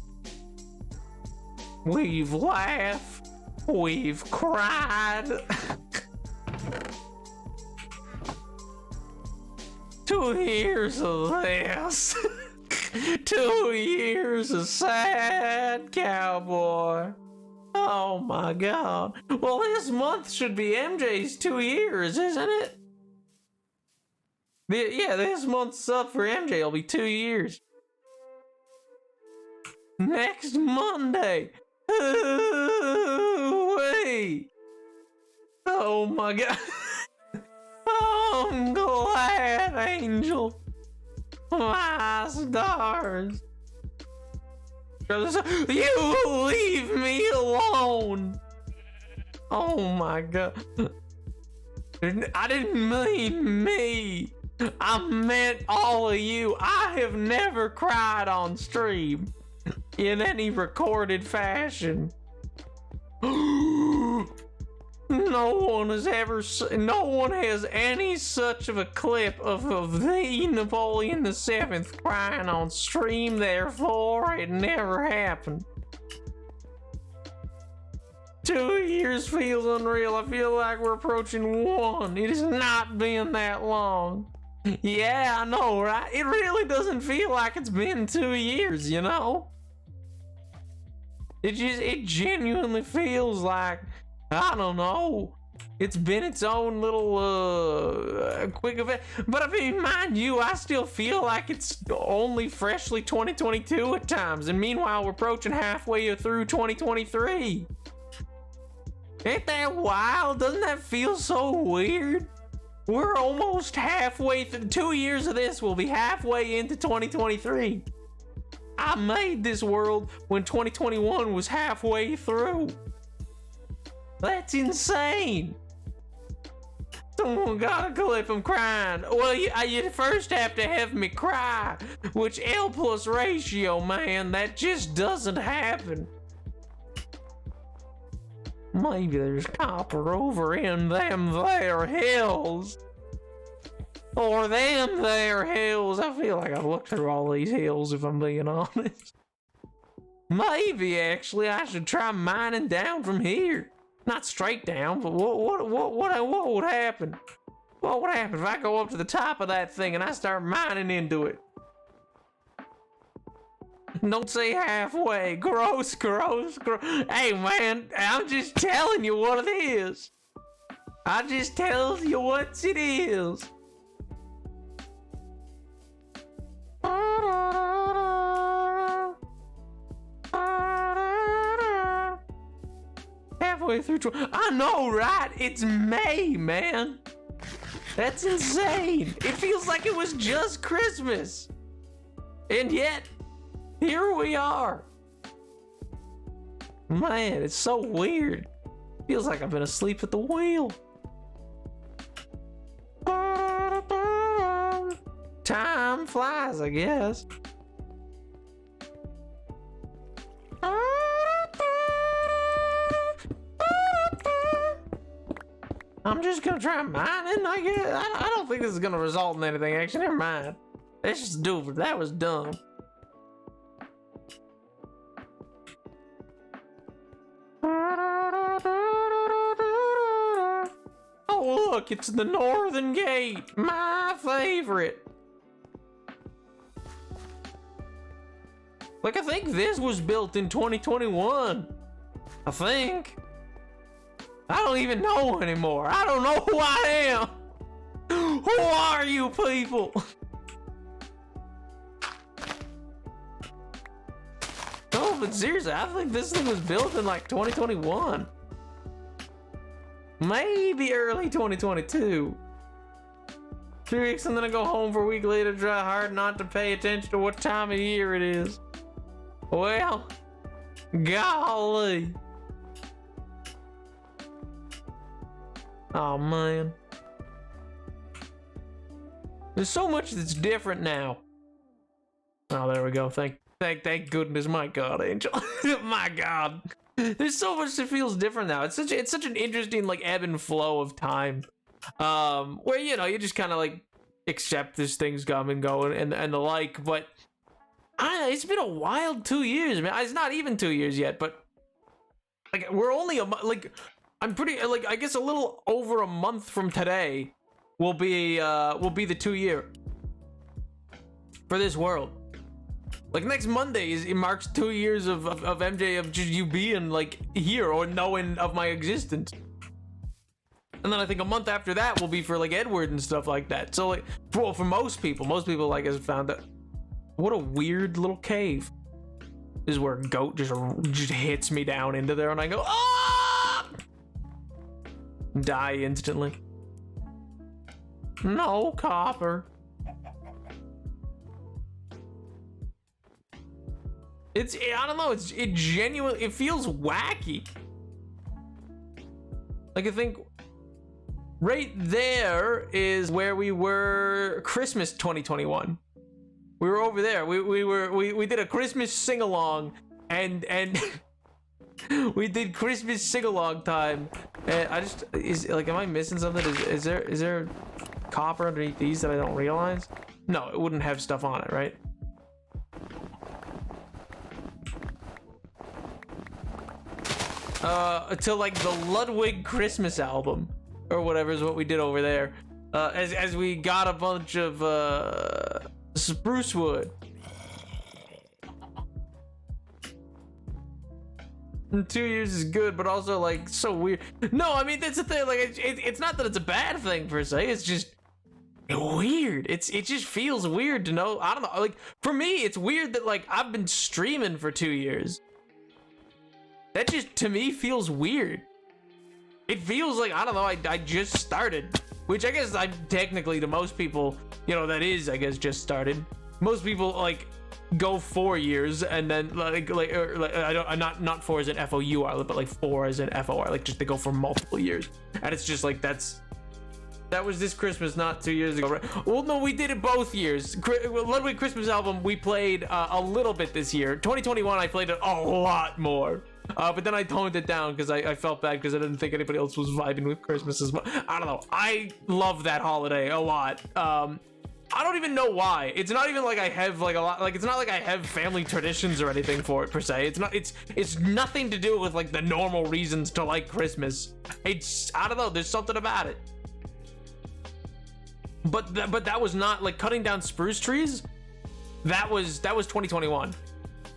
We've laughed. We've cried. 2 years of this. 2 years of sad cowboy. Oh my god. Well, this month should be MJ's 2 years, isn't it? Yeah, this month's up for MJ. It'll be 2 years. Next Monday. Wait. Oh my god. Oh, I'm glad, Angel. My stars. You leave me alone. Oh my god. I didn't mean me. I meant all of you. I have never cried on stream in any recorded fashion. No one has any such of a clip of the Napoleon VII crying on stream, therefore it never happened. 2 years feels unreal. I feel like we're approaching 1. It has not been that long. Yeah, I know, right? It really doesn't feel like it's been 2 years, you know? It genuinely feels like, I don't know, it's been its own little quick event. But I mean, mind you, I still feel like it's only freshly 2022 at times, and meanwhile we're approaching halfway through 2023. Ain't that wild? Doesn't that feel so weird? We're almost halfway through. 2 years of this will be halfway into 2023. I made this world when 2021 was halfway through. That's insane. Someone got a clip of crying. Well, you first have to have me cry, which L plus ratio, man, that just doesn't happen. Maybe there's copper over in them there hills. Or them there hills. I feel like I've looked through all these hills, if I'm being honest. Maybe, actually, I should try mining down from here. Not straight down, but what would happen? What would happen if I go up to the top of that thing and I start mining into it? Don't say halfway. Gross. Hey, man, I'm just telling you what it is. I just tell you what it is. Halfway through. I know, right? It's May, man. That's insane. It feels like it was just Christmas. And yet, here we are. Man, it's so weird. Feels like I've been asleep at the wheel. Time flies, I guess. I'm just gonna try mining, I guess. I don't think this is gonna result in anything, actually. Never mind. Let's just do it. That was dumb. Oh, look, it's the Northern Gate. My favorite. Like, I think this was built in 2021. I think. I don't even know anymore. I don't know who I am. Who are you people? No, but seriously, I think this thing was built in like 2021. Maybe early 2022. 3 weeks and then I go home for a week later, try hard not to pay attention to what time of year it is. Well, golly. Oh man. There's so much that's different now. Oh, there we go. Thank goodness, my God, Angel. My God. There's so much that feels different now. It's such an interesting like ebb and flow of time. Where you just kind of like accept this thing's come and go and the like, but it's been a wild 2 years, man. It's not even 2 years yet, but like we're only I'm pretty like I guess a little over a month from today will be the 2 year for this world. Like next Monday it marks 2 years of MJ of just you being like here or knowing of my existence. And then I think a month after that will be for like Edward and stuff like that. So like for most people like has found that. What a weird little cave. This is where a goat just hits me down into there and I go, ah! Die instantly. No copper. I don't know, it genuinely, it feels wacky. Like I think right there is where we were Christmas 2021. We were over there. We did a Christmas sing-along and we did Christmas sing-along time. And am I missing something? Is there copper underneath these that I don't realize? No, it wouldn't have stuff on it, right? To like the Ludwig Christmas album or whatever is what we did over there. as we got a bunch of spruce wood. And 2 years is good, but also like so weird. No, I mean that's the thing. Like it's not that it's a bad thing per se. It's just weird. It just feels weird to know. I don't know. Like for me, it's weird that like I've been streaming for 2 years. That just to me feels weird. It feels like I don't know. I just started, which I guess I'm technically to most people, you know, that is I guess just started. Most people like go 4 years and then like I don't not 4 as in FOUR, but like 4 as in FOR. Like just they go for multiple years, and it's just like that was this Christmas, not 2 years ago, right? Well, no, we did it both years. Ludwig Christmas album, we played a little bit this year. 2021, I played it a lot more. But then I toned it down because I felt bad because I didn't think anybody else was vibing with Christmas as much. I don't know. I love that holiday a lot. I don't even know why. It's not even like I have like a lot. Like it's not like I have family traditions or anything for it per se. It's not. It's nothing to do with like the normal reasons to like Christmas. It's I don't know. There's something about it. But that was not like cutting down spruce trees. That was 2021.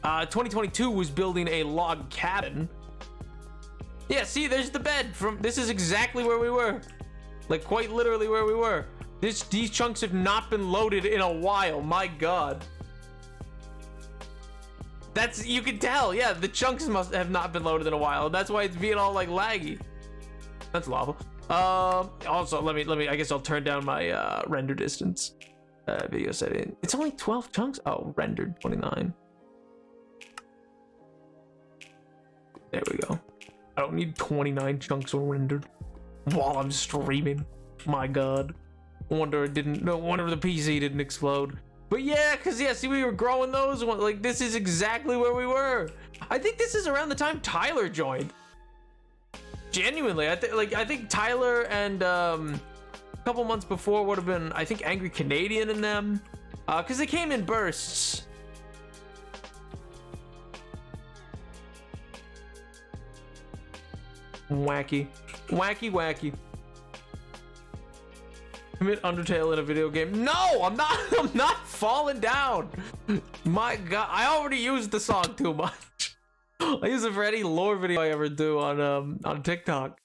2022 was building a log cabin. Yeah, see, there's the bed from. This is exactly where we were, like quite literally where we were. These chunks have not been loaded in a while. My God. That's you can tell. Yeah, the chunks must have not been loaded in a while. That's why it's being all like laggy. That's lava. Also let me I guess I'll turn down my render distance. Video setting. It's only 12 chunks. Oh, rendered 29. There we go. I don't need 29 chunks rendered while I'm streaming. My God. Wonder it didn't. No wonder the PC didn't explode. But yeah, cause yeah, see, we were growing those. Like this is exactly where we were. I think this is around the time Tyler joined. Genuinely, I think Tyler and a couple months before would have been I think Angry Canadian in them, cause they came in bursts. Wacky. Commit Undertale in a video game. No, I'm not. I'm not falling down. My God, I already used the song too much. I use it for any lore video I ever do on TikTok.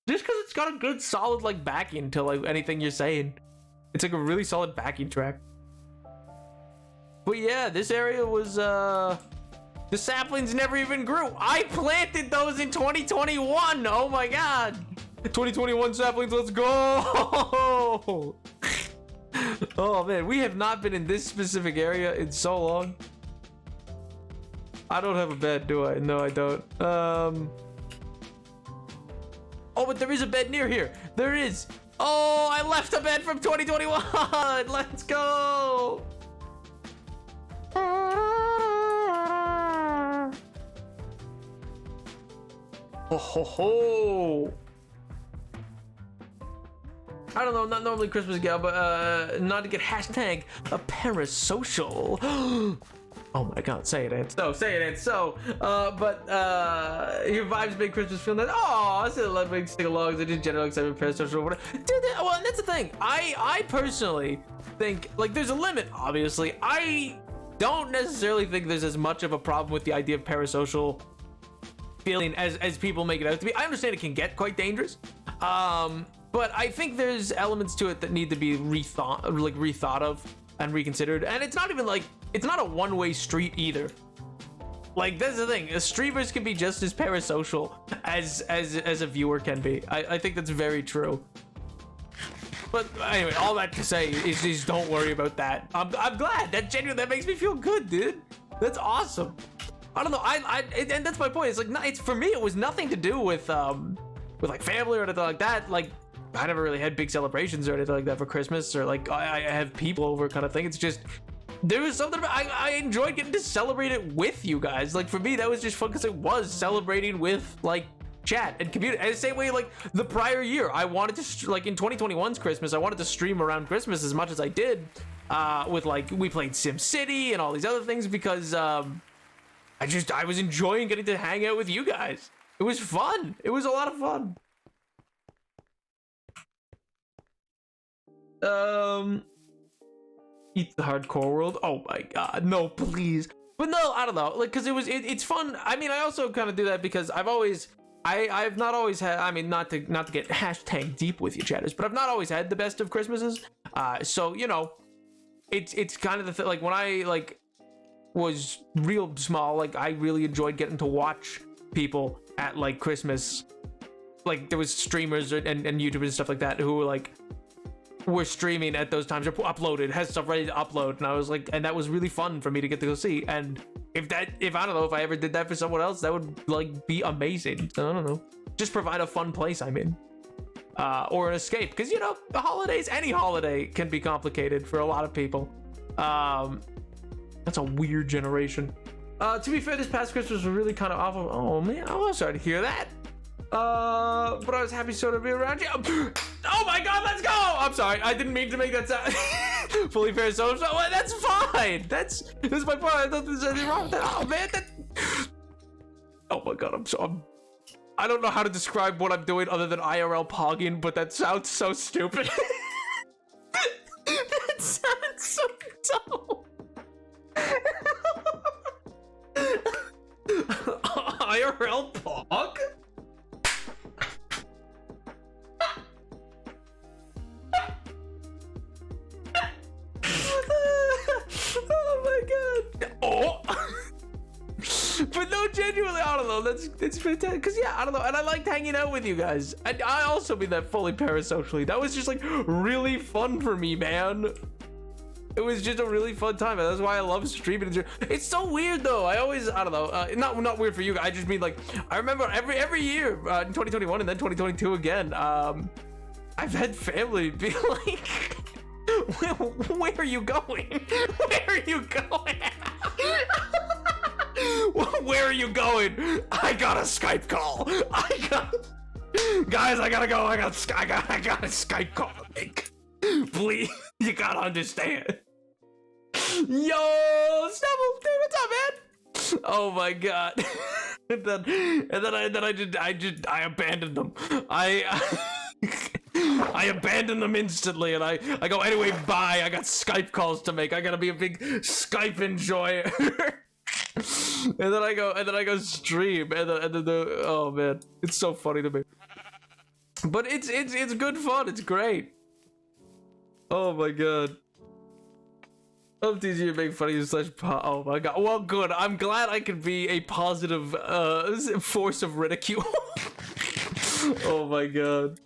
Just because it's got a good solid like backing to like anything you're saying. It's like a really solid backing track. But yeah, this area was the saplings never even grew. I planted those in 2021. Oh my God. 2021 saplings, let's go. Oh man, we have not been in this specific area in so long. I don't have a bed, do I? No, I don't. Oh, but there is a bed near here. There is. Oh, I left a bed from 2021. Let's go. Oh ho ho. I don't know, not normally Christmas gal, but not to get hashtag a parasocial. Oh my God, say it, and so, say it, and so. But your vibes make Christmas feel nice. Oh, I said love big sing-alongs. I just generally excited parasocial or whatever. Dude, well, and that's the thing. I personally think like there's a limit. Obviously, I don't necessarily think there's as much of a problem with the idea of parasocial feeling as people make it out to be. I understand it can get quite dangerous. But I think there's elements to it that need to be rethought of and reconsidered. And it's not even like, it's not a one-way street either. Like, that's the thing. Streamers can be just as parasocial as a viewer can be. I think that's very true. But anyway, all that to say is just don't worry about that. I'm glad. That makes me feel good, dude. That's awesome. I don't know. And that's my point. It's like, it's for me, it was nothing to do with like family or anything like that. Like, I never really had big celebrations or anything like that for Christmas, or like I have people over kind of thing. It's just there was something about, I enjoyed getting to celebrate it with you guys. Like for me, that was just fun because it was celebrating with like chat and community. And the same way, like the prior year, I wanted to like in 2021's Christmas, I wanted to stream around Christmas as much as I did. With like we played Sim City and all these other things because I was enjoying getting to hang out with you guys. It was fun. It was a lot of fun. Eat the Hardcore World. Oh my god, no, please. But no, I don't know, like, because it's fun. I mean, I also kind of do that because I've not always had, I mean, not to get hashtag deep with you, chatters, but I've not always had the best of Christmases. So, you know, it's kind of the thing, like, when I, like, was real small, like, I really enjoyed getting to watch people at, like, Christmas. Like, there was streamers and YouTubers and stuff like that who were streaming at those times, or uploaded, had stuff ready to upload, and I was like, and that was really fun for me to get to go see. And if I don't know, if I ever did that for someone else, that would like be amazing. I don't know, just provide a fun place I'm in, or an escape, because you know, the holidays, any holiday can be complicated for a lot of people. That's a weird generation. To be fair, this past Christmas was really kind of awful. Oh man, I was sorry to hear that. But I was happy so to be around you. Oh my god, let's go! I'm sorry, I didn't mean to make that sound. Fully fair, so that's fine. This is my point. I thought there's anything wrong with that. Oh man, oh my god, I don't know how to describe what I'm doing other than IRL pogging, but that sounds so stupid. That sounds so dumb. IRL pog? Oh my god. Oh. But no, genuinely, I don't know. That's fantastic. Cause yeah, I don't know. And I liked hanging out with you guys. And I also mean that fully parasocially. That was just like really fun for me, man. It was just a really fun time, and that's why I love streaming. It's so weird though. I don't know. Not weird for you. I just mean like I remember every year in 2021 and then 2022 again. I've had family be like, where are you going? Where are you going? Where are you going? I got a Skype call. Guys, I gotta go. I got a Skype call to make. Please, you gotta understand. Yo, Stubble, dude, what's up, man? Oh my god. and then I abandoned them. I abandoned them instantly, and I go, anyway, bye. I got Skype calls to make. I gotta be a big Skype enjoyer. and then I go stream, and then oh man, it's so funny to me. But it's good fun. It's great. Oh my god. I'm teasing you, make fun of you / oh my god. Well, good. I'm glad I can be a positive force of ridicule. Oh my god.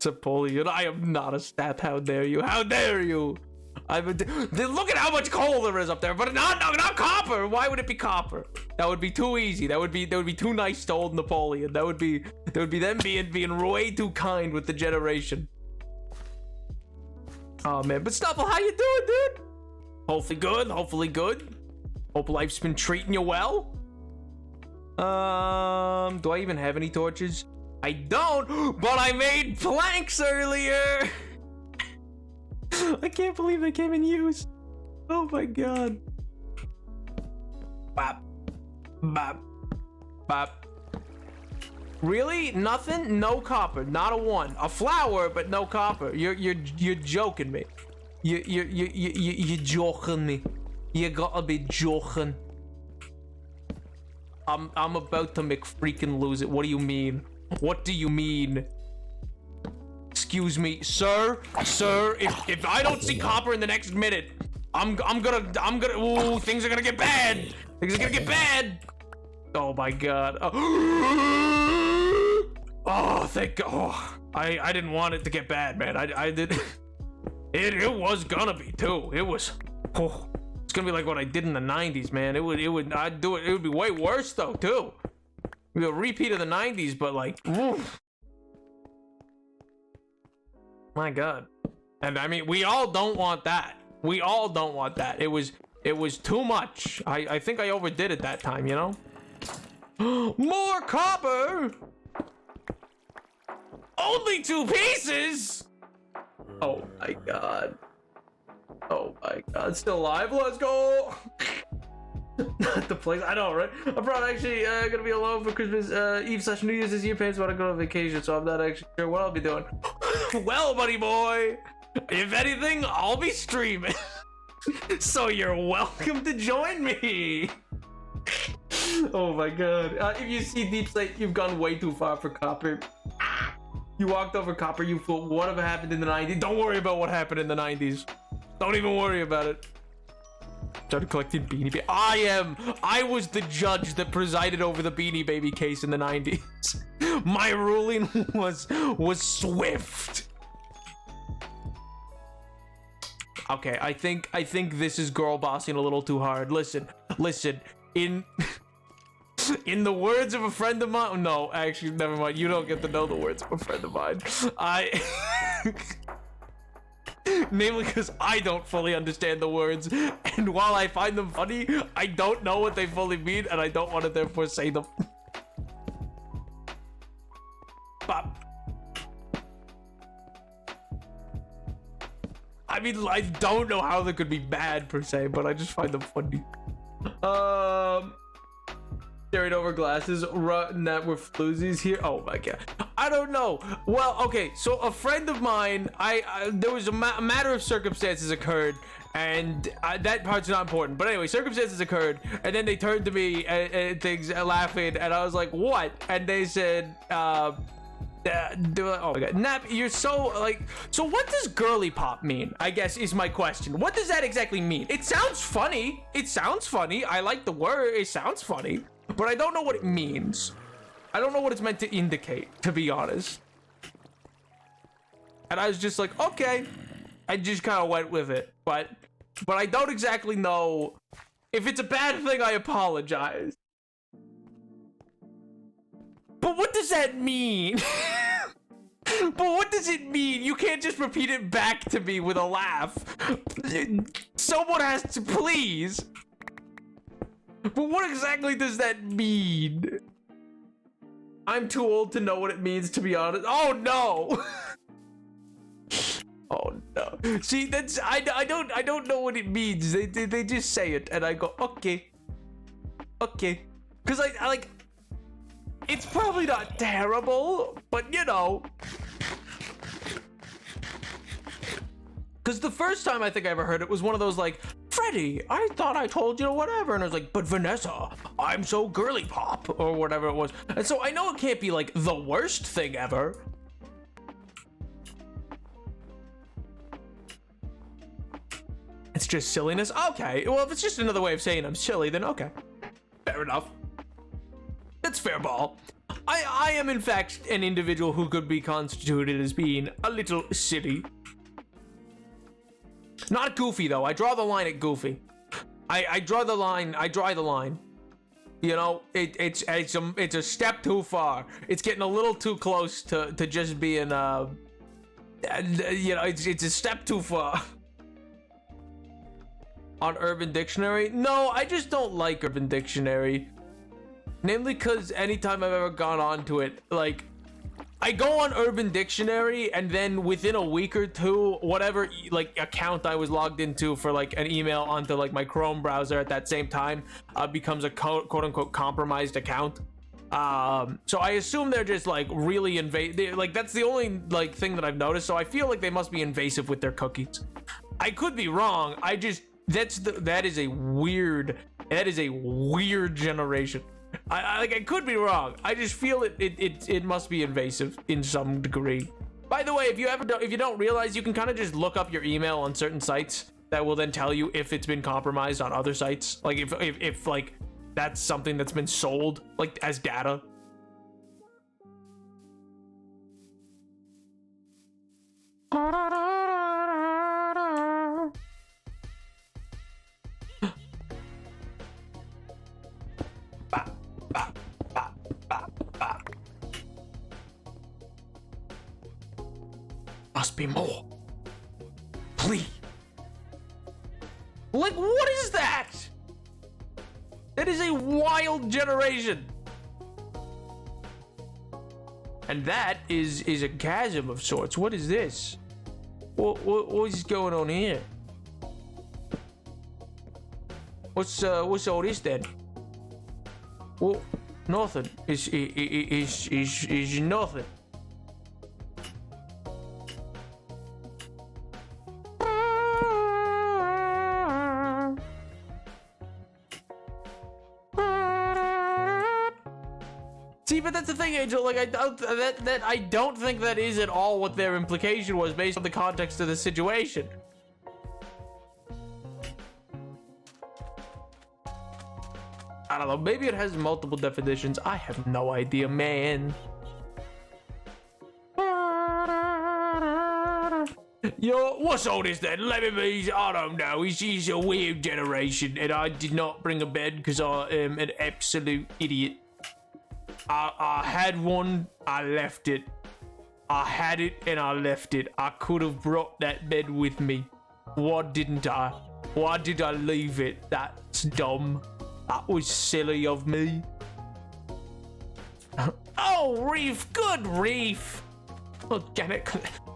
Napoleon, I am not a stab. How dare you? How dare you? Look at how much coal there is up there, but not copper. Why would it be copper? That would be too easy. That would be too nice to old Napoleon. That would be them being way too kind with the generation. Oh man, but Stuffle, how you doing, dude? Hopefully good. Hope life's been treating you well. Do I even have any torches? I don't, but I made planks earlier. I can't believe they came in use. Oh my god. Bop, bop, bop. Really? Nothing? No copper? Not a one? A flower, but no copper? You're joking me. You're joking me. You gotta be joking. I'm about to make freaking lose it. What do you mean? What do you mean? Excuse me, sir. If I don't see copper in the next minute, I'm gonna. Ooh, things are gonna get bad. Oh my god. Oh, thank God. Oh, I didn't want it to get bad, man. I did. It was gonna be too. It was. Oh, it's gonna be like what I did in the 90s, man. I'd do it. It would be way worse though, too. It'd be a repeat of the 90s, but like, oof. My god. And I mean, we all don't want that. It was too much. I think I overdid it that time, you know? More copper! Only 2 pieces? Oh my god. Still alive? Let's go! Not the place. I know, right? I'm probably actually gonna be alone for Christmas Eve / New Year's this year. Parents want to go on vacation, so I'm not actually sure what I'll be doing. Well, buddy boy, If anything, I'll be streaming. So you're welcome to join me. Oh my god. If you see Deep Slate, you've gone way too far for Copper. You walked over Copper, you fool. Whatever happened in the 90s? Don't worry about what happened in the 90s. Don't even worry about it. Started collecting Beanie Baby. I was the judge that presided over the Beanie Baby case in the 90s. My ruling was swift. Okay, I think this is girl bossing a little too hard. Listen. In the words of a friend of mine. No, actually, never mind. You don't get to know the words of a friend of mine. Namely because I don't fully understand the words, and while I find them funny, I don't know what they fully mean, and I don't want to therefore say them. Bop. I mean, I don't know how they could be bad per se, but I just find them funny. Carried over glasses, that were floozies here. Oh my god, I don't know. Well, okay, so a friend of mine, there was a matter of circumstances occurred, and that part's not important. But anyway, circumstances occurred, and then they turned to me and things laughing, and I was like, "What?" And they said, they were like, "Oh my god, Nap, you're so like." So what does girly pop mean? I guess is my question. What does that exactly mean? It sounds funny. I like the word. It sounds funny. But I don't know what it means. I don't know what it's meant to indicate, to be honest. And I was just like, okay. I just kind of went with it. But I don't exactly know. If it's a bad thing, I apologize. But what does that mean? But what does it mean? You can't just repeat it back to me with a laugh. Someone has to, please. But what exactly does that mean? I'm too old to know what it means, to be honest. Oh no! Oh no! See, that's I don't know what it means. They just say it, and I go okay, because I like. It's probably not terrible, but you know. Because the first time I think I ever heard it was one of those like, Freddie, I thought I told you whatever. And I was like, but Vanessa, I'm so girly pop or whatever it was. And so I know it can't be like the worst thing ever. It's just silliness. Okay, well, if it's just another way of saying I'm silly, then okay. Fair enough. That's fair ball. I am in fact an individual who could be constituted as being a little silly. Not goofy though. I draw the line at goofy. I draw the line. You know, it's a step too far. It's getting a little too close to just being you know, it's a step too far. On Urban Dictionary? No, I just don't like Urban Dictionary. Namely because anytime I've ever gone onto it, like, I go on Urban Dictionary and then within a week or two, whatever like account I was logged into for like an email onto like my Chrome browser at that same time becomes a quote unquote compromised account. So I assume they're just like really invasive. Like that's the only like thing that I've noticed. So I feel like they must be invasive with their cookies. I could be wrong. That is a weird generation. I could be wrong. I just feel it must be invasive in some degree. By the way, if you don't realize, you can kind of just look up your email on certain sites that will then tell you if it's been compromised on other sites. Like if like that's something that's been sold like as data. Must be more. Please. Like, what is that? That is a wild generation. And that is a chasm of sorts. What is this? What is going on here? What's all this then? Well, nothing. Is nothing. See, but that's the thing, Angel. Like, I don't think that is at all what their implication was based on the context of the situation. I don't know. Maybe it has multiple definitions. I have no idea, man. Yo, what's all this then? Let me be. I don't know. He's a weird generation, and I did not bring a bed because I am an absolute idiot. I had one, I left it. I had it and I left it. I could have brought that bed with me. Why didn't I? Why did I leave it? That's dumb. That was silly of me. Oh, Reef, good Reef. Oh, damn it,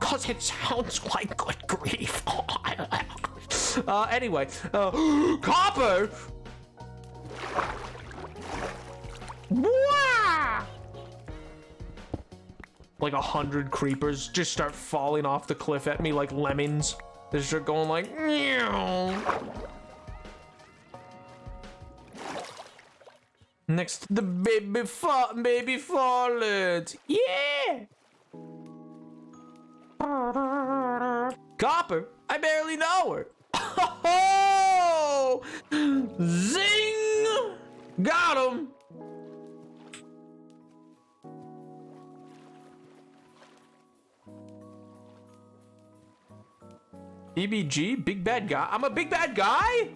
cause it sounds like good grief. Anyway, Copper. Wow! Like 100 creepers just start falling off the cliff at me like lemmings. They start going like, meow. Next, the baby fallets. Yeah! Copper, I barely know her. Oh! Zing! Got him! BBG, big bad guy. I'm a big bad guy?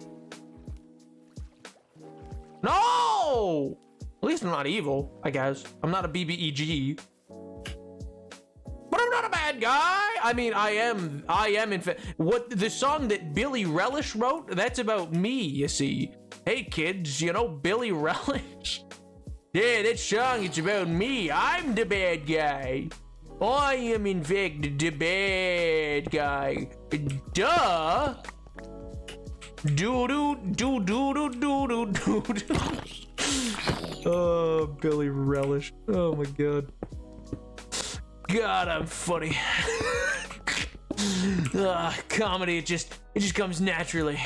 No! At least I'm not evil, I guess. I'm not a BBEG. But I'm not a bad guy. I mean, I am in fact. What the song that Billy Relish wrote, that's about me, you see. Hey kids, you know Billy Relish? Yeah, that song, it's about me. I'm the bad guy. I am in fact the bad guy. Duh. Do. Oh, Billy Relish. Oh my god. God, I'm funny. Comedy, it just comes naturally.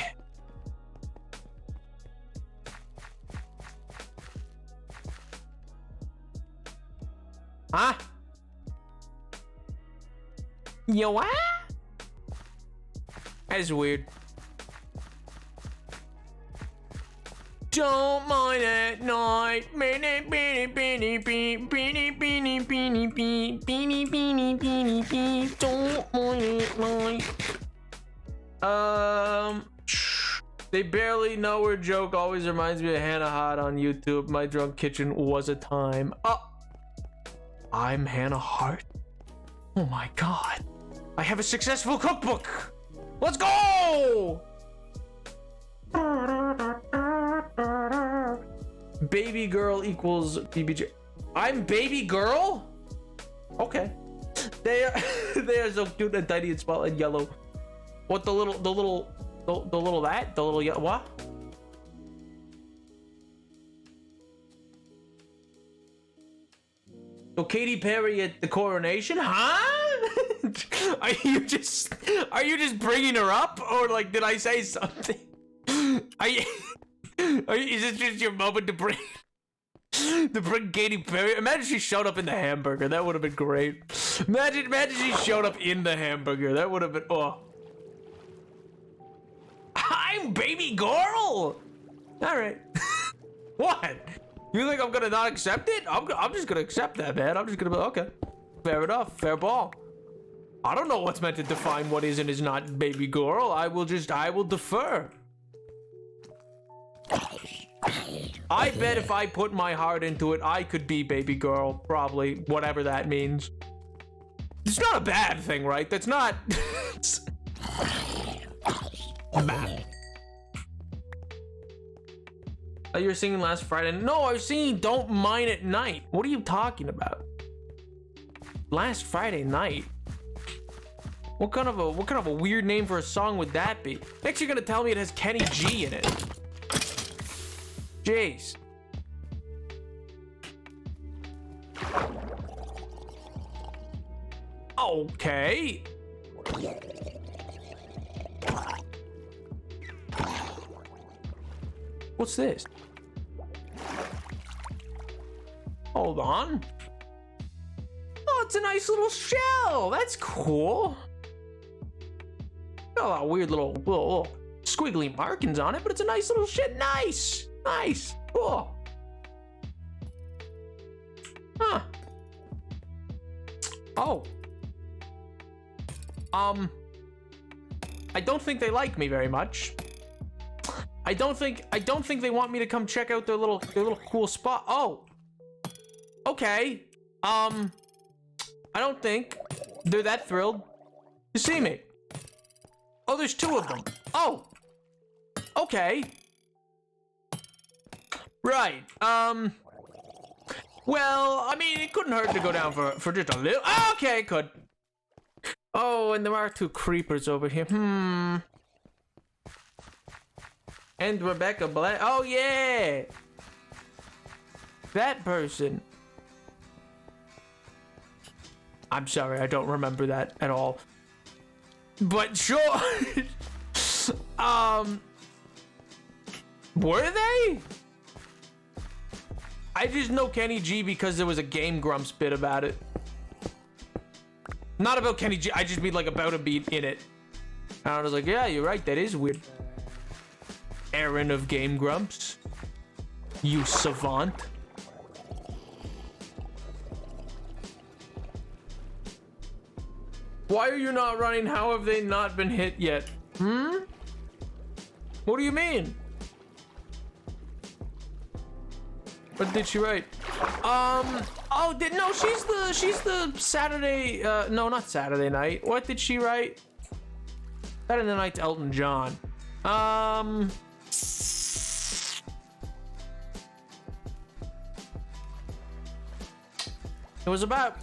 Huh? Yo, what? That's weird. Don't mind at night. Beanie beanie beanie bee. Beanie beanie beanie bee. Beanie beanie beanie bee. Don't mind at night. They barely know her joke always reminds me of Hannah Hot on YouTube. My drunk kitchen was a time. Oh, I'm Hannah Hart. Oh my god. I have a successful cookbook. Let's go! Baby girl equals BBJ. I'm baby girl? Okay. They are so cute and tiny and small and yellow. What the little what? So Katy Perry at the coronation, huh? Are you just bringing her up, or like did I say something? Is this just your moment to bring Katy Perry? Imagine she showed up in the hamburger. That would have been great. Imagine she showed up in the hamburger. That would have been I'm baby girl. All right. What? You think I'm gonna not accept it? I'm just gonna accept that, man. I'm just gonna be okay. Fair enough. Fair ball. I don't know what's meant to define what is and is not baby girl. I will defer. I bet if I put my heart into it, I could be baby girl. Probably. Whatever that means. It's not a bad thing, right? That's not... bad. Oh, you were singing last Friday? No, I was singing Don't Mind at Night. What are you talking about? Last Friday night? What kind of a weird name for a song would that be? Next you're gonna tell me it has Kenny G in it. Jeez. Okay. What's this? Hold on. Oh, it's a nice little shell. That's cool. Got a lot of weird little squiggly markings on it, but it's a nice little shit. Nice. Nice. Cool. Huh. Oh. I don't think they like me very much. I don't think they want me to come check out their little cool spot. Oh. Okay. I don't think they're that thrilled to see me. Oh, there's two of them. Oh. Okay. Right. Well, I mean, it couldn't hurt to go down for just a little. Oh, okay, it could. Oh, and there are two creepers over here. And Rebecca Black. Oh, yeah. That person. I'm sorry, I don't remember that at all. But sure. Were they? I just know Kenny G because there was a Game Grumps bit about it. Not about Kenny G, I just mean like about a beat in it. And I was like, yeah, you're right, that is weird. Aaron of Game Grumps. You savant. Why are you not running? How have they not been hit yet? What do you mean? What did she write? Oh, no, she's the Saturday, no, not Saturday night. What did she write? Saturday Night's Elton John. It was about,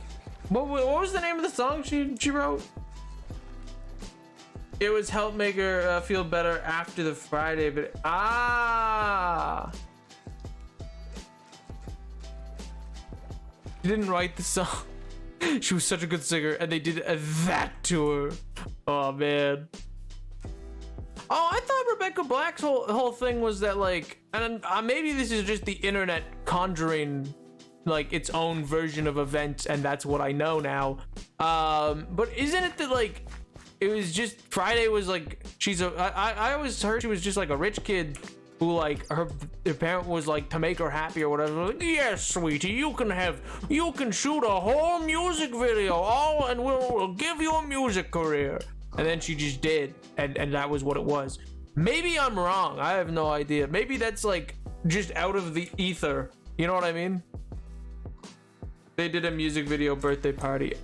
what was the name of the song she wrote? It was help make her feel better after the Friday, but She didn't write the song. She was such a good singer, and they did that to her. Oh man. Oh, I thought Rebecca Black's whole thing was that like, and maybe this is just the internet conjuring like its own version of events, and that's what I know now. But isn't it that like it was just Friday was like I always heard she was just like a rich kid who like her parent was like to make her happy or whatever. Like, yes, sweetie, you can shoot a whole music video, and we'll give you a music career. And then she just did, and that was what it was. Maybe I'm wrong. I have no idea. Maybe that's like just out of the ether. You know what I mean? They did a music video birthday party.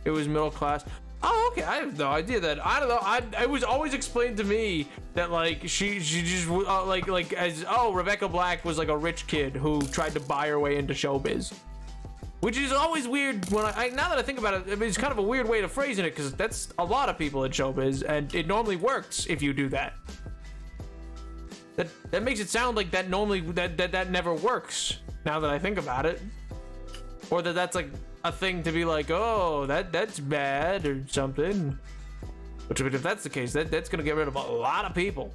It was middle class. Oh, okay. I have no idea that. I don't know. It was always explained to me that like she just like as Rebecca Black was like a rich kid who tried to buy her way into showbiz, which is always weird. When now that I think about it, I mean, it's kind of a weird way of phrasing it because that's a lot of people in showbiz, and it normally works if you do that. That makes it sound like that normally that never works. Now that I think about it, or that's like a thing to be like, oh, that's bad or something. But if that's the case, that's gonna get rid of a lot of people.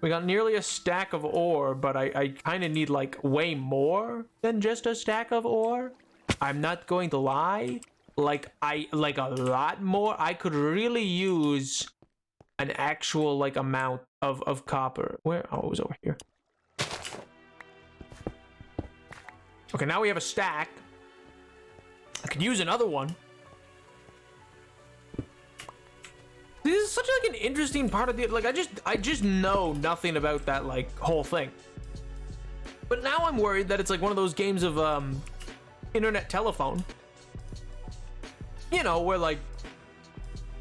We got nearly a stack of ore, but I kind of need like way more than just a stack of ore. I'm not going to lie, like a lot more. I could really use an actual like amount of copper. Where? Oh, it was over here. Okay, now we have a stack. I could use another one. This is such like an interesting part of the like. I just know nothing about that like whole thing. But now I'm worried that it's like one of those games of internet telephone. You know, where like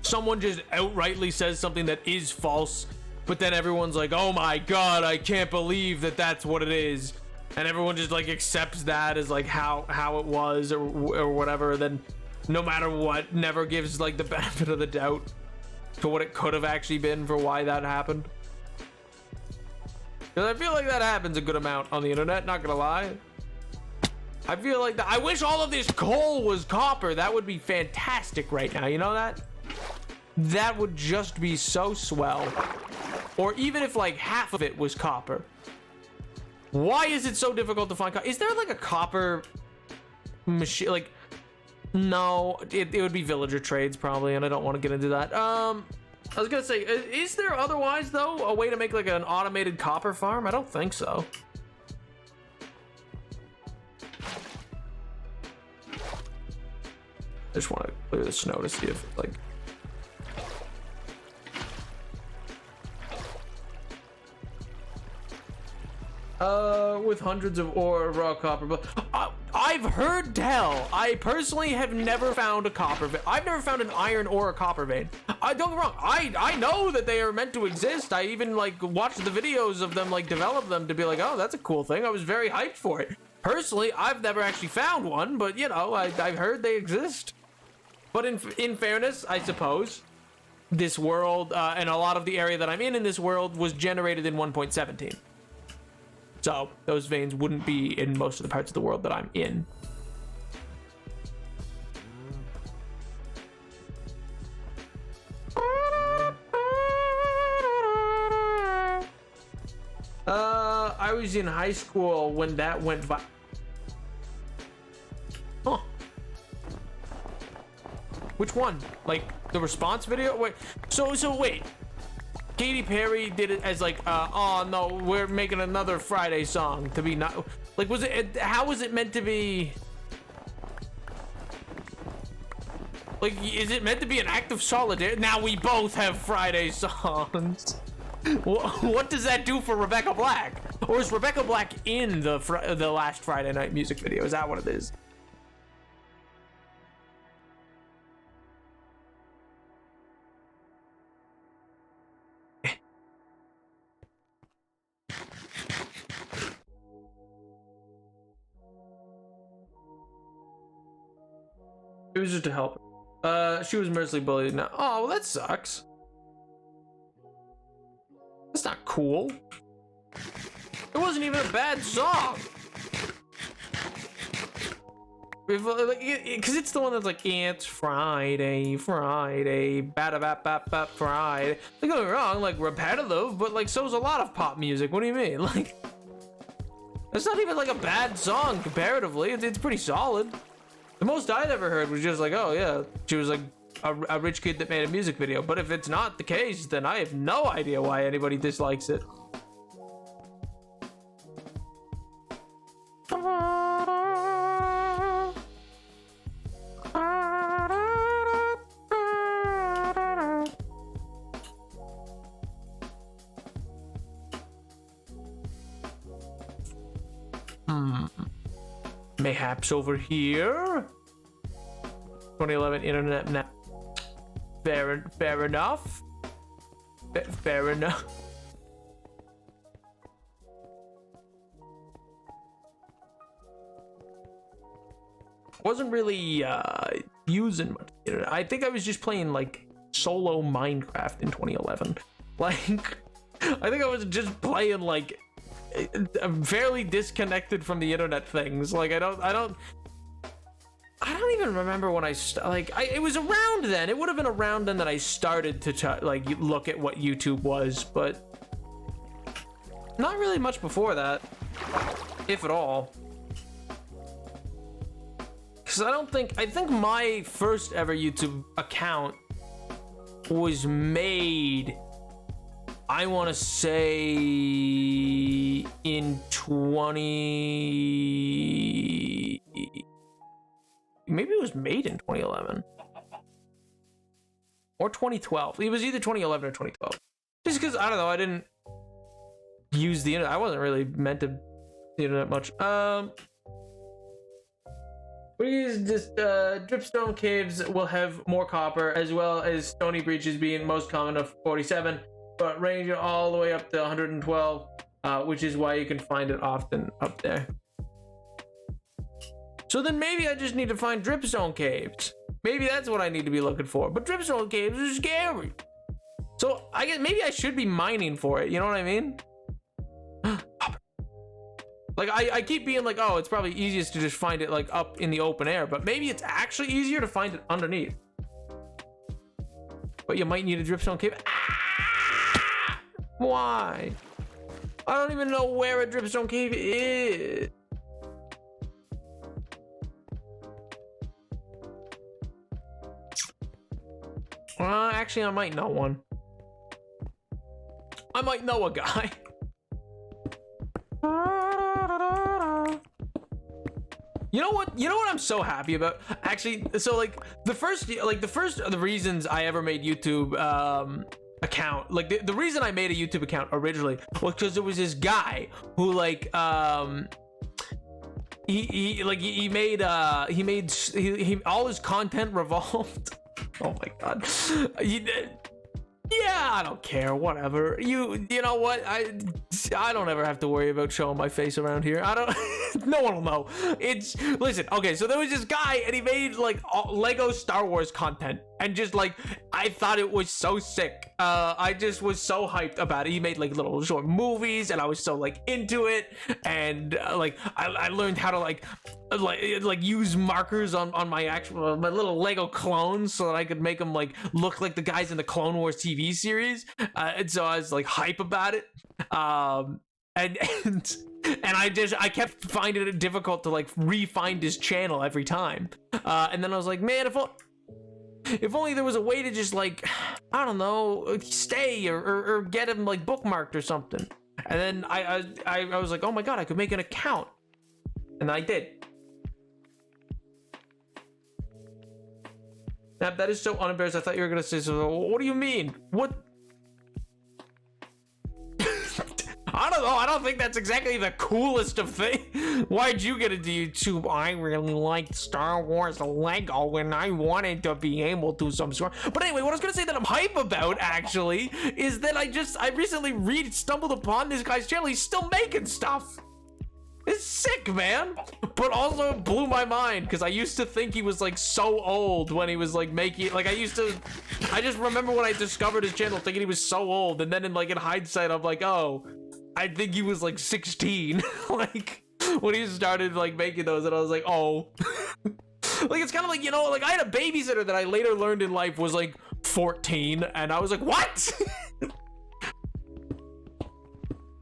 someone just outrightly says something that is false, but then everyone's like, oh my god, I can't believe that that's what it is, and everyone just like accepts that as like how it was or whatever. Then no matter what, never gives like the benefit of the doubt to what it could have actually been for why that happened. Because I feel like that happens a good amount on the internet, not gonna lie. I feel like I wish all of this coal was copper. That would be fantastic right now. You know that? That would just be so swell. Or even if like half of it was copper. Why is it so difficult to find copper? Is there like a copper machine? Like, no, it would be villager trades probably, and I don't want to get into that. I was gonna say, is there otherwise though a way to make like an automated copper farm? I don't think so. I just want to clear the snow to see if like. With hundreds of ore, raw copper, but I've heard tell. I personally have never found a copper vein. I've never found an iron or a copper vein. Don't get me wrong. I know that they are meant to exist. I even like watched the videos of them like develop them to be like, oh, that's a cool thing. I was very hyped for it. Personally, I've never actually found one, but you know, I've heard they exist. But in fairness, I suppose this world and a lot of the area that I'm in this world was generated in 1.17. So those veins wouldn't be in most of the parts of the world that I'm in. I was in high school when that went by. Huh. Which one? Like the response video? Wait. So wait. Katy Perry did it as like, oh no, we're making another Friday song to be not like, was it? How was it meant to be? Like, is it meant to be an act of solidarity? Now we both have Friday songs. What does that do for Rebecca Black? Or is Rebecca Black in the last Friday night music video? Is that what it is? It was just to help her. She was mercilessly bullied. Now, oh, well, that sucks. That's not cool. It wasn't even a bad song. Because it's the one that's like, it's Friday, bada-bap-bap-bap, Friday. Don't get me wrong, like repetitive, but like so's a lot of pop music. What do you mean? Like, it's not even like a bad song comparatively. It's pretty solid. The most I'd ever heard was just like, oh yeah, she was like a rich kid that made a music video. But if it's not the case, then I have no idea why anybody dislikes it. Mayhaps over here. 2011 internet now. Fair enough. Fair enough. Wasn't really using much internet. I think I was just playing like solo Minecraft in 2011. Like, I think I was just playing like I'm fairly disconnected from the internet things. Like I don't even remember when it was around then. It would have been around then that I started to like look at what YouTube was, but not really much before that, if at all. Because I think my first ever YouTube account was made, I want to say in maybe it was made in 2011 or 2012. It was either 2011 or 2012. Just because, I don't know, I didn't use the internet. I wasn't really meant to the internet much. Please just dripstone caves will have more copper, as well as stony breaches being most common of 47, but range all the way up to 112, which is why you can find it often up there. So then maybe I just need to find dripstone caves. Maybe that's what I need to be looking for. But dripstone caves are scary. So I guess maybe I should be mining for it. You know what I mean? Like, I keep being like, oh, it's probably easiest to just find it like up in the open air, but maybe it's actually easier to find it underneath. But you might need a dripstone cave. Ah! Why? I don't even know where a dripstone cave is. Actually, I might know one. I might know a guy. You know what? You know what I'm so happy about? Actually, so like the first of the reasons I ever made YouTube account, like the reason I made a YouTube account originally was because there was this guy who like he made all his content revolved. Oh my god. Yeah, I don't care. Whatever. You know what? I don't ever have to worry about showing my face around here. I don't. No one will know. Listen. Okay, so there was this guy, and he made like Lego Star Wars content, and just like I thought it was so sick. I just was so hyped about it. He made like little short movies, and I was so like into it, and like I learned how to like use markers on my little Lego clones so that I could make them like look like the guys in the Clone Wars TV series, and so I was like hype about it, and I kept finding it difficult to like re-find his channel every time, and then I was like, man, if only there was a way to just like, I don't know, stay or get him like bookmarked or something. And then I was like, oh my god, I could make an account, and I did. That is so unembarrassed. I thought you were gonna say so. What do you mean? What? I don't know. I don't think that's exactly the coolest of things. Why'd you get into YouTube? I really liked Star Wars Lego and I wanted to be able to some sort. But anyway, what I was gonna say that I'm hype about actually is that I recently stumbled upon this guy's channel. He's still making stuff. It's sick, man. But also blew my mind because I used to think he was like so old when he was like making, like I just remember when I discovered his channel thinking he was so old, and then in hindsight I'm like, oh, I think he was like 16 like when he started like making those, and I was like, oh. Like it's kind of like, you know, like I had a babysitter that I later learned in life was like 14, and I was like, what?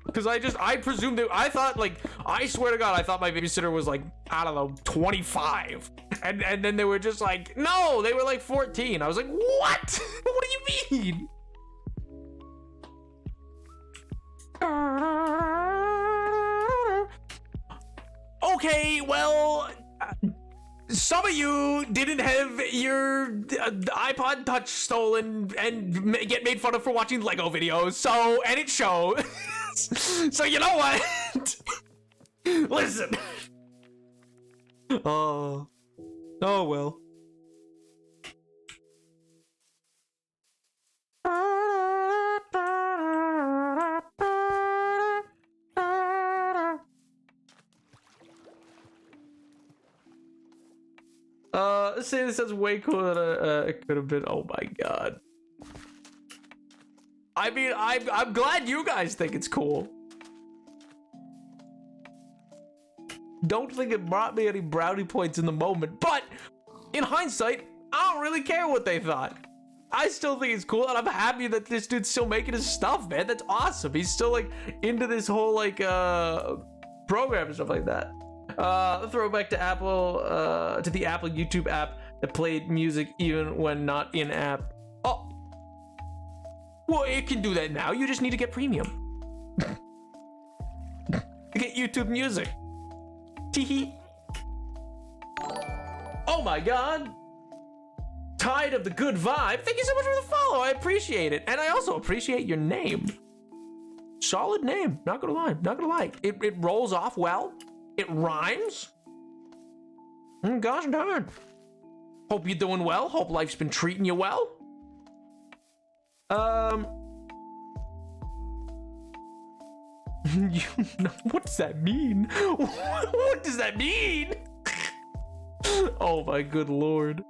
Because I presumed that I thought, like, I swear to God, I thought my babysitter was like, I don't know, 25. And then they were just like, no, they were like 14. I was like, what? What do you mean? Okay, well, some of you didn't have your iPod Touch stolen and get made fun of for watching Lego videos, and it shows. So you know what? Listen. Oh well. Say this sounds way cooler than it could have been. Oh my god. I mean, I'm glad you guys think it's cool. Don't think it brought me any brownie points in the moment, but in hindsight, I don't really care what they thought. I still think it's cool, and I'm happy that this dude's still making his stuff, man. That's awesome. He's still like into this whole like program and stuff like that. Throwback to Apple, to the Apple YouTube app that played music even when not in app. Oh, well, it can do that now. You just need to get premium. Get YouTube Music. Teehee. Oh my god. Tide of the good vibe. Thank you so much for the follow. I appreciate it. And I also appreciate your name. Solid name. Not gonna lie. Not gonna lie. It rolls off well. It rhymes. Gosh darn. Hope you're doing well. Hope life's been treating you well. You know, what does that mean? What does that mean? Oh my good lord.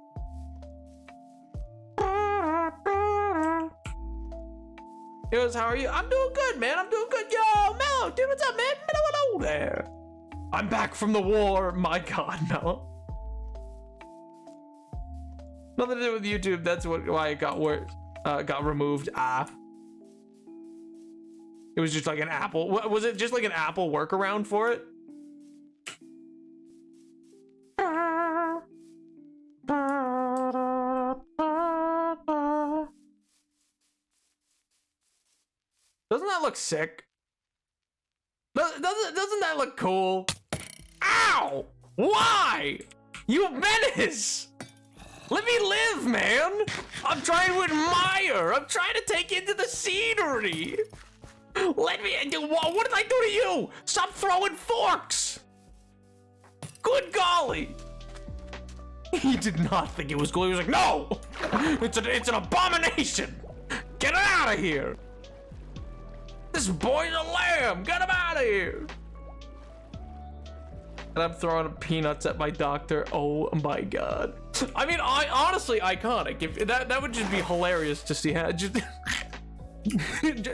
Yo, how are you? I'm doing good, man. I'm doing good. Yo, Mellow, dude, what's up, man? Hello there. I'm back from the war. My God, no. Nothing to do with YouTube. That's why it got worse. Got removed. It was just like an Apple. Was it just like an Apple workaround for it? Doesn't that look sick? Doesn't that look cool? Ow! Why? You menace! Let me live, man! I'm trying to admire! I'm trying to take into the scenery! Let me do what did I do to you? Stop throwing forks! Good golly! He did not think it was cool. He was like, no! It's an abomination! Get it out of here! This boy's a lamb! Get him out of here! And I'm throwing peanuts at my doctor. Oh my God. I mean, honestly iconic. If that would just be hilarious to see how just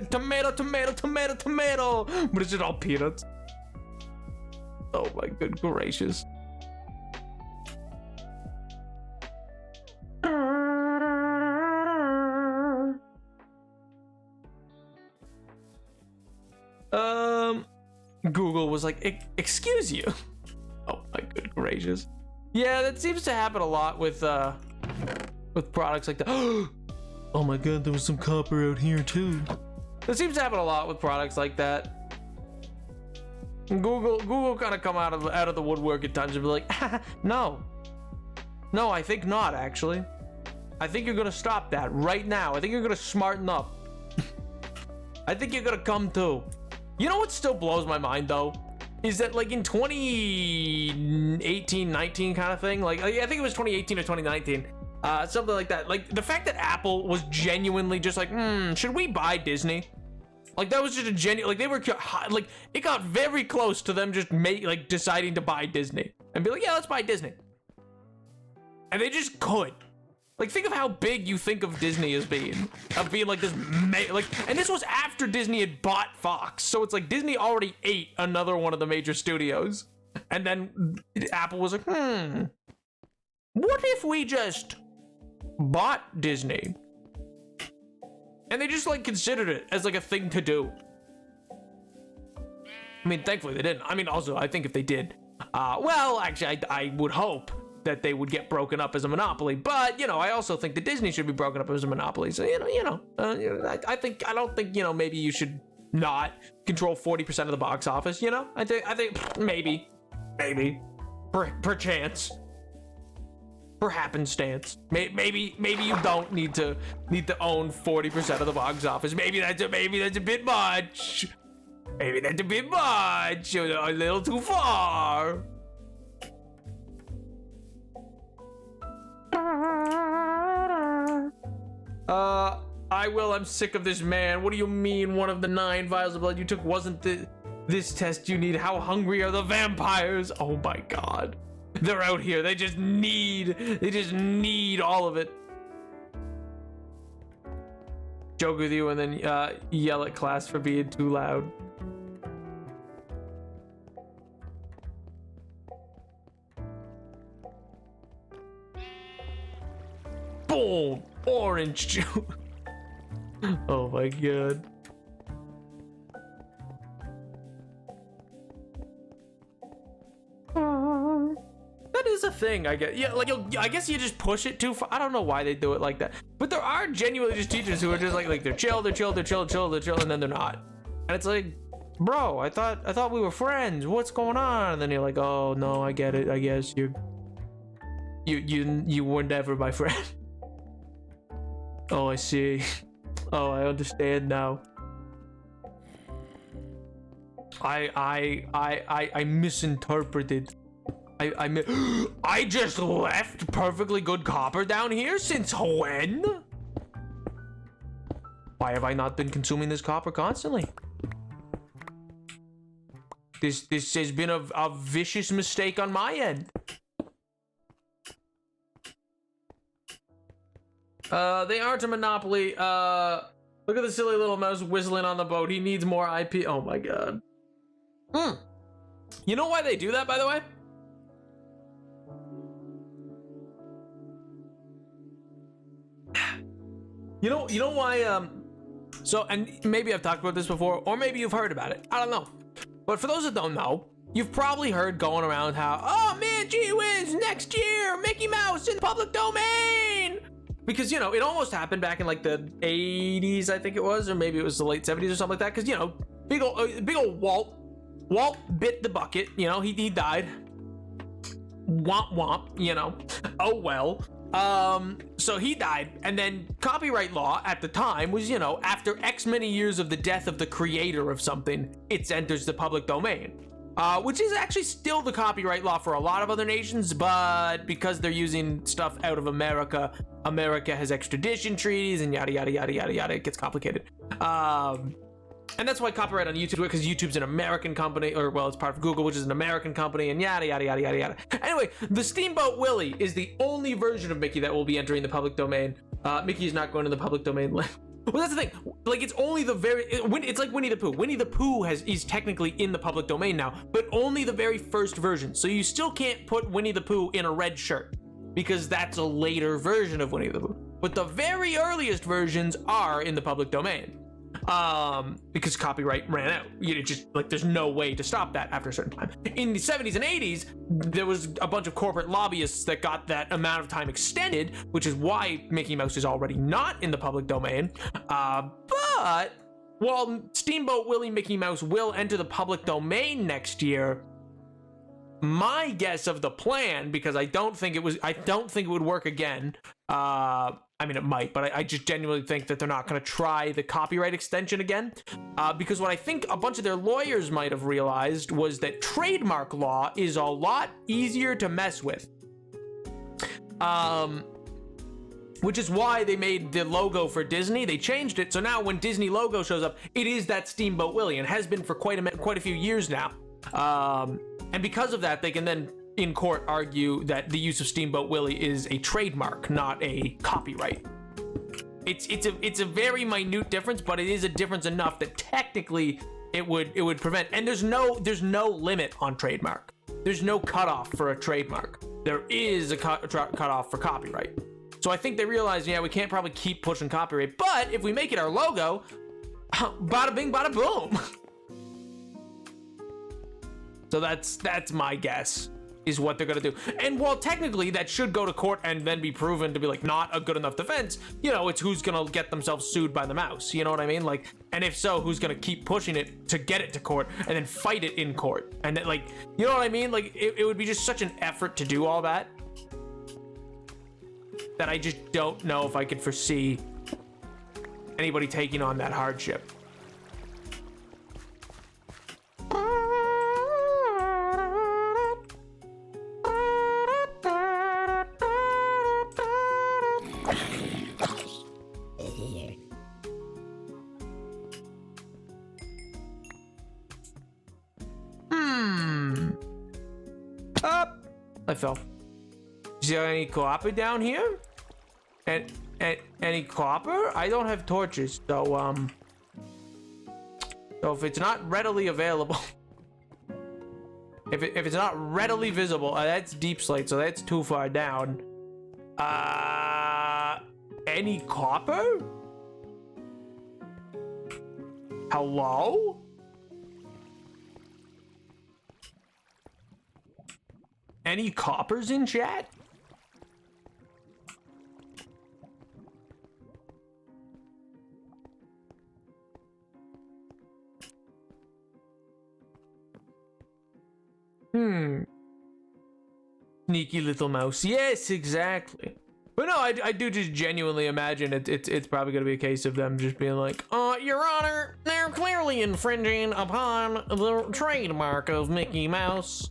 tomato, but it's just all peanuts. Oh my good gracious. Google was like, excuse you. Oh my good gracious. Yeah, that seems to happen a lot with products like that. Oh my God, there was some copper out here too. That seems to happen a lot with products like that. Google kind of come out of the woodwork at times and be like, no, I think not actually. I think you're gonna stop that right now. I think you're gonna smarten up. I think you're gonna come to. You know what still blows my mind though? Is that like in 2018, 19 kind of thing? Like, I think it was 2018 or 2019. Something like that. Like the fact that Apple was genuinely just like, should we buy Disney? Like that was just a genuine, like they were, like it got very close to them just deciding to buy Disney and be like, yeah, let's buy Disney. And they just could. Like, think of how big you think of Disney as being. Of being like this, and this was after Disney had bought Fox. So it's like Disney already ate another one of the major studios. And then Apple was like, what if we just bought Disney? And they just like considered it as like a thing to do. I mean, thankfully they didn't. I mean, also, I think if they did, well, actually, I would hope that they would get broken up as a monopoly, but you know, I also think that Disney should be broken up as a monopoly. So I don't think maybe you should not control 40% of the box office. You know, I think maybe, perchance, per happenstance, maybe you don't need to own 40% of the box office. Maybe that's a bit much. Maybe that's a bit much. A little too far. I'm sick of this man. What do you mean one of the 9 vials of blood you took wasn't this test you need? How hungry are the vampires? Oh my God. They're out here. They just need all of it. Joke with you and then yell at class for being too loud. Boom! Orange juice. Oh my God. That is a thing, I guess. Yeah, like I guess you just push it too far. I don't know why they do it like that, but there are genuinely just teachers who are just like they're chill, and then they're not. And it's like, bro, I thought we were friends. What's going on? And then you're like, oh no, I get it. I guess you were never my friend. Oh, I see. Oh, I understand now. I misinterpreted. I just left perfectly good copper down here? Since when? Why have I not been consuming this copper constantly? This has been a vicious mistake on my end. They aren't a monopoly. Look at the silly little mouse whistling on the boat. He needs more IP. Oh my God. You know why they do that, by the way? You know why, so, and maybe I've talked about this before, or maybe you've heard about it. I don't know. But for those that don't know, you've probably heard going around how, oh man, gee whiz, next year, Mickey Mouse in the public domain. Because, you know, it almost happened back in like the 80s, I think it was, or maybe it was the late 70s or something like that. Because, you know, big old Walt bit the bucket, you know, he died. Womp womp, you know. Oh well. So he died, and then copyright law at the time was, you know, after X many years of the death of the creator of something, it enters the public domain. Which is actually still the copyright law for a lot of other nations, but because they're using stuff out of America, America has extradition treaties and yada yada yada yada yada. It gets complicated. And that's why copyright on YouTube, because YouTube's an American company, or well, it's part of Google, which is an American company, and yada yada yada yada yada. Anyway, the Steamboat Willie is the only version of Mickey that will be entering the public domain. Mickey is not going to the public domain. Well, that's the thing. Like, it's only the it's like Winnie the Pooh. Winnie the Pooh is technically in the public domain now, but only the very first version. So you still can't put Winnie the Pooh in a red shirt, because that's a later version of Winnie the Pooh. But the very earliest versions are in the public domain. Because copyright ran out. You just, like, there's no way to stop that after a certain time. In the 70s and 80s, there was a bunch of corporate lobbyists that got that amount of time extended, which is why Mickey Mouse is already not in the public domain. But while Steamboat Willie Mickey Mouse will enter the public domain next year, my guess of the plan, because I don't think it would work again. I mean, it might, but I just genuinely think that they're not going to try the copyright extension again. Because what I think a bunch of their lawyers might have realized was that trademark law is a lot easier to mess with. Which is why they made the logo for Disney. They changed it, so now when Disney logo shows up, it is that Steamboat Willie, and has been for quite a few years now. And because of that, they can then in court argue that the use of Steamboat Willie is a trademark, not a copyright. It's a very minute difference, but it is a difference enough that technically it would prevent. And there's no limit on trademark. There's no cutoff for a trademark. There is a cutoff for copyright. So I think they realized, yeah, we can't probably keep pushing copyright, but if we make it our logo, bada bing, bada boom. So that's my guess, is what they're gonna do. And while technically that should go to court and then be proven to be like not a good enough defense, you know, it's who's gonna get themselves sued by the mouse. You know what I mean? Like, and if so, who's gonna keep pushing it to get it to court and then fight it in court? And then, like, you know what I mean? Like, it would be just such an effort to do all that I just don't know if I could foresee anybody taking on that hardship. I fell. Is there any copper down here? And any copper? I don't have torches, so if it's not readily available, if it's not readily visible, that's deep slate, so that's too far down. Any copper? Hello? Any coppers in chat? Sneaky little mouse. Yes, exactly. But no, I do just genuinely imagine it's probably going to be a case of them just being like, Your Honor, they're clearly infringing upon the trademark of Mickey Mouse.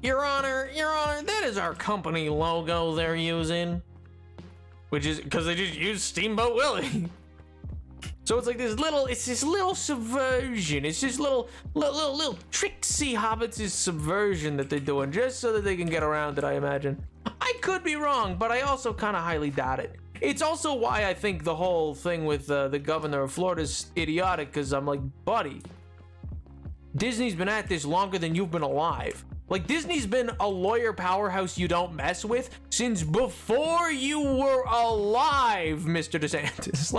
Your Honor, that is our company logo they're using. Which is because they just use Steamboat Willie. So it's like this little subversion. It's just little tricksy hobbits' subversion that they're doing just so that they can get around it, I imagine. I could be wrong, but I also kind of highly doubt it. It's also why I think the whole thing with the governor of Florida is idiotic, because I'm like, buddy, Disney's been at this longer than you've been alive. Like, Disney's been a lawyer powerhouse you don't mess with since before you were alive, Mr. DeSantis.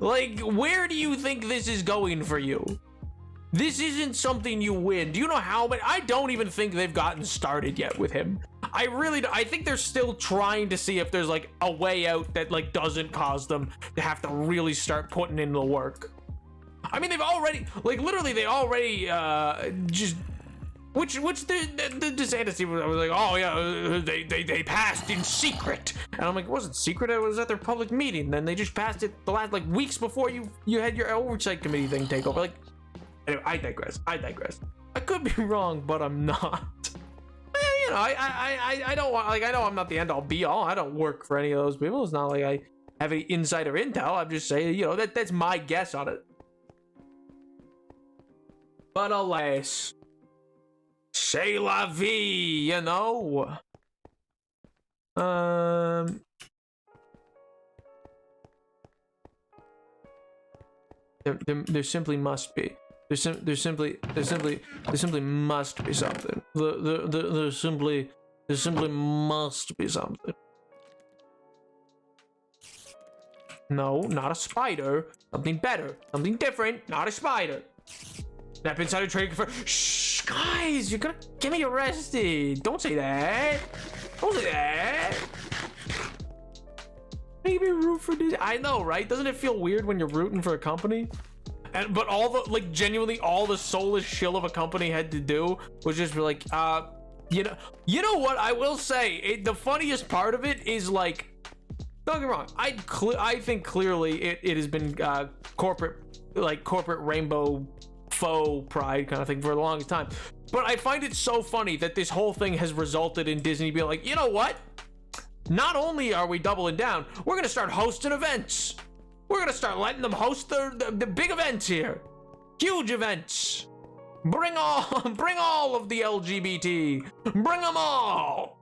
Like, where do you think this is going for you? This isn't something you win. Do you know how many? I don't even think they've gotten started yet with him. I think they're still trying to see if there's like a way out that like doesn't cause them to have to really start putting in the work. I mean, they've already, like, literally, they already just. Which the DeSantis team was like, oh yeah, they passed in secret, and I'm like, it wasn't secret, it was at their public meeting. Then they just passed it the last like weeks before you had your oversight committee thing take over. Like, anyway, I digress. I could be wrong, but I'm not. You know, I don't want, like, I know I'm not the end all be all. I don't work for any of those people. It's not like I have any insider intel. I'm just saying, you know, that's my guess on it. But alas. C'est la vie, you know. There simply must be. There simply must be something. There simply must be something. No, not a spider. Something better. Something different. Not a spider. Snap insider trading for. Shh, guys, you're gonna get me arrested. Don't say that. Don't say that. Maybe root for Disney. I know, right? Doesn't it feel weird when you're rooting for a company? But all the, like, genuinely all the soulless shill of a company had to do was just be like, you know what? I will say, the funniest part of it is, like, don't get me wrong. I think clearly it has been corporate rainbow faux pride kind of thing for the longest time. But I find it so funny that this whole thing has resulted in Disney being like, you know what? Not only are we doubling down, we're gonna start hosting events. We're gonna start letting them host the big events here. Huge events. Bring all of the LGBT. Bring them all.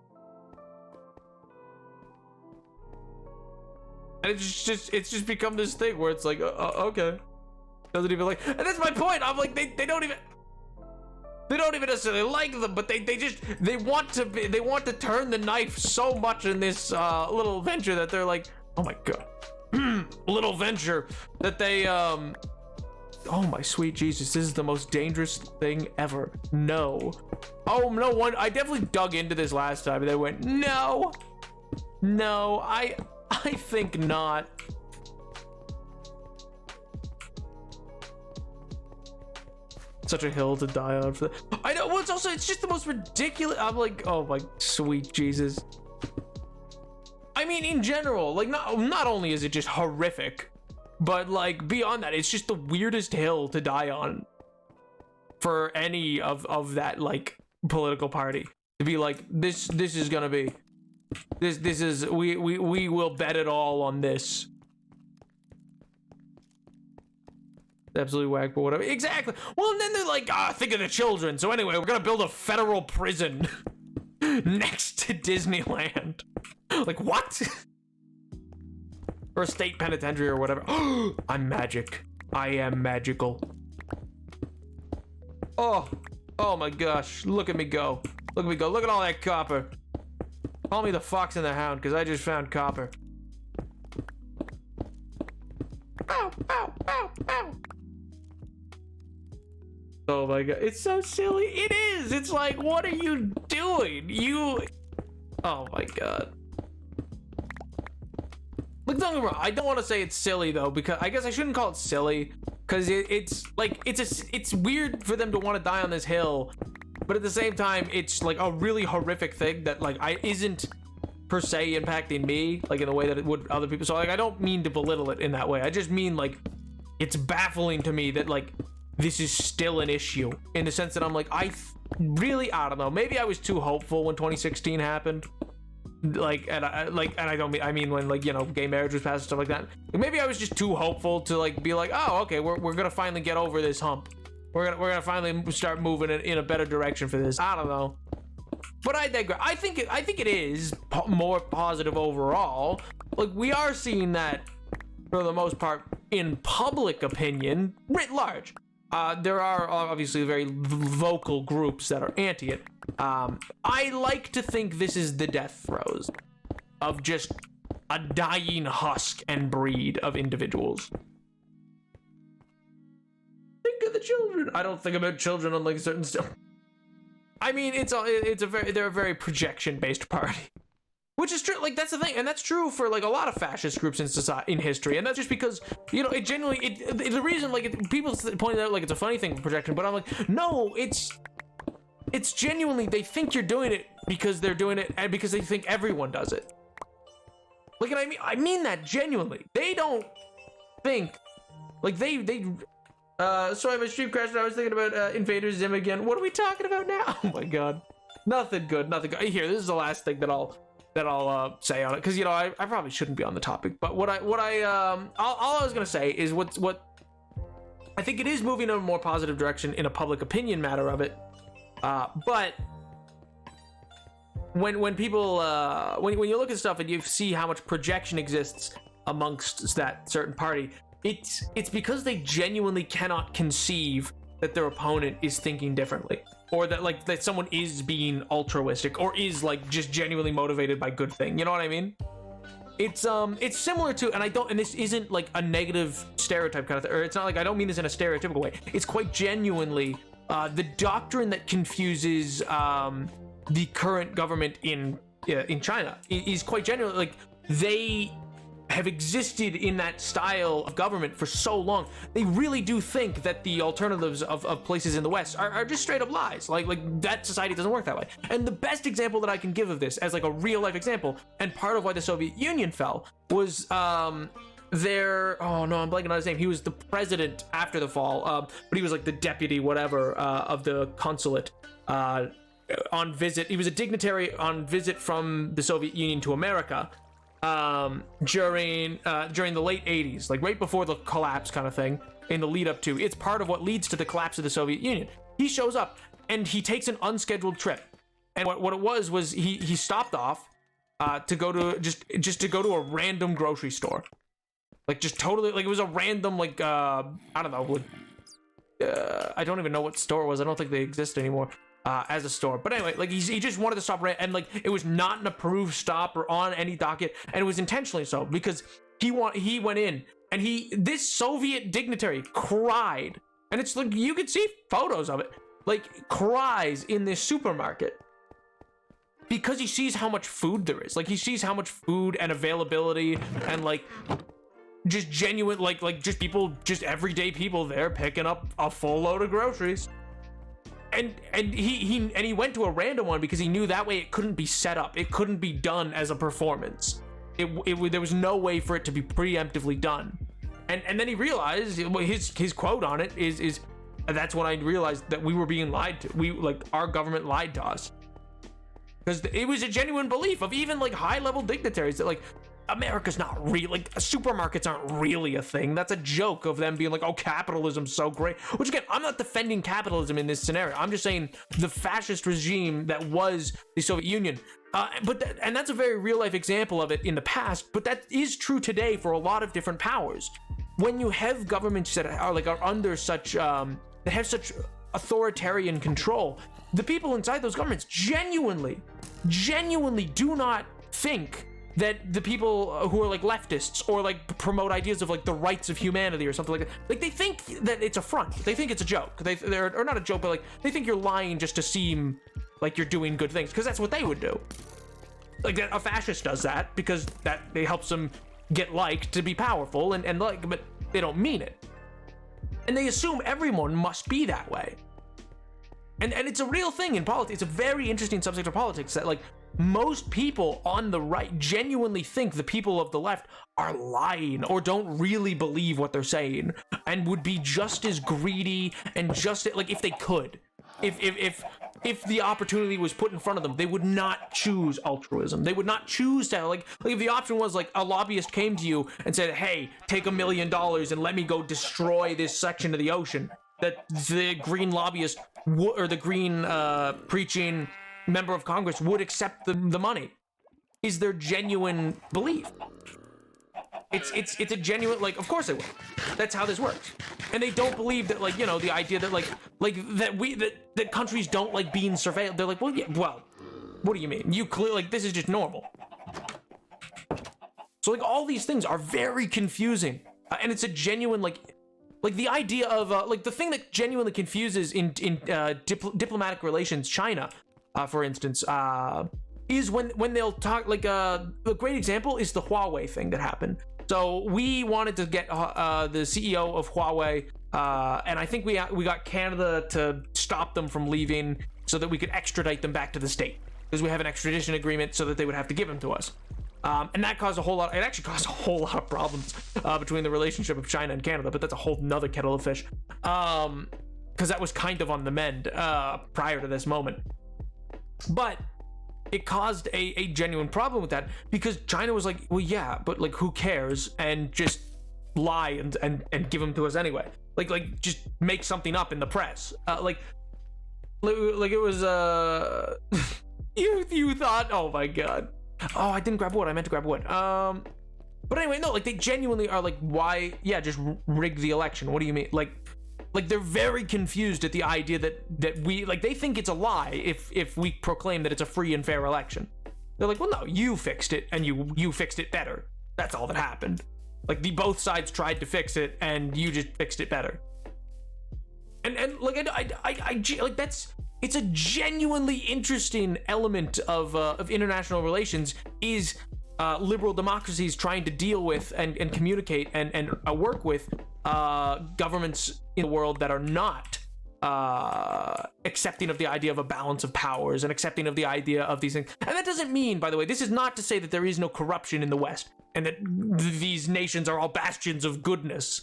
And it's just become this thing where it's like, okay. Doesn't even like, and that's my point. I'm like, they don't even necessarily like them, but they want to turn the knife so much in this little venture that they're like, oh my god. Little venture that they oh my sweet Jesus, this is the most dangerous thing ever. No. Oh no, one, I definitely dug into this last time and they went, no, I think not. Such a hill to die on for that. I know. Well, it's just the most ridiculous. I'm like, oh my sweet Jesus. I mean, in general, like, not only is it just horrific, but like beyond that, it's just the weirdest hill to die on for any of that like political party to be like, this is gonna be this is we will bet it all on this. Absolutely whack, but whatever. Exactly. Well, and then they're like, think of the children. So anyway, we're gonna build a federal prison next to Disneyland. Like, what? Or a state penitentiary or whatever. I'm magic. I am magical. Oh my gosh. Look at me go. Look at me go. Look at all that copper. Call me the Fox and the Hound, because I just found copper. Ow, ow, ow, ow. Oh my god, it's so silly. It is. It's like, what are you doing? Oh my god. Look, don't get me wrong. I don't want to say it's silly though, because I guess I shouldn't call it silly, because it's like it's weird for them to want to die on this hill, but at the same time, it's like a really horrific thing that like isn't per se impacting me like in the way that it would other people. So like, I don't mean to belittle it in that way. I just mean like it's baffling to me that like this is still an issue in the sense that I'm like, I don't know. Maybe I was too hopeful when 2016 happened. Like, and I don't mean, I mean when like, you know, gay marriage was passed and stuff like that. Maybe I was just too hopeful to like be like, oh, okay, we're gonna finally get over this hump. We're gonna finally start moving in a better direction for this. I don't know. But I digress. I think it is more positive overall. Like, we are seeing that for the most part in public opinion, writ large. there are obviously very vocal groups that are anti it. I like to think this is the death throes of just a dying husk and breed of individuals. Think of the children. I don't think about children on like certain stuff. I mean, they're a very projection-based party. Which is true, like, that's the thing, and that's true for, like, a lot of fascist groups in society, in history, and that's just because, you know, it genuinely, the reason, like, people point out, like, it's a funny thing, projection, but I'm like, no, it's genuinely, they think you're doing it because they're doing it, and because they think everyone does it. Like, and I mean that genuinely. They don't think, like, sorry, my stream crashed, I was thinking about Invader Zim again. What are we talking about now? Oh my god. Nothing good. Here, this is the last thing that I'll say on it, because, you know, I probably shouldn't be on the topic, but all I was gonna say is what I think it is moving in a more positive direction in a public opinion matter of it, but when people when you look at stuff and you see how much projection exists amongst that certain party, it's because they genuinely cannot conceive that their opponent is thinking differently, or that someone is being altruistic, or is like just genuinely motivated by good thing. You know what I mean? It's similar to, and this isn't like a negative stereotype kind of thing, or it's not like, I don't mean this in a stereotypical way. It's quite genuinely the doctrine that confuses the current government in China is quite genuinely, like, they have existed in that style of government for so long. They really do think that the alternatives of places in the West are just straight up lies. Like that society doesn't work that way. And the best example that I can give of this as like a real life example, and part of why the Soviet Union fell, was oh no, I'm blanking on his name. He was the president after the fall, but he was like the deputy whatever of the consulate on visit. He was a dignitary on visit from the Soviet Union to America during the late 80s, like right before the collapse kind of thing, in the lead up to, it's part of what leads to the collapse of the Soviet Union. He shows up and he takes an unscheduled trip, and what it was he stopped off to go to just to go to a random grocery store, like just totally, like it was a random, like I don't know, I don't even know what store it was. I don't think they exist anymore as a store, but anyway, like he just wanted to stop, and like it was not an approved stop or on any docket, and it was intentionally so, because he went in and this Soviet dignitary cried, and it's like, you could see photos of it, like cries in this supermarket because he sees how much food there is. Like he sees how much food and availability, and like just genuine, like just people, just everyday people there picking up a full load of groceries. And he went to a random one because he knew that way it couldn't be set up. It couldn't be done as a performance. There was no way for it to be preemptively done. And then he realized, his quote on it is that's when I realized that we were being lied to. Our government lied to us. Because it was a genuine belief of even like high level dignitaries that like America's not real, like supermarkets aren't really a thing. That's a joke of them being like, oh, capitalism's so great. Which again, I'm not defending capitalism in this scenario. I'm just saying the fascist regime that was the Soviet Union. And that's a very real life example of it in the past, but that is true today for a lot of different powers. When you have governments that are under such, that have such authoritarian control, the people inside those governments genuinely do not think that the people who are like leftists or like promote ideas of like the rights of humanity or something like that, like they think that it's a front. They think it's a joke. They're or not a joke, but like they think you're lying just to seem like you're doing good things, because that's what they would do. Like a fascist does that because that it helps them get liked to be powerful, and like, but they don't mean it. And they assume everyone must be that way. And it's a real thing in politics. It's a very interesting subject of politics that like most people on the right genuinely think the people of the left are lying or don't really believe what they're saying, and would be just as greedy and just like, if they could, if the opportunity was put in front of them, they would not choose altruism. They would not choose to like if the option was like a lobbyist came to you and said, hey, take $1 million and let me go destroy this section of the ocean, that the green lobbyist or the green preaching member of Congress would accept the money, is their genuine belief. It's a genuine, like, of course they will. That's how this works. And they don't believe that, like, you know, the idea that that countries don't like being surveilled. They're like, well, yeah, well, what do you mean? You clearly, like, this is just normal. So like all these things are very confusing, and it's a genuine like the idea of like the thing that genuinely confuses in diplomatic relations, China, for instance, is when they'll talk like a great example is the Huawei thing that happened. So we wanted to get the CEO of Huawei, and I think we got Canada to stop them from leaving so that we could extradite them back to the state, because we have an extradition agreement so that they would have to give them to us. And that caused it actually caused a whole lot of problems between the relationship of China and Canada, but that's a whole nother kettle of fish. Because that was kind of on the mend prior to this moment. But it caused a genuine problem with that, because China was like, well, yeah, but like, who cares? And just lie and give them to us anyway. Like just make something up in the press. Like it was, you thought, oh my God. Oh, I didn't grab wood. I meant to grab wood. But anyway, no, like they genuinely are like, why? Yeah, just rig the election. What do you mean? Like they're very confused at the idea that we, like, they think it's a lie if we proclaim that it's a free and fair election. They're like, well, no, you fixed it, and you fixed it better. That's all that happened. Like both sides tried to fix it, and you just fixed it better. And like I like that's. It's a genuinely interesting element of international relations is liberal democracies trying to deal with and communicate and work with governments in the world that are not accepting of the idea of a balance of powers and accepting of the idea of these things. And that doesn't mean, by the way, this is not to say that there is no corruption in the West and that these nations are all bastions of goodness.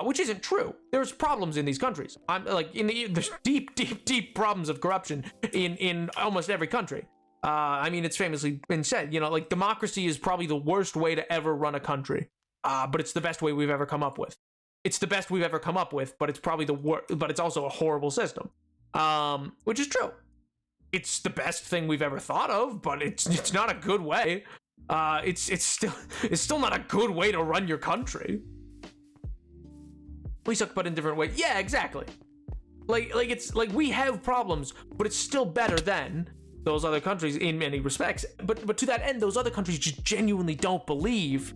Which isn't true. There's problems in these countries. I'm like there's deep problems of corruption in almost every country. I mean, it's famously been said, you know, like democracy is probably the worst way to ever run a country, but it's the best way we've ever come up with. It's the best we've ever come up with, but it's probably the worst. But it's also a horrible system, which is true. It's the best thing we've ever thought of, but it's not a good way. It's still not a good way to run your country. We suck, but in different ways. Yeah, exactly. Like it's like we have problems, but it's still better than those other countries in many respects. But to that end, those other countries just genuinely don't believe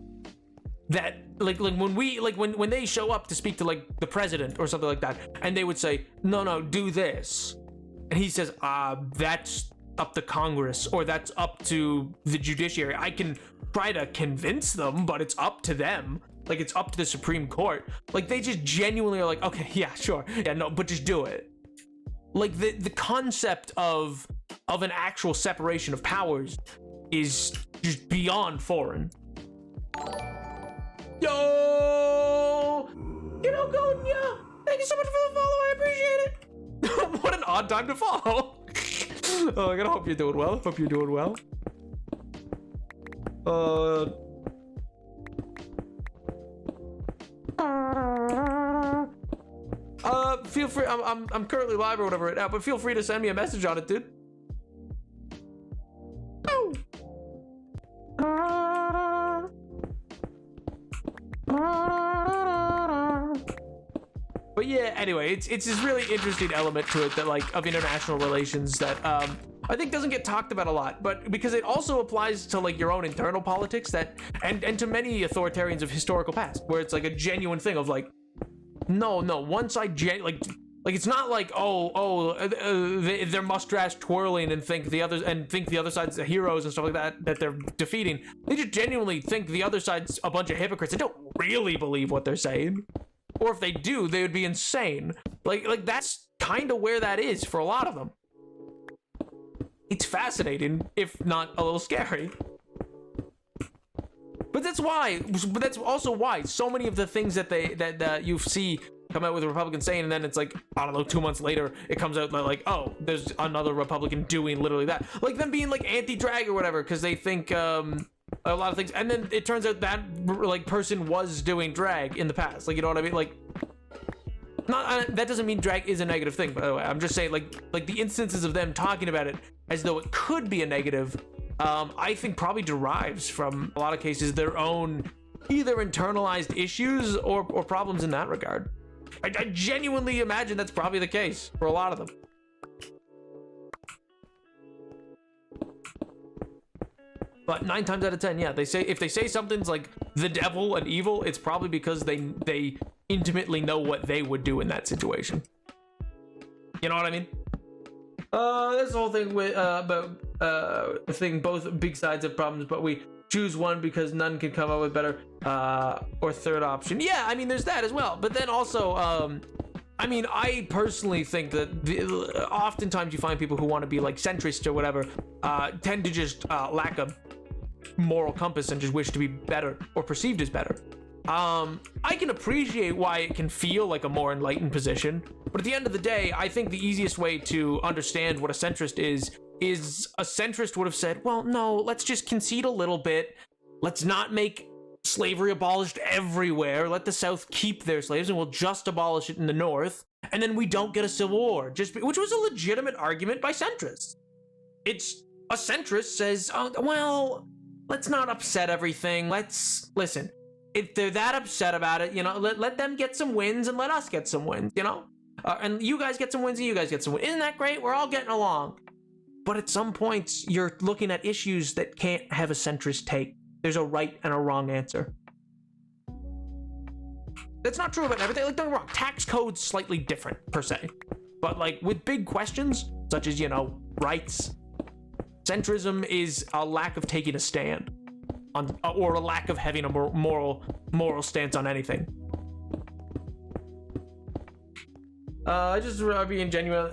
that. Like when they show up to speak to like the president or something like that, and they would say, no, do this, and he says, that's up to Congress or that's up to the judiciary. I can try to convince them, but it's up to them. Like, it's up to the Supreme Court. Like, they just genuinely are like, okay, yeah, sure. Yeah, no, but just do it. Like, the concept of an actual separation of powers is just beyond foreign. Yo! You know, Gonya! Thank you so much for the follow. I appreciate it. What an odd time to follow. Oh, I gotta hope you're doing well. Hope you're doing well. Feel free. I'm currently live or whatever right now, but feel free to send me a message on it, dude. But yeah, anyway, it's this really interesting element to it that, like, of international relations that I think doesn't get talked about a lot, but because it also applies to like your own internal politics that and to many authoritarians of historical past, where it's like a genuine thing of like, no, one side like it's not like they're mustache twirling and think the other side's the heroes and stuff like that they're defeating. They just genuinely think the other side's a bunch of hypocrites and don't really believe what they're saying, or if they do, they would be insane. Like that's kind of where that is for a lot of them. It's fascinating, if not a little scary. But that's also why so many of the things that you see come out with a Republican saying, and then it's like, I don't know, 2 months later, it comes out like, oh, there's another Republican doing literally that. Like them being like anti-drag or whatever, because they think a lot of things, and then it turns out that like person was doing drag in the past. Like, you know what I mean? Like, that doesn't mean drag is a negative thing, by the way. I'm just saying like the instances of them talking about it as though it could be a negative, I think probably derives from a lot of cases their own either internalized issues or problems in that regard. I genuinely imagine that's probably the case for a lot of them. But 9 times out of 10, yeah, if they say something's like the devil and evil, it's probably because they intimately know what they would do in that situation. You know what I mean? This whole thing with both big sides have problems, but we choose one because none can come up with better or third option. Yeah, I mean, there's that as well. But then also, I mean, I personally think that oftentimes you find people who want to be like centrist or whatever tend to just lack a moral compass and just wish to be better or perceived as better. I can appreciate why it can feel like a more enlightened position, but at the end of the day, I think the easiest way to understand what a centrist is a centrist would have said, well, no, let's just concede a little bit. Let's not make slavery abolished everywhere. Let the South keep their slaves and we'll just abolish it in the North. And then we don't get a civil war, which was a legitimate argument by centrists. It's a centrist says, oh, well, let's not upset everything. Let's listen. If they're that upset about it, you know, let them get some wins and let us get some wins, you know? And you guys get some wins and you guys get some wins. Isn't that great? We're all getting along. But at some points, you're looking at issues that can't have a centrist take. There's a right and a wrong answer. That's not true about everything. Like, don't get me wrong, tax code's slightly different, per se. But, like, with big questions, such as, you know, rights, centrism is a lack of taking a stand. Or a lack of having a moral stance on anything. Just being genuine,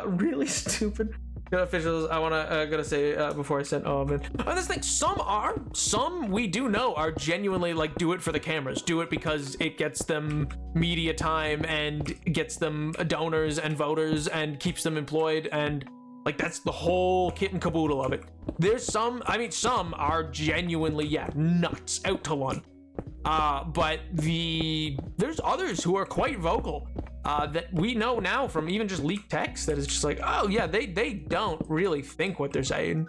really stupid. Officials, I gotta say before I send. Oh man, this thing. Some we do know are genuinely like do it for the cameras, do it because it gets them media time and gets them donors and voters and keeps them employed, and like that's the whole kit and caboodle of it. There's some are genuinely nuts out to lunch. But there's others who are quite vocal that we know now from even just leaked text that is just like, oh yeah, they don't really think what they're saying.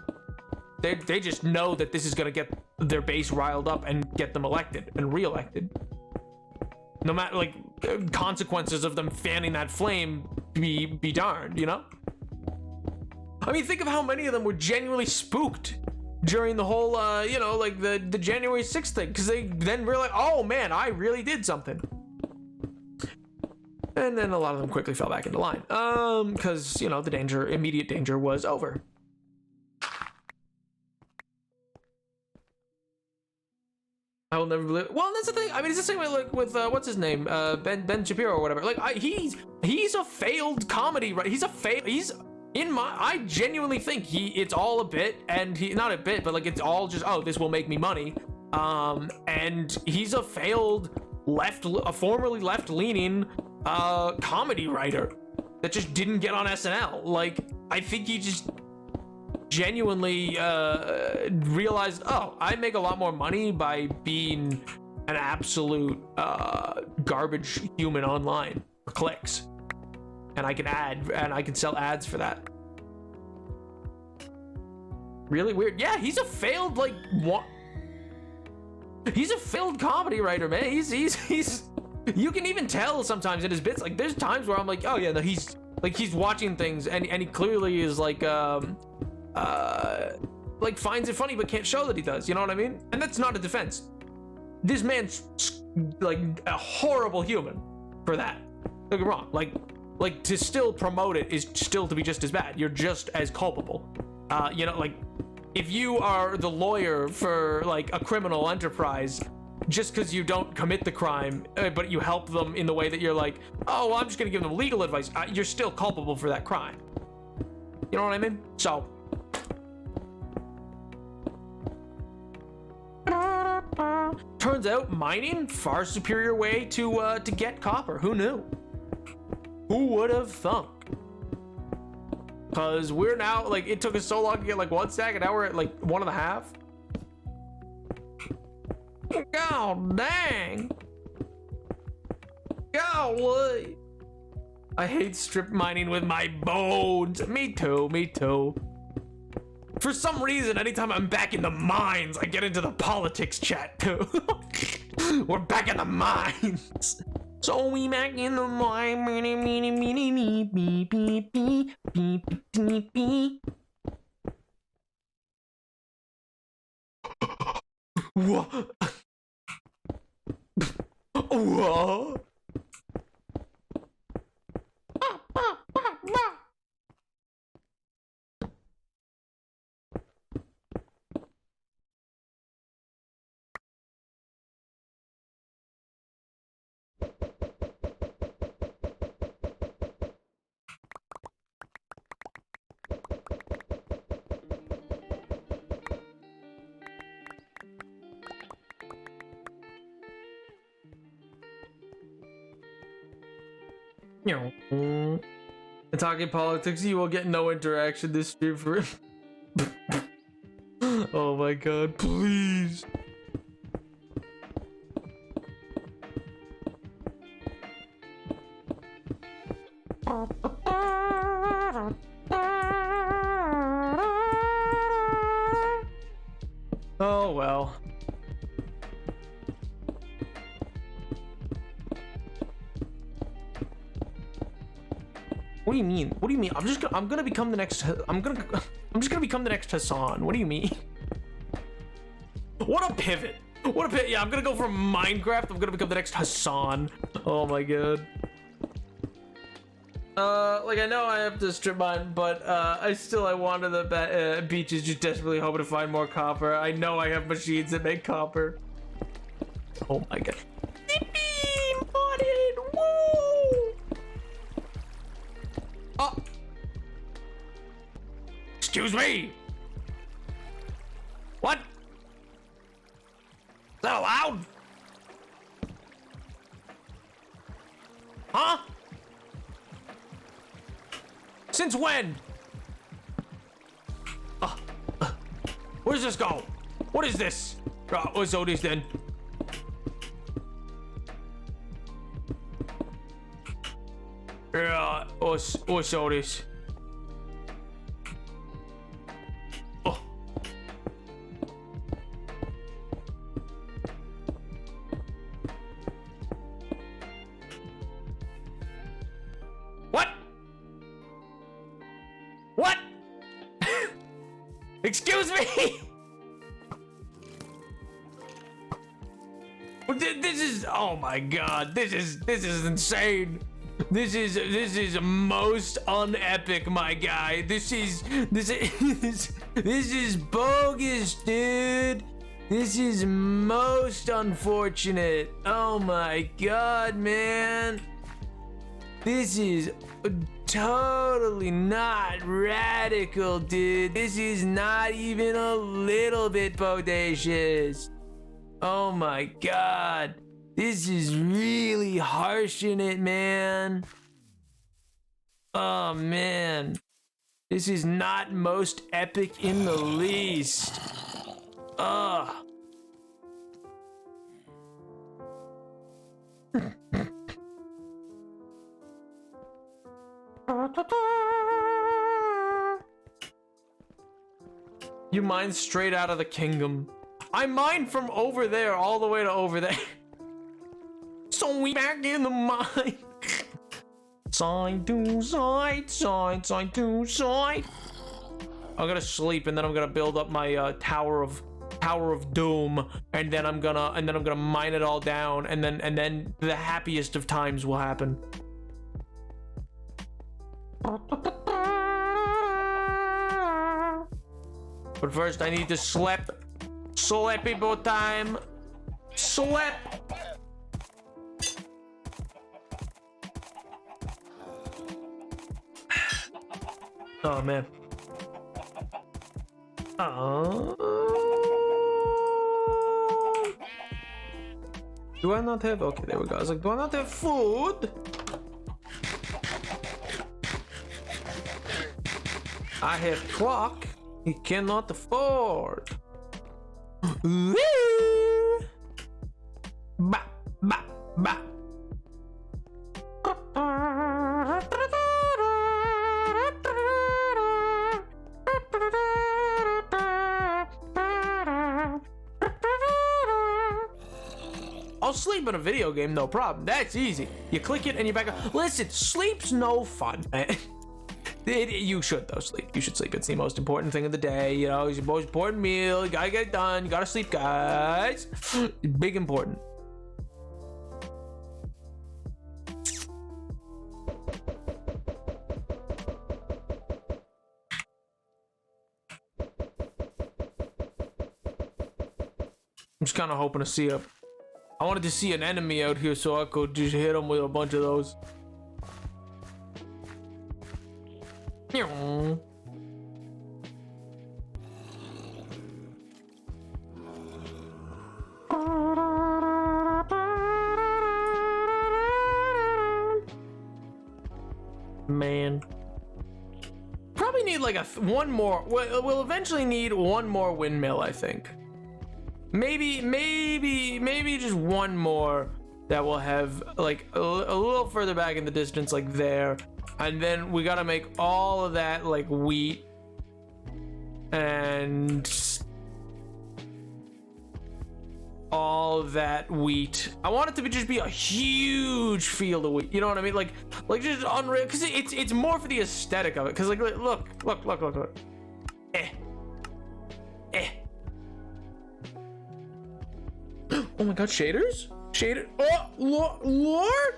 They just know that this is gonna get their base riled up and get them elected and reelected. No matter like consequences of them fanning that flame be darned, you know? I mean, think of how many of them were genuinely spooked during the whole, you know, like the January 6th thing, because they then realized, oh man, I really did something. And then a lot of them quickly fell back into line, because, you know, the immediate danger was over. I will never believe. Well, that's the thing. I mean, it's the same way like with what's his name, Ben Shapiro or whatever. Like, he's a failed comedy, right? I genuinely think it's all a bit, and not a bit, but like it's all just, oh, this will make me money. And he's a failed formerly left-leaning comedy writer that just didn't get on SNL. Like, I think he just genuinely realized, oh, I make a lot more money by being an absolute garbage human online for clicks. And I can sell ads for that. Really weird. Yeah, he's a failed he's a failed comedy writer, man. He's you can even tell sometimes in his bits. Like, there's times where I'm like, oh yeah, no, he's watching things and he clearly is like finds it funny but can't show that he does. You know what I mean? And that's not a defense. This man's like a horrible human for that. Don't get me wrong. Like to still promote it is still to be just as bad. You're just as culpable. You know, like if you are the lawyer for like a criminal enterprise, just because you don't commit the crime, but you help them in the way that you're like, oh, well, I'm just gonna give them legal advice. You're still culpable for that crime. You know what I mean? So. Turns out mining, far superior way to get copper. Who knew? Who would have thunk? Because we're now, like, it took us so long to get like 1 stack, and now we're at like 1.5. God dang. Golly. I hate strip mining with my bones. Me too. For some reason, anytime I'm back in the mines, I get into the politics chat too. We're back in the mines. So we back in the mine. What? What? In talking politics, you will get no interaction this stream for. Oh my god, please. Oh well. What do you mean? What do you mean? I'm gonna become the next I'm just gonna become the next Hassan. What do you mean? What a pivot. What a pivot. Yeah, I'm gonna go from Minecraft. I'm gonna become the next Hassan. Oh my god. Like I know I have to strip mine, but I wander the beaches just desperately hoping to find more copper. I know I have machines that make copper. Oh my god. Oh. Excuse me. What? Is that allowed? Huh? Since when? Where does this go? What is this? What's all this then? Yeah, what's all this? Oh. What? What? Excuse me? This is, oh my god, this is insane. This is most unepic, my guy. This is bogus, dude. This is most unfortunate. Oh my god, man. This is totally not radical, dude. This is not even a little bit bodacious. Oh my god. This is really harshing it, man. Oh man. This is not most epic in the least. Ugh. You mine straight out of the kingdom. I mine from over there all the way to over there. So we back in the mine. Side to side, side to side. I'm gonna sleep and then I'm gonna build up my tower of doom, and then I'm gonna mine it all down, and then the happiest of times will happen. But first I need to sleep. Sleepy boat time. Sleep. Oh man. Do I not have? Okay, there we go. I was like, do I not have food? I have clock. You cannot afford. Woo! Ba ba ba. sleep in a video game, no problem. That's easy. You click it and you back up. Listen, sleep's no fun, man. You should though sleep. You should sleep. It's the most important thing of the day. You know, it's the most important meal. You gotta get it done. You gotta sleep, guys. Big important. I'm just kind of hoping to see I wanted to see an enemy out here so I could just hit him with a bunch of those. Man. Probably need like one more. We'll eventually need one more windmill, I think. Maybe just one more that will have like a little further back in the distance, like there. And then we gotta make all of that like wheat and all that wheat. I want it to just be a huge field of wheat. You know what I mean? Like just unreal, because it's more for the aesthetic of it. Because like look. Oh my god, shaders? Oh, lore?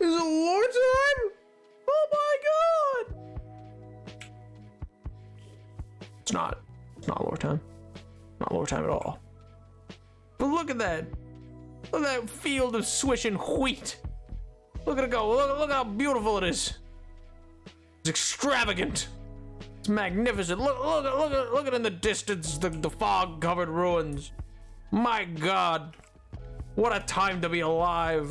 Is it lore time? Oh my god! It's not lore time. Not lore time at all. But look at that. Look at that field of swishing wheat. Look at it go. Look how beautiful it is. It's extravagant. It's magnificent. Look at it in the distance, the fog-covered ruins. My god. What a time to be alive.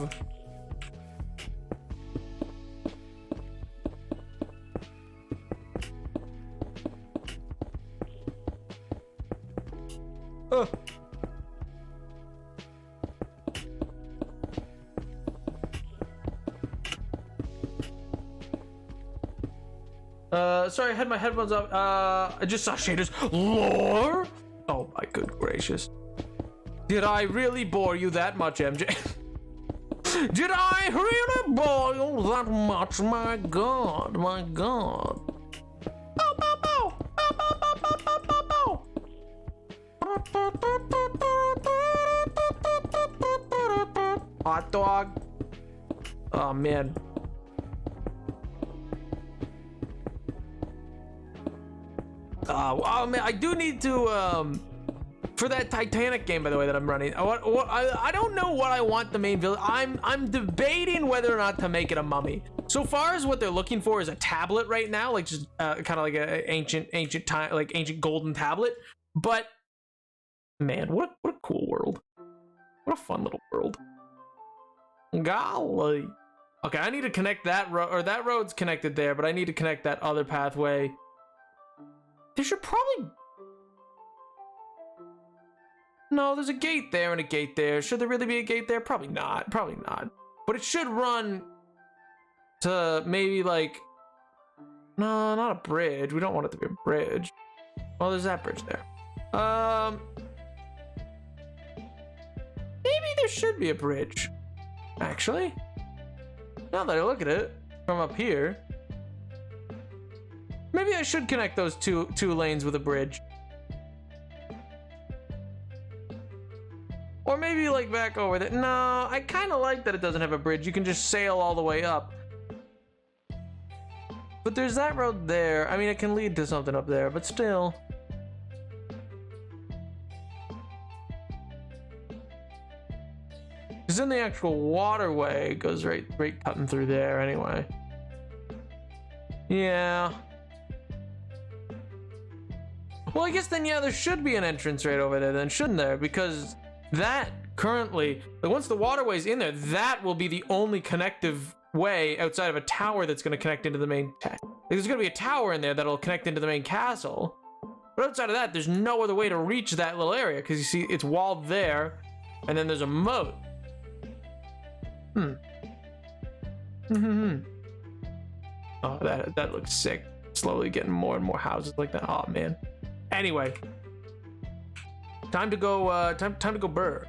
Sorry, I had my headphones up. I just saw shaders. Lore? Oh my good gracious. Did I really bore you that much, MJ? Did I really bore you that much? My god, my god. Bow, bow, bow. Bow, bow, bow, bow, bow, bow, bow. Hot dog. Oh man. Oh man, I do need to for that Titanic game, by the way, that I'm running. I don't know what I want the main villain. I'm debating whether or not to make it a mummy. So far as what they're looking for is a tablet right now, like just kind of like an ancient time, like ancient golden tablet. But man, what a cool world. What a fun little world. Golly. Okay, I need to connect that road, or that road's connected there, but I need to connect that other pathway. There should probably... No, there's a gate there and a gate there. Should there really be a gate there? Probably not. Probably not. But it should run to maybe like... No, not a bridge. We don't want it to be a bridge. Well, there's that bridge there. Maybe there should be a bridge. Actually. Now that I look at it from up here, maybe I should connect those two lanes with a bridge. Or maybe like back over there. No, I kind of like that it doesn't have a bridge. You can just sail all the way up. But there's that road there. I mean, it can lead to something up there, but still. Because then the actual waterway goes right cutting through there anyway. Yeah. Well, I guess then, yeah, there should be an entrance right over there then, shouldn't there? Because that currently, like, once the waterway's in there, that will be the only connective way outside of a tower that's going to connect into the main... There's going to be a tower in there that'll connect into the main castle. But outside of that, there's no other way to reach that little area, because you see it's walled there, and then there's a moat. Oh, that looks sick. Slowly getting more and more houses like that. Oh man. Anyway, time to go. Time to go burr.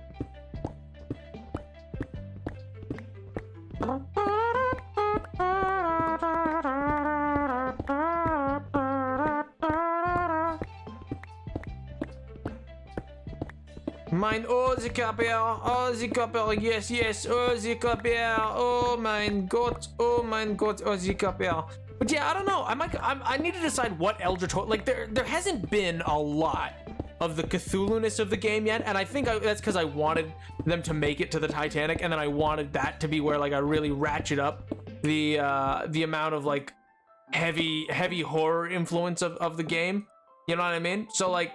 Mein the Kapel, the Kapel, yes, the Kapel, oh mein Gott, the Kapel. But yeah, I don't know. I need to decide what Eldritch Horror. Like there hasn't been a lot of the Cthulhu-ness of the game yet, and I think that's because I wanted them to make it to the Titanic, and then I wanted that to be where like I really ratchet up the amount of like heavy horror influence of the game. You know what I mean? So like,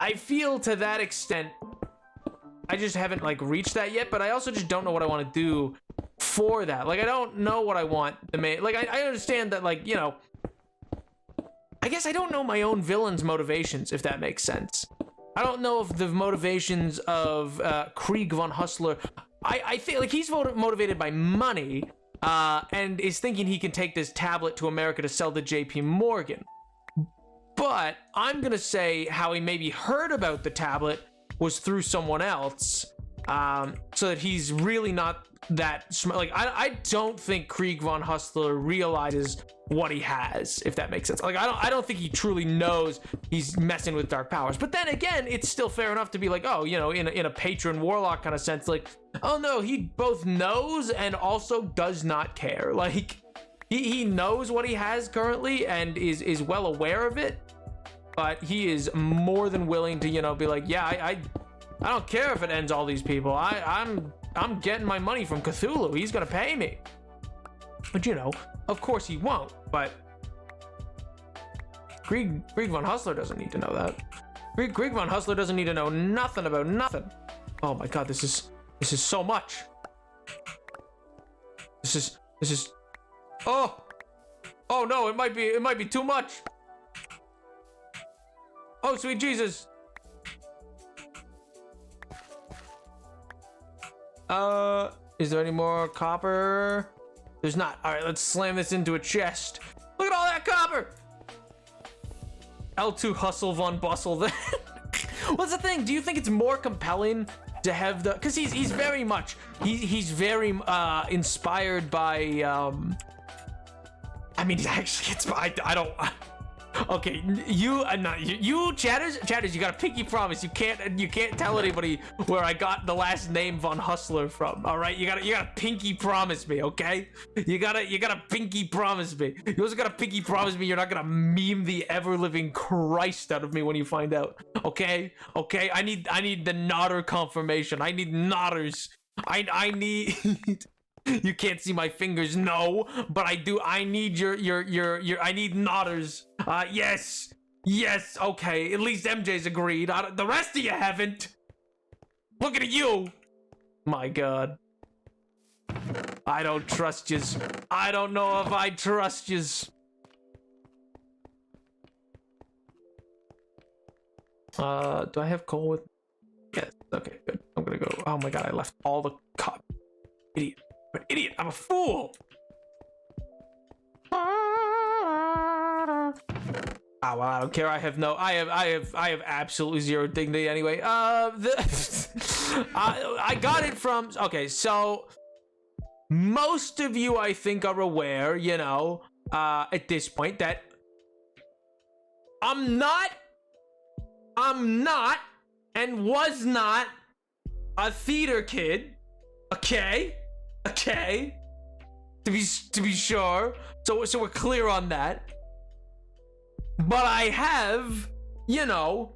I feel to that extent, I just haven't like reached that yet, but I also just don't know what I want to do for that. Like, I don't know what I want the main, like, I understand that, like, you know, I guess I don't know my own villain's motivations, if that makes sense. I don't know if the motivations of Krieg von Hustler, I think, like, he's motivated by money, and is thinking he can take this tablet to America to sell to JP Morgan. But I'm gonna say how he maybe heard about the tablet was through someone else, so that he's really not that smart. Like, I don't think Krieg von Hustler realizes what he has, if that makes sense. Like, I don't think he truly knows he's messing with dark powers. But then again, it's still fair enough to be like, oh, you know, in a patron warlock kind of sense, like, oh no, he both knows and also does not care. Like, he knows what he has currently and is well aware of it, but he is more than willing to, you know, be like, yeah, I don't care if it ends all these people. I'm getting my money from Cthulhu. He's gonna pay me. But you know, of course he won't. But Krieg von Hustler doesn't need to know that. Krieg von Hustler doesn't need to know nothing about nothing. Oh my god, this is so much. This is oh no, it might be too much. Oh sweet Jesus. Is there any more copper? There's not. All right, let's slam this into a chest. Look at all that copper. L2 hustle von bustle then. What's the thing? Do you think it's more compelling to have the, because he's very much, he's very inspired by I mean, actually it's, I don't, okay, you chatters, you got a pinky promise. You can't tell anybody where I got the last name von Hustler from. All right, you gotta pinky promise me, okay? You gotta pinky promise me. You also gotta pinky promise me you're not gonna meme the ever living Christ out of me when you find out. Okay? I need the nodder confirmation. I need nodders. I need. You can't see my fingers, no, but I do. I need your I need nodders. Yes, okay. At least MJ's agreed. The rest of you haven't. Looking at you. My God. I don't trust yous. I don't know if I trust yous. Do I have coal with? Yes. Okay, good. I'm gonna go. Oh my God, I left all the cup. Idiot. An idiot. I'm a fool. Oh, well, I don't care. I have absolutely zero dignity anyway. I got it from, okay, so most of you I think are aware, you know, at this point that I'm not and was not a theater kid. Okay, to be sure, so we're clear on that. But I have, you know,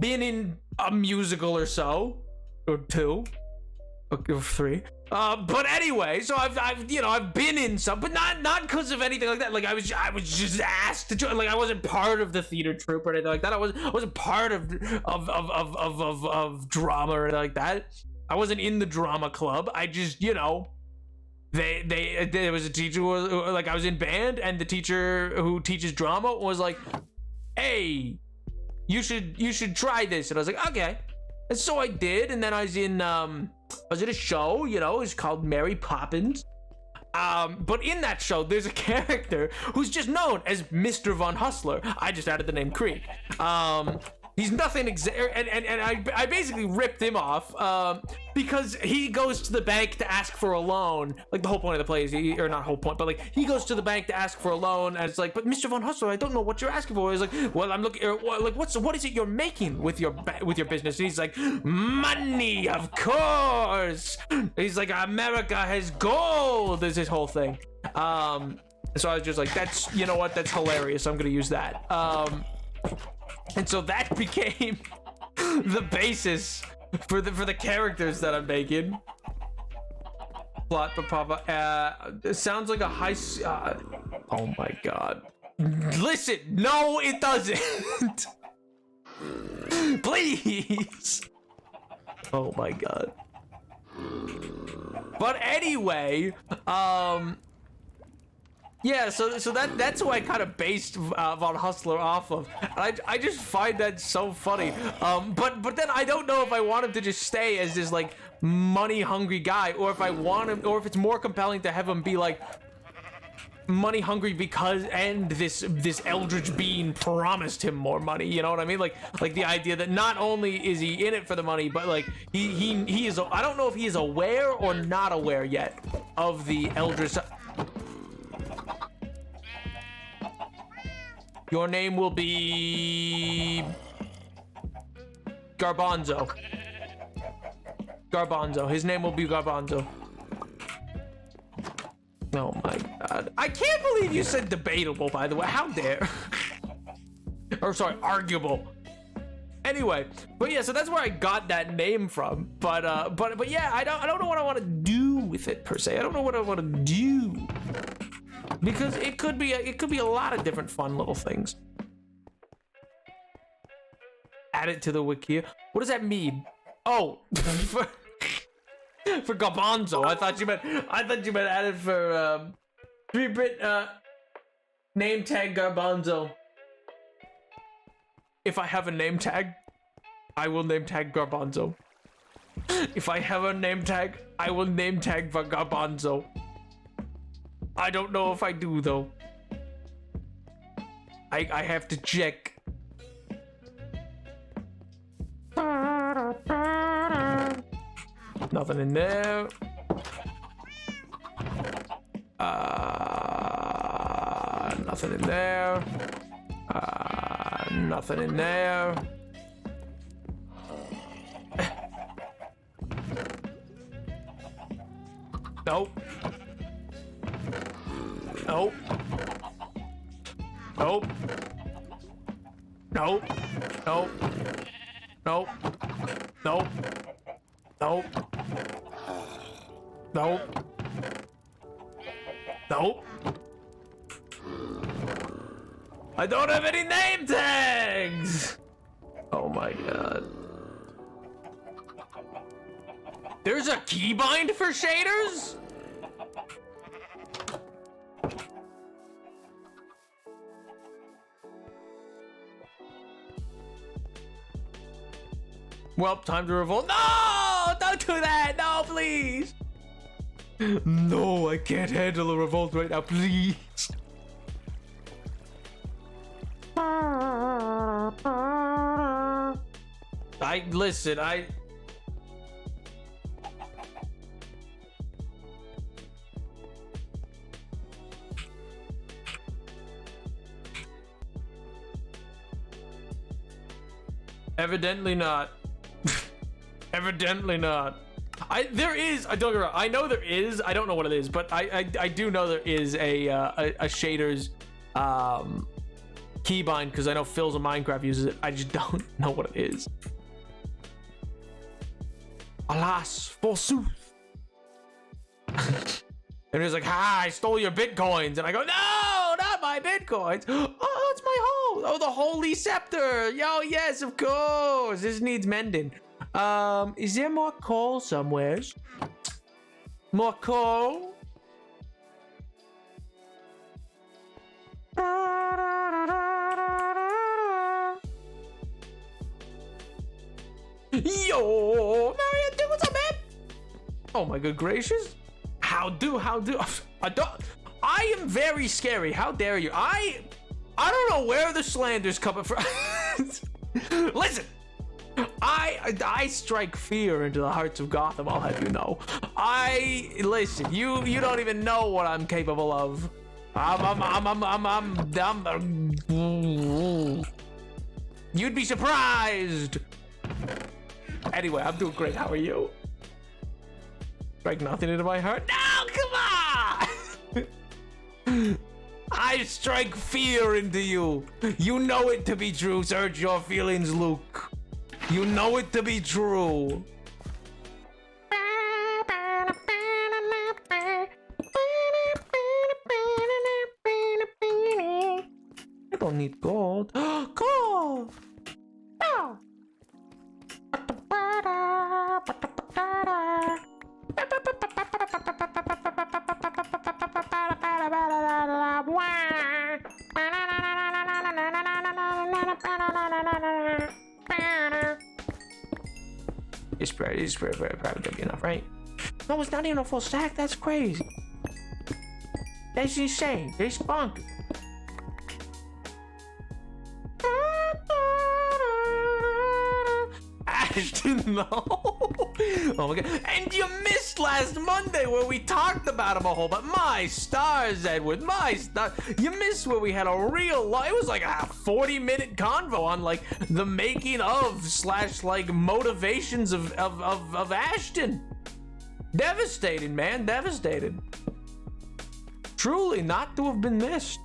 been in a musical or so, or two, or three. But anyway, so I've been in some, but not because of anything like that. Like I was just asked to join. Like I wasn't part of the theater troupe or anything like that. I wasn't part of drama or anything like that. I wasn't in the drama club. I just, you know, there was a teacher who was, like, I was in band, and the teacher who teaches drama was like, hey, you should try this. And I was like, okay. And so I did, and then I was in a show, you know, it's called Mary Poppins. But in that show, there's a character who's just known as Mr. Von Hustler. I just added the name Krieg. He's nothing and I basically ripped him off because he goes to the bank to ask for a loan. Like the whole point of the play is or not whole point, but like he goes to the bank to ask for a loan, and it's like, but Mr. Von Hustler, I don't know what you're asking for. He's like, well, I'm looking like what is it you're making with your business? And he's like, money, of course. He's like, America has gold. Is his whole thing. So I was just like, that's, you know what, that's hilarious. I'm gonna use that. And so that became the basis for the characters that I'm making. Plot, but Papa, it sounds like a high. Oh my god! Listen, no, it doesn't. Please. Oh my god. But anyway, yeah, so that's who I kind of based Von Hustler off of. And I just find that so funny. But then I don't know if I want him to just stay as this like money hungry guy, or if I want him, or if it's more compelling to have him be like money hungry because this eldritch being promised him more money. You know what I mean? Like the idea that not only is he in it for the money, but like he is. I don't know if he is aware or not aware yet of the eldritch. Your name will be Garbanzo. Garbanzo. His name will be Garbanzo. Oh my god. I can't believe you said debatable, by the way. How dare? Or sorry, arguable. Anyway, but yeah, so that's where I got that name from. But yeah, I don't know what I want to do with it per se. I don't know what I want to do. Because it could be a lot of different fun little things. Add it to the wiki. What does that mean? Oh, for Garbanzo. I thought you meant add it for 3-bit name tag Garbanzo. If I have a name tag, I will name tag Garbanzo. If I have a name tag, I will name tag for Garbanzo. I don't know if I do though. I have to check. Nothing in there. Nothing in there. Nothing in there. Nope. Nope. Nope. Nope. Nope. Nope. Nope. Nope. Nope. Nope. I don't have any name tags! Oh my god. There's a keybind for shaders? Well, time to revolt. No! Don't do that! No, please! No, I can't handle a revolt right now, please. Listen, evidently not. Evidently not. There is, don't get me wrong, I know there is, I don't know what it is, but I do know there is a shaders keybind, because I know Phil's a Minecraft uses it. I just don't know what it is. Alas, forsooth. And he's like, ha, I stole your bitcoins. And I go, no, not my bitcoins. Oh, it's my hole. Oh, the holy scepter. Yo, yes, of course. This needs mending. Is there more coal somewhere? More coal? Yo, Marion, dude, what's up, man? Oh my good gracious. How do? I am very scary. How dare you? I don't know where the slander's coming from. Listen, I strike fear into the hearts of Gotham. I'll have you know. Listen. You don't even know what I'm capable of. You'd be surprised. Anyway, I'm doing great. How are you? Strike nothing into my heart. No, come on. I strike fear into you. You know it to be true. Search your feelings, Luke. You know it to be true. I don't need gold. Gold! Oh! It's probably gonna be enough, right? No, it's not even a full stack. That's crazy. That's insane. It's bonkers. Ashton, no. Oh my god. And you missed last Monday where we talked about him a whole but my stars, Edward, my stars. You missed where we had a real it was like a 40-minute convo on like the making of / like motivations of Ashton. Devastating, man, devastated. Truly not to have been missed.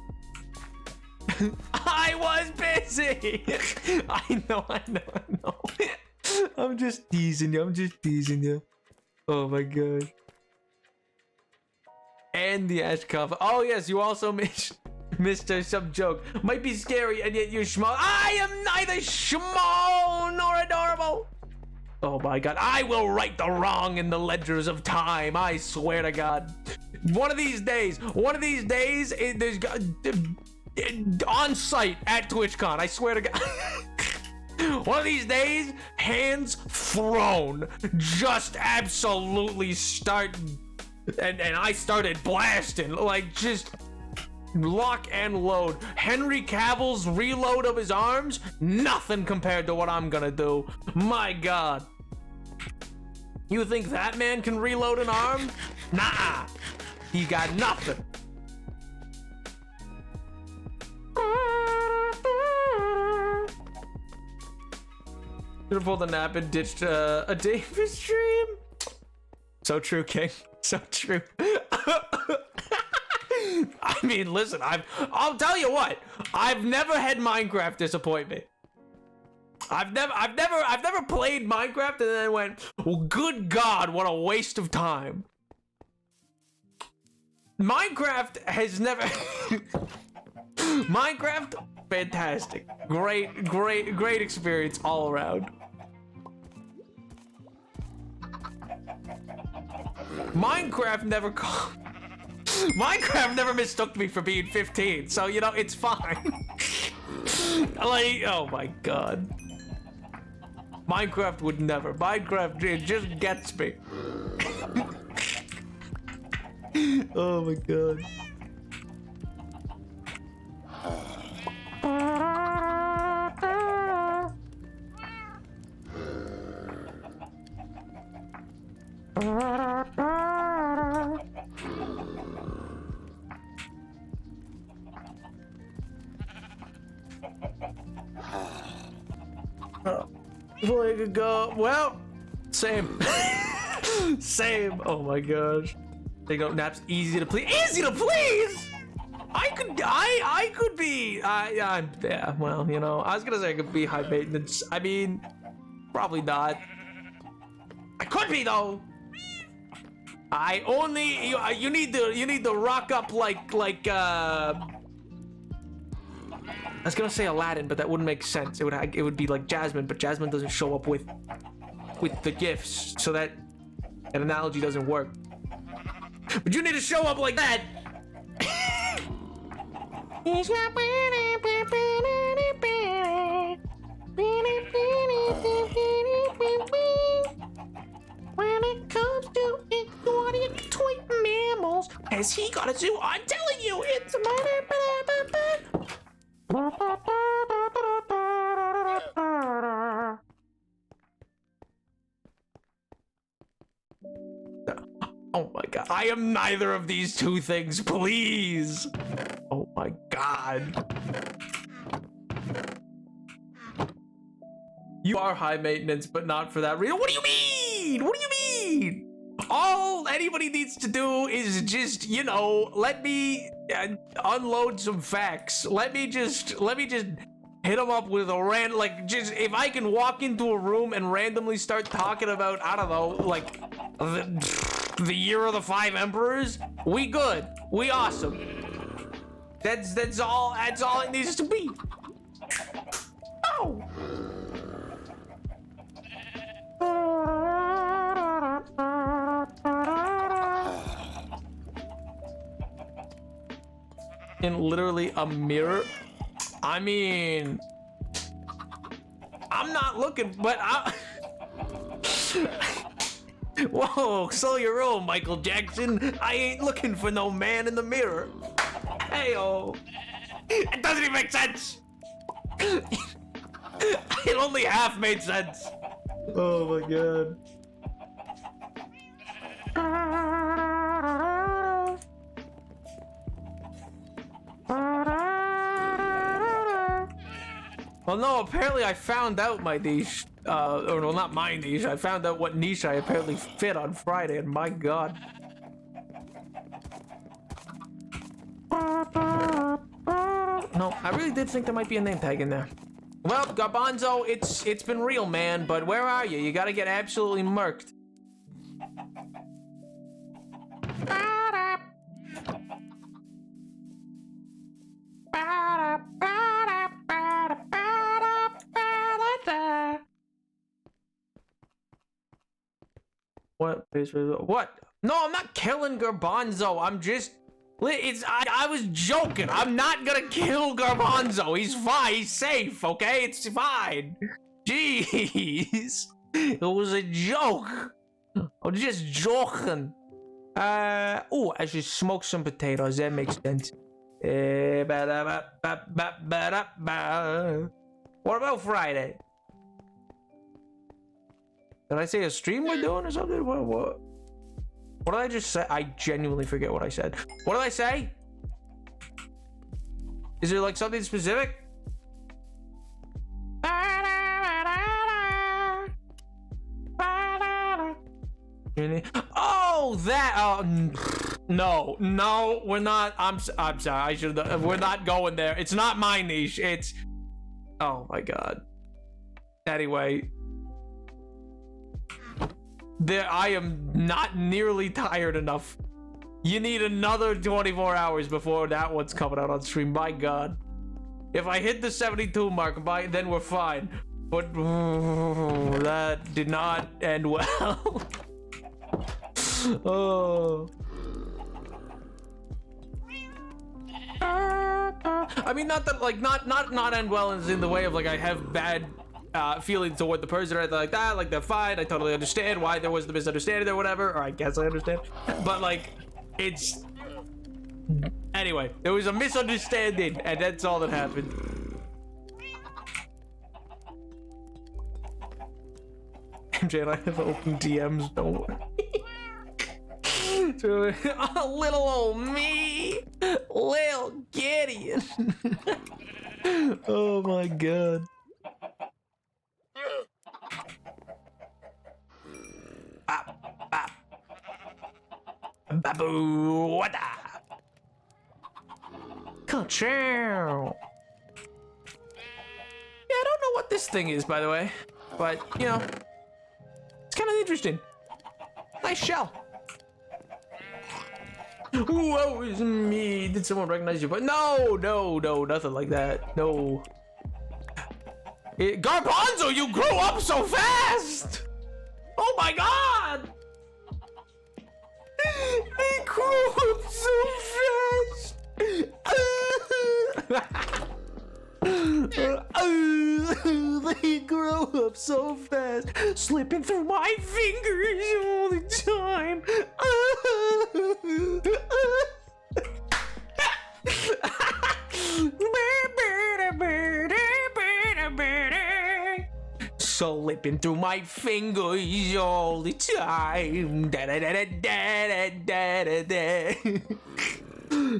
I was busy. I know. I'm just teasing you. Oh my god. And the Ash cover. Oh yes, you also missed some joke. Might be scary and yet you're small. I am neither small nor adorable. Oh my god. I will right the wrong in the ledgers of time. I swear to god. One of these days, there's on site at TwitchCon. I swear to god. One of these days, hands thrown, just absolutely start, and I started blasting, like just lock and load. Henry Cavill's reload of his arms, nothing compared to what I'm gonna do. My god. You think that man can reload an arm? Nah, he got nothing. Should have pulled a nap and ditched a Davis stream. So true, King. So true. I mean, listen, I'll tell you what. I've never had Minecraft disappoint me. I've never played Minecraft and then went, well, good God, what a waste of time. Minecraft has never. Minecraft, fantastic. Great experience all around. Minecraft never mistook me for being 15, so you know it's fine. Like, oh my god. Minecraft would never. Minecraft, it just gets me. Oh my god. Before I could go, well, same. Same. Oh my gosh. Take out naps, easy to please. Easy to please? I could be, yeah, well, you know, I was gonna say I could be high maintenance. I mean, probably not. I could be though. I only, you need to rock up like, I was gonna say Aladdin, but that wouldn't make sense. It would be like Jasmine, but Jasmine doesn't show up with the gifts, so that an analogy doesn't work. But you need to show up like that. When it comes to ignoring tweet mammals, has he got a zoo? I'm telling you, it's money. I am neither of these two things, please. Oh my god. You are high maintenance, but not for that reason. What do you mean? What do you mean? All anybody needs to do is just, you know, let me unload some facts. Let me just hit them up with a like, just, if I can walk into a room and randomly start talking about, I don't know, like, the year of the 5 emperors, we good. We awesome. That's all it needs to be. Oh! In literally a mirror? I mean, I'm not looking, but I... Whoa, slow your roll, Michael Jackson. I ain't looking for no man in the mirror. Hey-oh. It doesn't even make sense. It only half made sense. Oh my god. Well, no, apparently I found out my niche. Or well, not my niche. I found out what niche I apparently fit on Friday, and my god. No, I really did think there might be a name tag in there. Well, Garbanzo, it's been real, man, but where are you? You gotta get absolutely murked. What? What? No, I'm not killing Garbanzo. I'm just... I was joking. I'm not gonna kill Garbanzo. He's fine. He's safe, okay? It's fine. Jeez. It was a joke. I'm just joking. Oh, I should smoke some potatoes. That makes sense. What about Friday? Did I say a stream we're doing or something? What did I just say? I genuinely forget what I said. What did I say? Is there like something specific? Oh, that. No, we're not. I'm sorry. I should. We're not going there. It's not my niche. It's. Oh my god. Anyway. I am not nearly tired enough. You need another 24 hours before that one's coming out on stream. My god. If I hit the 72 mark, then we're fine. But that did not end well. Oh. I mean, not that, like, not end well as in the way of, like, I have bad feelings toward the person or anything like that. Like, they're fine. I totally understand why there was the misunderstanding or whatever. Or I guess I understand. But, like, it's... Anyway, there was a misunderstanding, and that's all that happened. MJ and I have open DMs, don't worry. A little old me, Lil Gideon. Oh my god. Babu, what? Ka-chow. Yeah, I don't know what this thing is, by the way, but you know, it's kind of interesting. Nice shell. Woe is me. Did someone recognize you? But no, nothing like that. No. Garbanzo, you grew up so fast! Oh my god! He grew up so fast! They grow up so fast, slipping through my fingers all the time. slipping through my fingers all the time. Da da da da da da da da.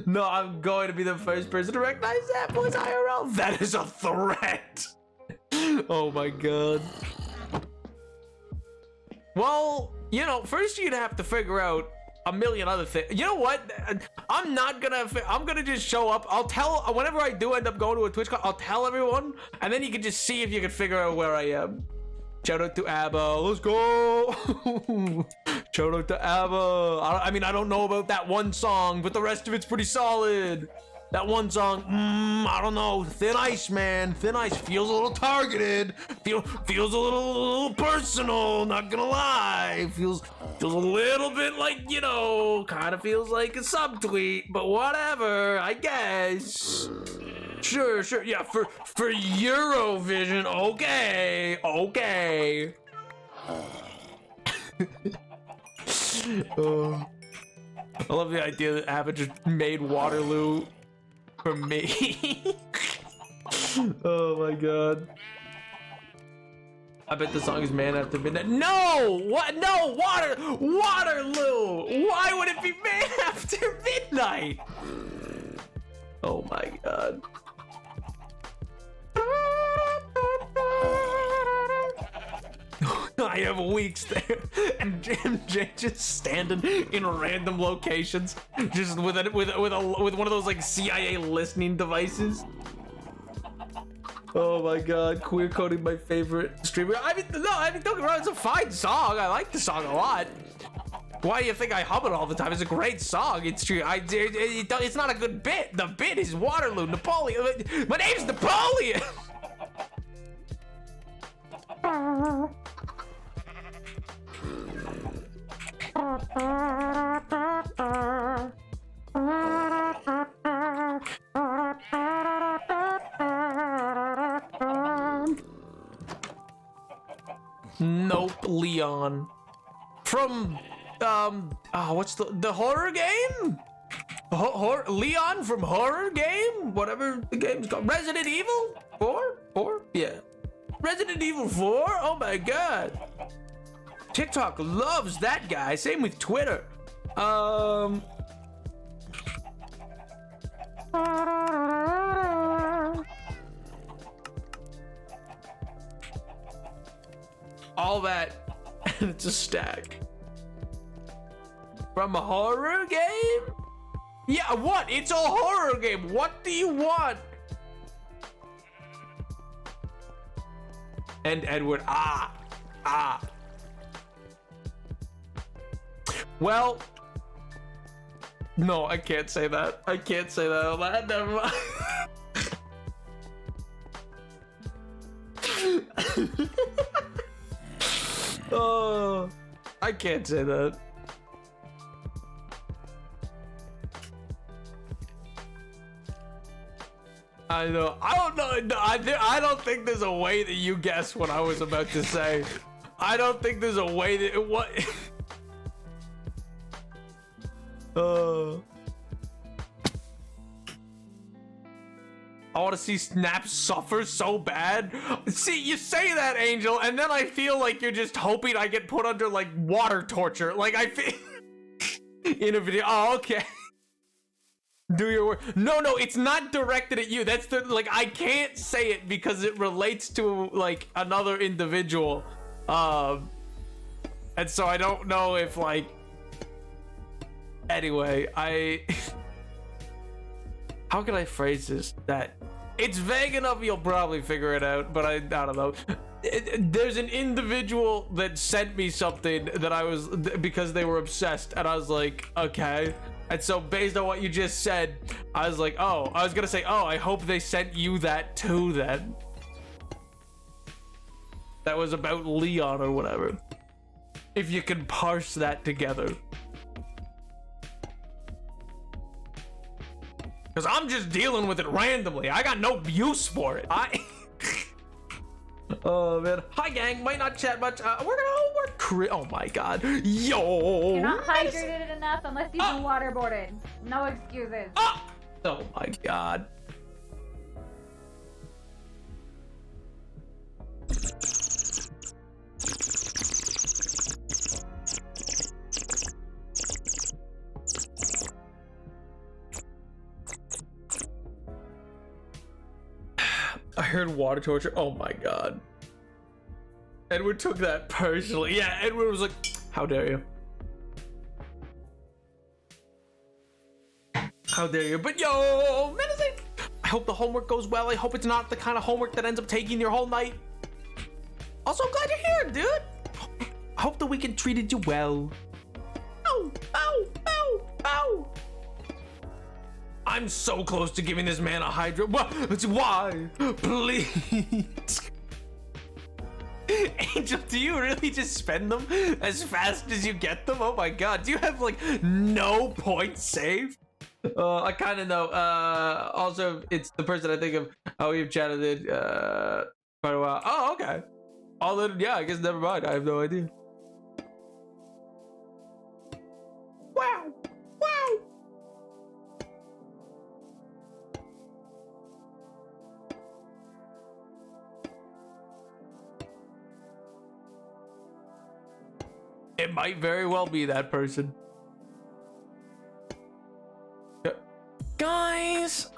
No, I'm going to be the first person to recognize that voice IRL. That is a threat. Oh my god. Well, you know, first you'd have to figure out a million other things. You know what? I'm gonna just show up. I'll tell, whenever I do end up going to a TwitchCon, I'll tell everyone, and then you can just see if you can figure out where I am. Shout out to ABBA. Let's go. Shout out to ABBA. I mean, I don't know about that one song, but the rest of it's pretty solid. That one song, I don't know. Thin Ice, man. Thin Ice feels a little targeted. Feels a little personal. Not gonna lie. Feels a little bit like, you know, kind of feels like a subtweet, but whatever. I guess. Sure. Yeah, for Eurovision. Okay. I love the idea that ABBA just made Waterloo for me. Oh my god. I bet the song is Man After Midnight. No! What? No! Waterloo! Why would it be Man After Midnight? Oh my god. I have weeks there, and MJ just standing in random locations, just with one of those like CIA listening devices. Oh my god, queer coding my favorite streamer. I mean, don't get me wrong, it's a fine song. I like the song a lot. Why do you think I hum it all the time? It's a great song. It's true. It's not a good bit. The bit is Waterloo, Napoleon. My name's Napoleon. Nope, Leon. From what's the horror game? Leon from horror game? Whatever the game's called. Resident Evil 4? 4? Yeah. Resident Evil 4? Oh my god. TikTok loves that guy. Same with Twitter. All that, and it's a stack. From a horror game? Yeah, what? It's a horror game. What do you want? And Edward, Well, no, I can't say that. I can't say that out loud. Never mind. Oh, I can't say that. I know. I don't know. No, I don't think there's a way that you guessed what I was about to say. I don't think there's a way that what. I want to see Snap suffer so bad. See, you say that, Angel, and then I feel like you're just hoping I get put under like water torture. Like I feel in a video. Oh, okay. Do your work. No, it's not directed at you. That's the like I can't say it because it relates to like another individual. And so I don't know if like. Anyway, how can I phrase this that it's vague enough you'll probably figure it out, but I don't know. There's an individual that sent me something that I was because they were obsessed, and I was like, okay. And so based on what you just said, I was like, oh, I was gonna say, oh, I hope they sent you that too then. That was about Leon or whatever. If you can parse that together. Because I'm just dealing with it randomly. I got no use for it. Oh, man. Hi, gang. Might not chat much. We're oh, my God. Yo. You're not hydrated enough unless you've been waterboarded. No excuses. Oh, my God. heard water torture. Oh my god. Edward took that personally. Yeah, Edward was like, how dare you? How dare you? But yo, menacing. I hope the homework goes well. I hope it's not the kind of homework that ends up taking your whole night. Also, I'm glad you're here, dude. I hope the weekend treated you well. Ow, ow, ow, ow. I'm so close to giving this man a hydro. Why? Please. Angel, do you really just spend them as fast as you get them? Oh my god, do you have like no points saved? I kind of know. Also, it's the person I think of. Oh, we've chatted it quite a while. Oh, okay. Yeah, I guess never mind. I have no idea. Wow. Wow. It might very well be that person. Guys.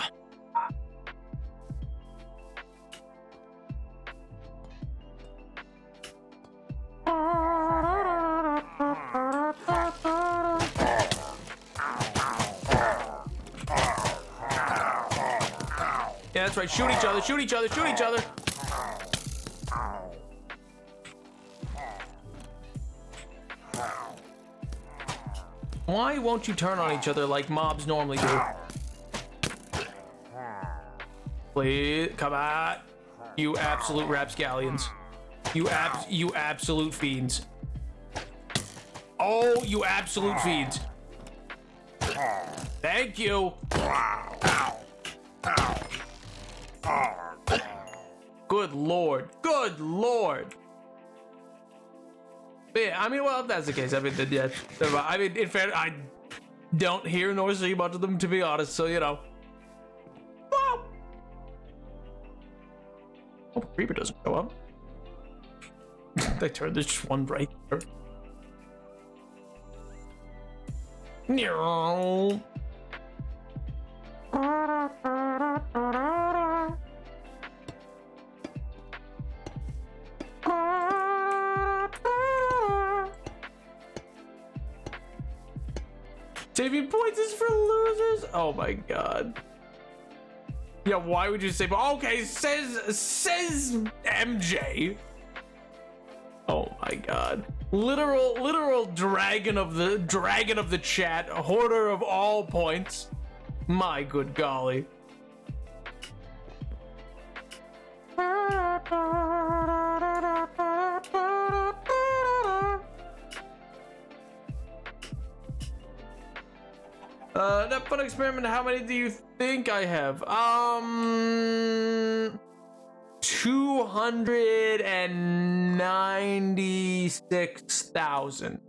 Yeah, that's right. Shoot each other, shoot each other, shoot each other. Why won't you turn on each other like mobs normally do? Please, come on. You absolute rapscallions. You absolute fiends. Oh, you absolute fiends. Thank you. Good lord. Good lord. But yeah, I mean, well, if that's the case, I mean, then, yeah. I mean, in fact, I don't hear nor see much of them, to be honest, so, you know. Wow. Oh, Creeper doesn't show up. They turned this just one right there. No. Saving points is for losers. Oh my god. Yeah, why would you say? Okay, says MJ. Oh my god. Literal dragon of the chat, hoarder of all points. My good golly. That fun experiment, how many do you think I have? 296,000.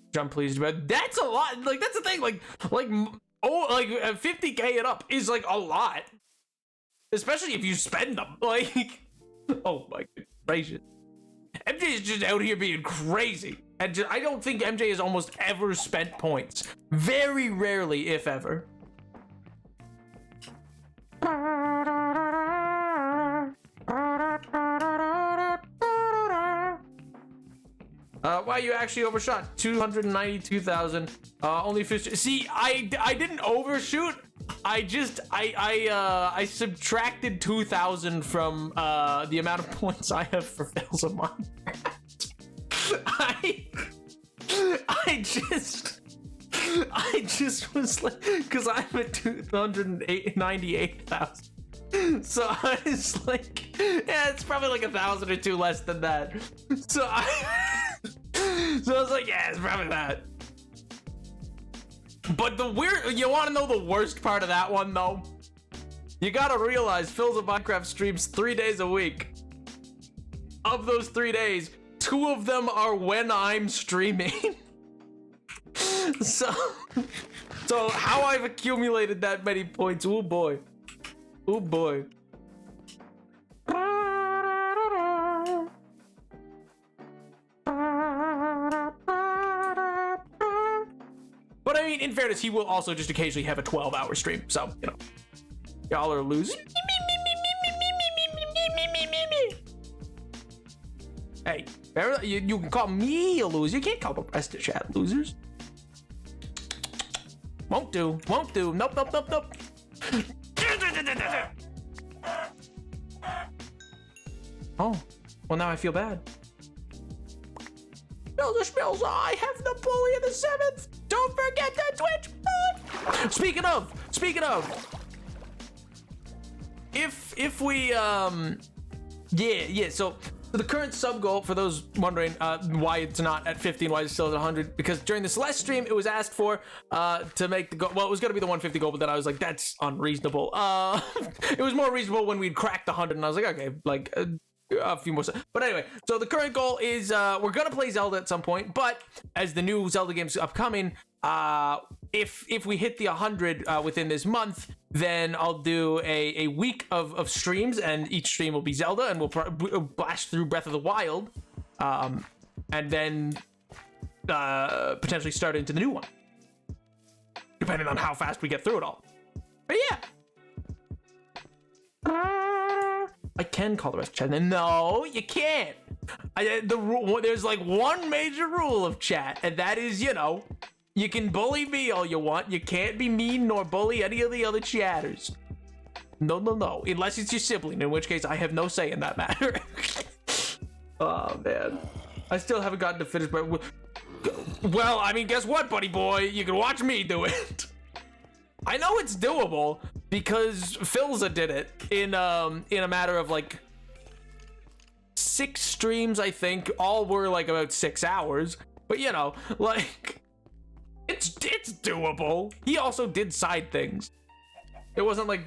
Which I'm pleased about. That's a lot. Like, that's the thing. Like 50k and up is like a lot. Especially if you spend them. Like, oh my gracious. MJ is just out here being crazy. And I don't think MJ has almost ever spent points. Very rarely, if ever. Why you actually overshot? 292,000. Only 50. See, I didn't overshoot. I subtracted 2,000 from the amount of points I have for fails of mine. I just was like, because I'm at 298,000. So I was like, yeah, it's probably like 1,000 or 2 less than that. So I was like, yeah, it's probably that. But you want to know the worst part of that one though? You gotta realize Phil's of Minecraft streams 3 days a week. Of those 3 days, 2 of them are when I'm streaming. So how I've accumulated that many points, oh boy. Oh boy. But I mean, in fairness, he will also just occasionally have a 12-hour stream, so, you know. Y'all are losers. Hey, you can call me a loser. You can't call the rest of the chat losers. Won't do. Won't do. Nope, nope, nope, nope. Oh, well now I feel bad. Spills, I have the bully of the 7th. Don't forget the Twitch. Speaking of, if we so the current sub goal, for those wondering why it's not at 50 and why it's still at 100, because during the Celeste stream it was asked for to make the goal. Well, it was gonna be the 150 goal, but then I was like, that's unreasonable. It was more reasonable when we'd cracked the 100, and I was like, okay, like a few more. But anyway, so the current goal is we're gonna play Zelda at some point, but as the new Zelda game's upcoming, if we hit the 100 within this month, then I'll do a week of streams, and each stream will be Zelda, and we'll blast through Breath of the Wild, and then potentially start into the new one, depending on how fast we get through it all. But yeah. I can call the rest of chat. No, you can't. There's like one major rule of chat, and that is, you know, you can bully me all you want. You can't be mean nor bully any of the other chatters. No, unless it's your sibling, in which case I have no say in that matter. Oh man, I still haven't gotten to finish. But well, I mean, guess what, buddy boy? You can watch me do it. I know it's doable because Philza did it in a matter of like 6 streams, I think. All were like about 6 hours, but you know, like it's doable. He also did side things. It wasn't like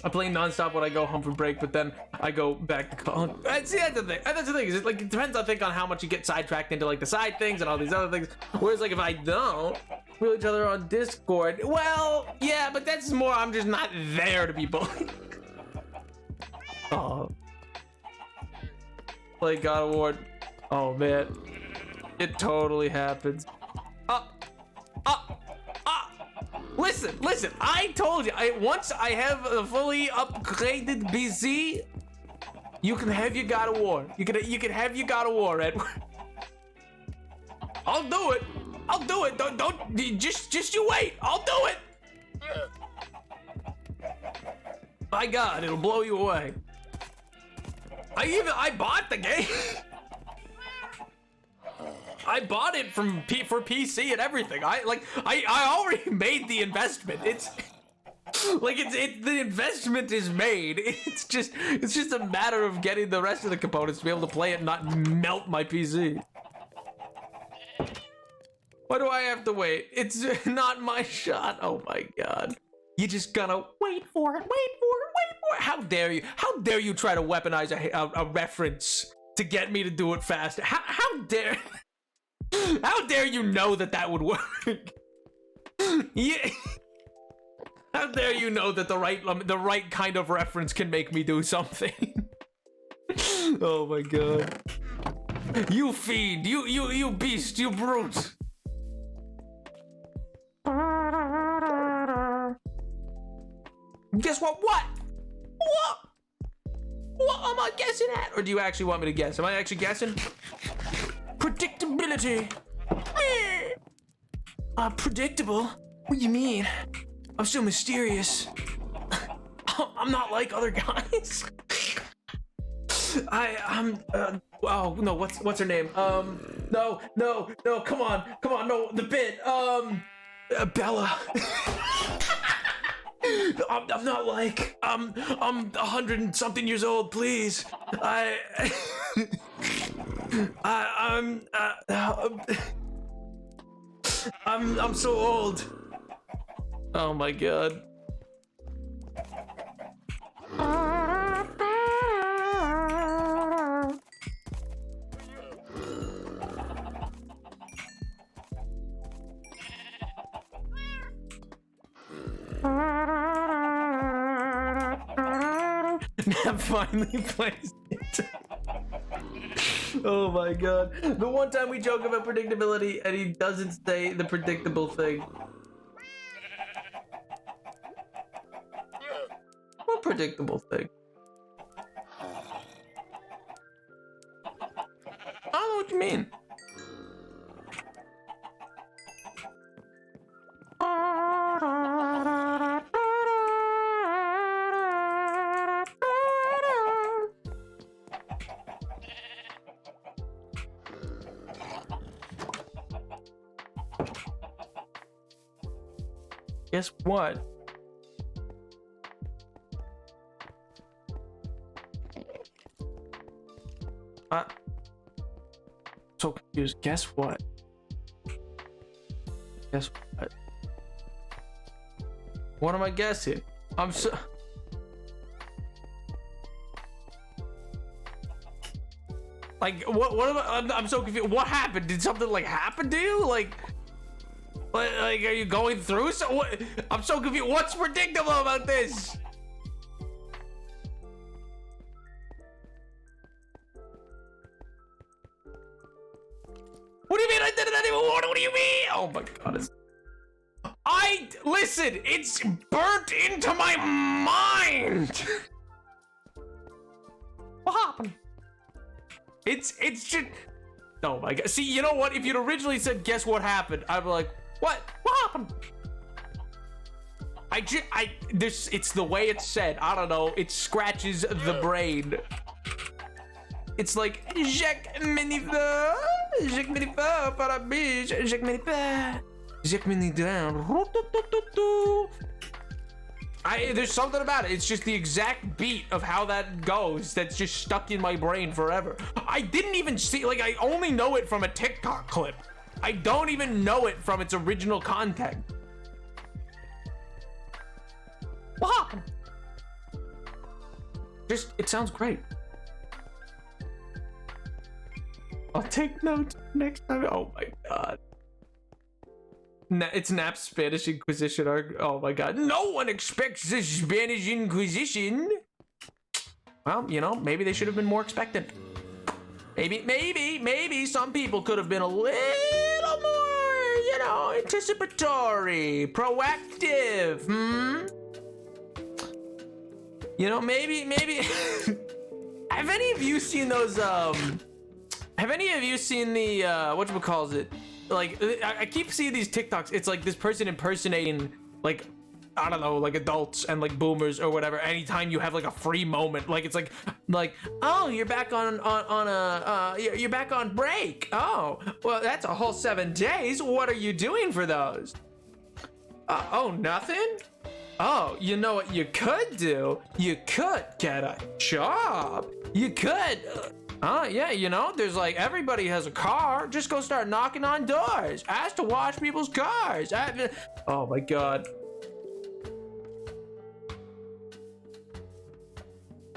I play nonstop when I go home from break, but then I go back to college. See, that's the thing. That's the thing. Is it depends, I think, on how much you get sidetracked into like the side things and all these other things. Whereas like if I don't, we'll each other on Discord. Well, yeah, but that's more. I'm just not there to be bullied. Oh, play God of War. Oh man, it totally happens. Listen, I told you, once I have a fully upgraded PC, you can have your God of War. You can have your God of War, Edward. I'll do it. Don't just you wait. I'll do it. My God, it'll blow you away. I bought the game. I bought it for PC and everything. I already made the investment. It's the investment is made. It's just a matter of getting the rest of the components to be able to play it and not melt my PC. Why do I have to wait? It's not my shot. Oh my God. You just gotta wait for it. How dare you? How dare you try to weaponize a reference to get me to do it fast? How dare... How dare you know that would work? Yeah. How dare you know that the right kind of reference can make me do something? Oh my God. You fiend, you beast, you brute. Guess what? What am I guessing at? Or do you actually want me to guess? Am I actually guessing? Predictability. Predictable? What do you mean? I'm so mysterious. I'm not like other guys. Oh no, what's her name? No, come on, no, the bit. Bella. I'm not like, I'm 100 and something years old, please. I'm so old. Oh my God. That finally plays it. Oh my God. The one time we joke about predictability and he doesn't say the predictable thing. predictable thing. I don't know what you mean. Guess what? So confused. Guess what? Guess what? What am I guessing? I'm so... Like, what am I... I'm so confused. What happened? Did something, like, happen to you? Like, are you going through so what? I'm so confused. What's predictable about this? What do you mean I did it anymore? What do you mean? Oh my god. Listen, it's burnt into my mind. What happened? It's just, oh my god. See, you know what? If you'd originally said, guess what happened? I'd be like, what? What happened? It's the way it's said. I don't know. It scratches the brain. It's like, Jacques Manifa, Jacques Manifa, para biche, Jacques Manifa, Jacques Manifa. There's something about it. It's just the exact beat of how that goes that's just stuck in my brain forever. I didn't even see, like, I only know it from a TikTok clip. I don't even know it from its original content. What happened? Just, it sounds great. I'll take notes next time. Oh my god. It's Nap's Spanish Inquisition arc. Oh my god. No one expects the Spanish Inquisition. Well, you know, maybe they should have been more expectant. Maybe some people could have been a little more, you know, anticipatory, proactive. You know, maybe. Have any of you seen those, have any of you seen the, whatchamacallit? Like, I keep seeing these TikToks. It's like this person impersonating, like, I don't know, like adults and like boomers or whatever. Anytime you have like a free moment, like it's like, oh, you're back on you're back on break. Oh, well, that's a whole 7 days. What are you doing for those? Oh, nothing. Oh, you know what you could do? You could get a job. You could. Yeah, you know, there's like, everybody has a car. Just go start knocking on doors. Ask to wash people's cars. Oh my god.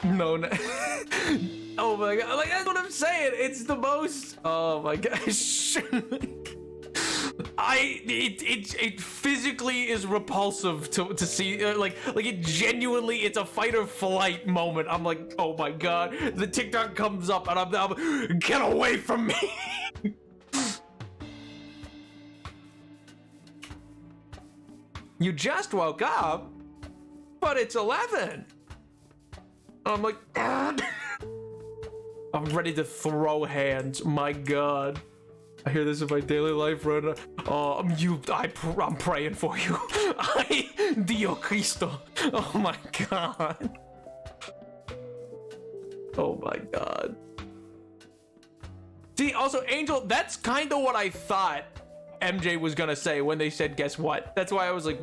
No. Oh my god. Like, that's what I'm saying. It's the most. Oh my gosh. It physically is repulsive to see, like it genuinely, it's a fight or flight moment. I'm like, oh my god. The TikTok comes up and I'm get away from me. You just woke up, but it's 11. I'm like, I'm ready to throw hands. My god. I hear this in my daily life, Rona. I'm praying for you. Dio Cristo. Oh my god. Oh my god. See, also, Angel, that's kind of what I thought MJ was gonna say when they said, guess what? That's why I was like,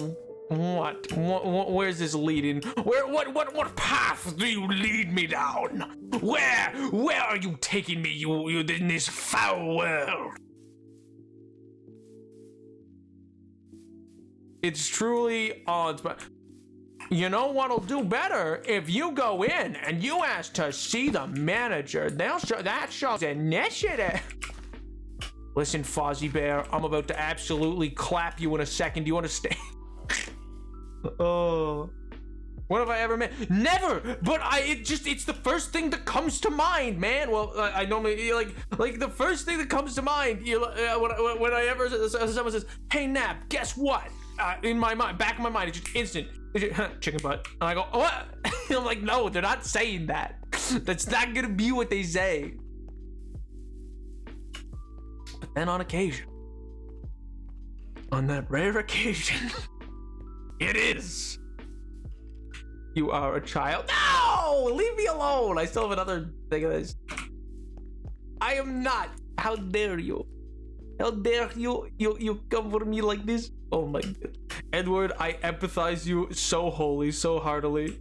what? Where's this leading? What path do you lead me down? Where are you taking me, you in this foul world? It's truly awe-inspiring. You know what'll do better? If you go in and you ask to see the manager, that shows initiative. Listen, Fozzie Bear, I'm about to absolutely clap you in a second. Do you understand? Oh, what have I ever met? Never. But it's the first thing that comes to mind, man. Well, I normally like the first thing that comes to mind. When I ever someone says, "Hey Nap, guess what?" In my mind, back of my mind, it's just instant. Chicken butt. And I go, what? I'm like, no, they're not saying that. That's not gonna be what they say. But then on occasion, on that rare occasion, it is. You are a child. No! Leave me alone. I still have another thing of this. I am not. How dare you? How dare you? You come for me like this? Oh my god. Edward, I empathize you so wholly, so heartily.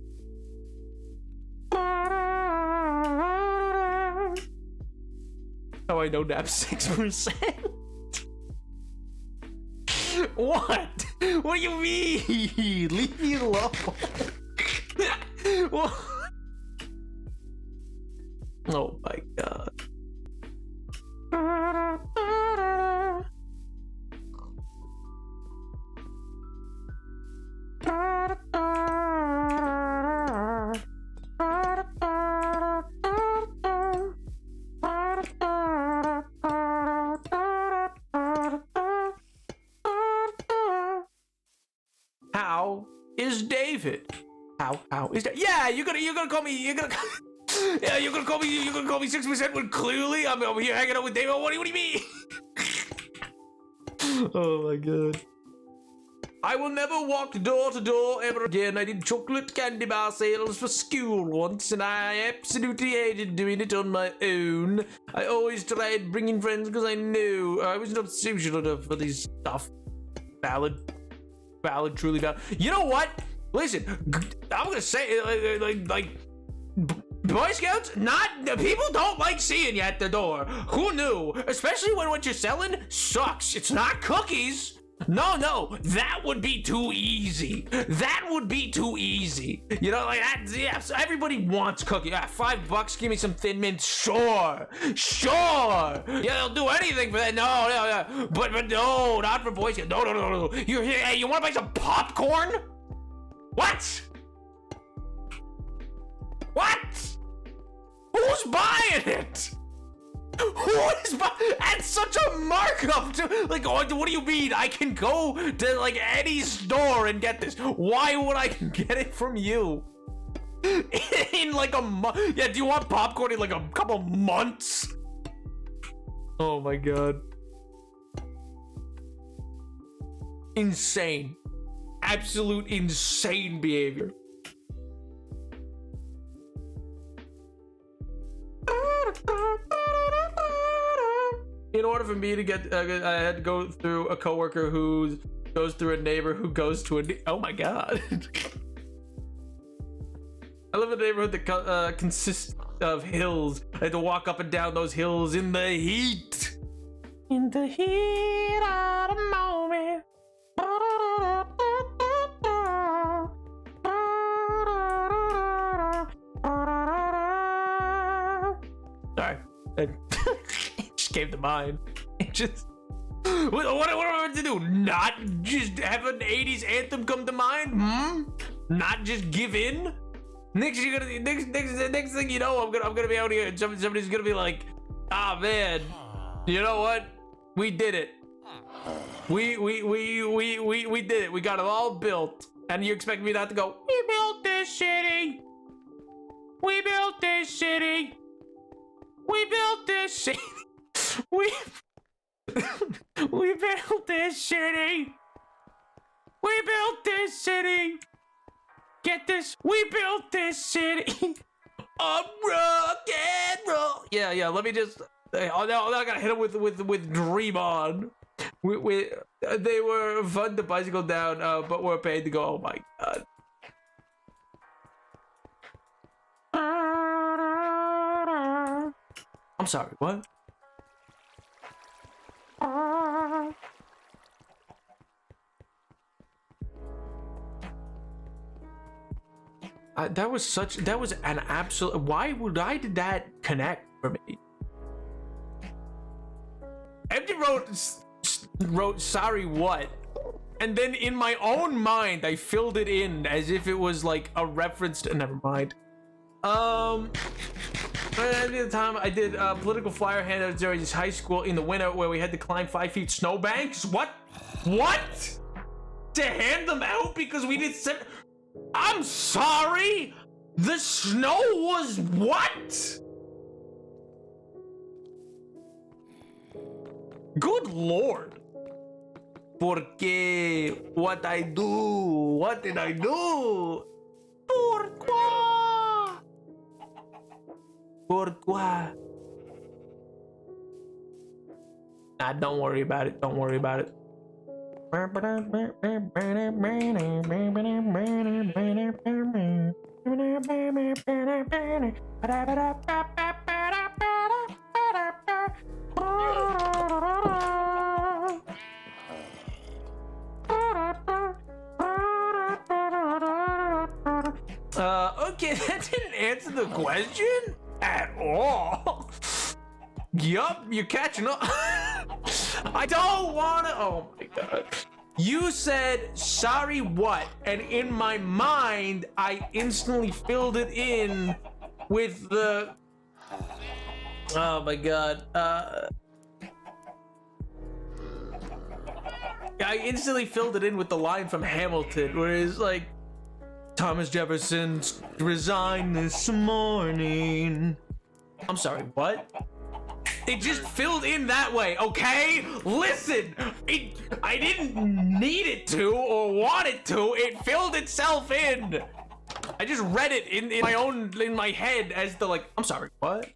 How I know nap 6%. What? What do you mean? Leave me alone. What? Oh my god. How is David? How is that? Yeah, you're gonna call me. Yeah, you're gonna call me 6% when clearly I'm over here hanging out with David. What do you mean? Oh my god. I will never walk door to door ever again. I did chocolate candy bar sales for school once, and I absolutely hated doing it on my own. I always tried bringing friends because I knew I was not social enough for this stuff. Valid, truly valid. You know what? Listen, I'm gonna say like Boy Scouts, people don't like seeing you at the door. Who knew? Especially when what you're selling sucks. It's not cookies. No, that would be too easy. That would be too easy. You know, like that. Yeah, so everybody wants cookies. $5, give me some Thin Mint. Sure. Yeah, they'll do anything for that. No, but no, not for Boy Scouts. No. Hey, you want to buy some popcorn? What? Who's buying it? Who is buying? That's such a markup to, like, what do you mean? I can go to like any store and get this. Why would I get it from you? In like a month? Yeah, do you want popcorn in like a couple months? Oh my god. Insane. Absolute insane behavior. In order for me to get, I had to go through a coworker who goes through a neighbor who goes to a. Oh my god! I live in a neighborhood that consists of hills. I had to walk up and down those hills in the heat. In the heat of the moment. Sorry. It just came to mind. It just... What am I to do? Not just have an 80s anthem come to mind? Not just give in? Next thing you know, I'm gonna be out here and somebody's gonna be like, ah man, you know what? We did it. We did it. We got it all built. And you expect me not to go, we built this city. We built this city. We built this city. We built this city. We built this city. Get this. We built this city. I'm rock and roll. Yeah. Let me just. Oh no, I gotta hit him with Dream On. They were fun to bicycle down, but we're paid to go. Oh my god. I'm sorry. What? That was an absolute. Why did that connect for me? Empty wrote sorry what, and then in my own mind I filled it in as if it was like a reference to. Never mind. At the time I did political flyer handouts during high school in the winter where we had to climb 5 feet snowbanks. What? To hand them out because we did I'm sorry? The snow was what? Good lord. Porque what I do? What did I do? Pourquoi? Pourquoi? Nah, don't worry about it. Don't worry about it. Okay, that didn't answer the question at all. Yup, you're catching up. I don't wanna. Oh my god. You said sorry what? And in my mind, I instantly filled it in with the. Oh my god. I instantly filled it in with the line from Hamilton, where it's like, Thomas Jefferson resigned this morning. I'm sorry, what? It just filled in that way, okay? Listen, I didn't need it to or want it to. It filled itself in. I just read it in my head as the like. I'm sorry, what?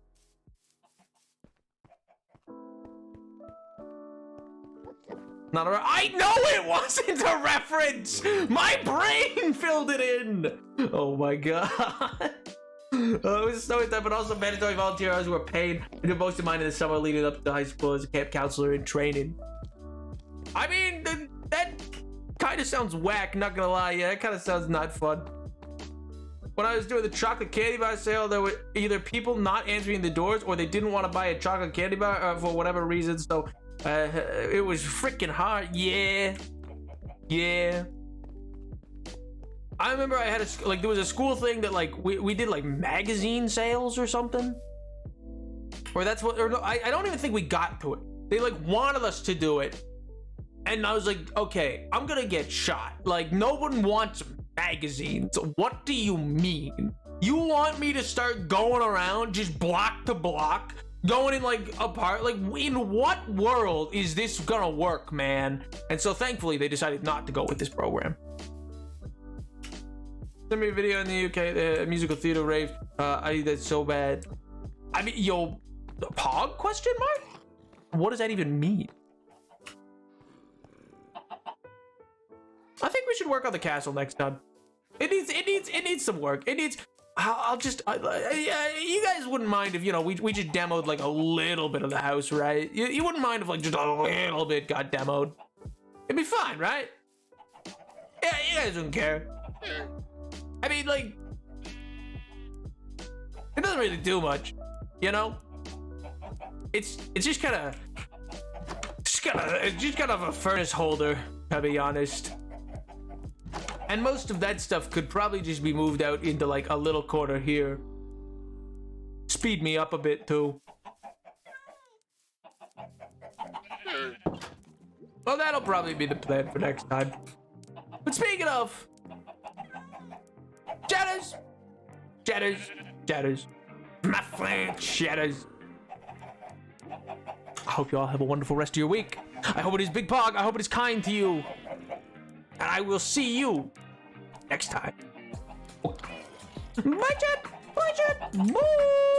Not a. I know it wasn't a reference. My brain filled it in. Oh my god. It was a snowy time, but also mandatory volunteer hours were paid. I did most of mine in the summer leading up to high school as a camp counselor in training. I mean, that kind of sounds whack, not gonna lie. Yeah, that kind of sounds not fun. When I was doing the chocolate candy bar sale, there were either people not answering the doors or they didn't want to buy a chocolate candy bar for whatever reason. So it was freaking hard. Yeah. I remember I had there was a school thing that like we did like magazine sales or something. Or that's what, or no, I don't even think we got to it. They like wanted us to do it. And I was like, okay, I'm gonna get shot. Like no one wants magazines. What do you mean? You want me to start going around just block to block? Going in like apart? Like in what world is this gonna work, man? And so thankfully they decided not to go with this program. Send me a video in the UK, the musical theater rave. I need that so bad. I mean, yo, Pog? Question mark? What does that even mean? I think we should work on the castle next time. It needs some work. It needs. You guys wouldn't mind if we just demoed like a little bit of the house, right? You wouldn't mind if like just a little bit got demoed. It'd be fine, right? Yeah, you guys wouldn't care. I mean, like, it doesn't really do much, you know? It's just kind of a furnace holder, to be honest. And most of that stuff could probably just be moved out into like a little corner here. Speed me up a bit too. Well, that'll probably be the plan for next time. But speaking of Chatters, my friend Chatters. I hope you all have a wonderful rest of your week. I hope it is Big Pog. I hope it is kind to you. And I will see you next time. Bye, chat. Bye.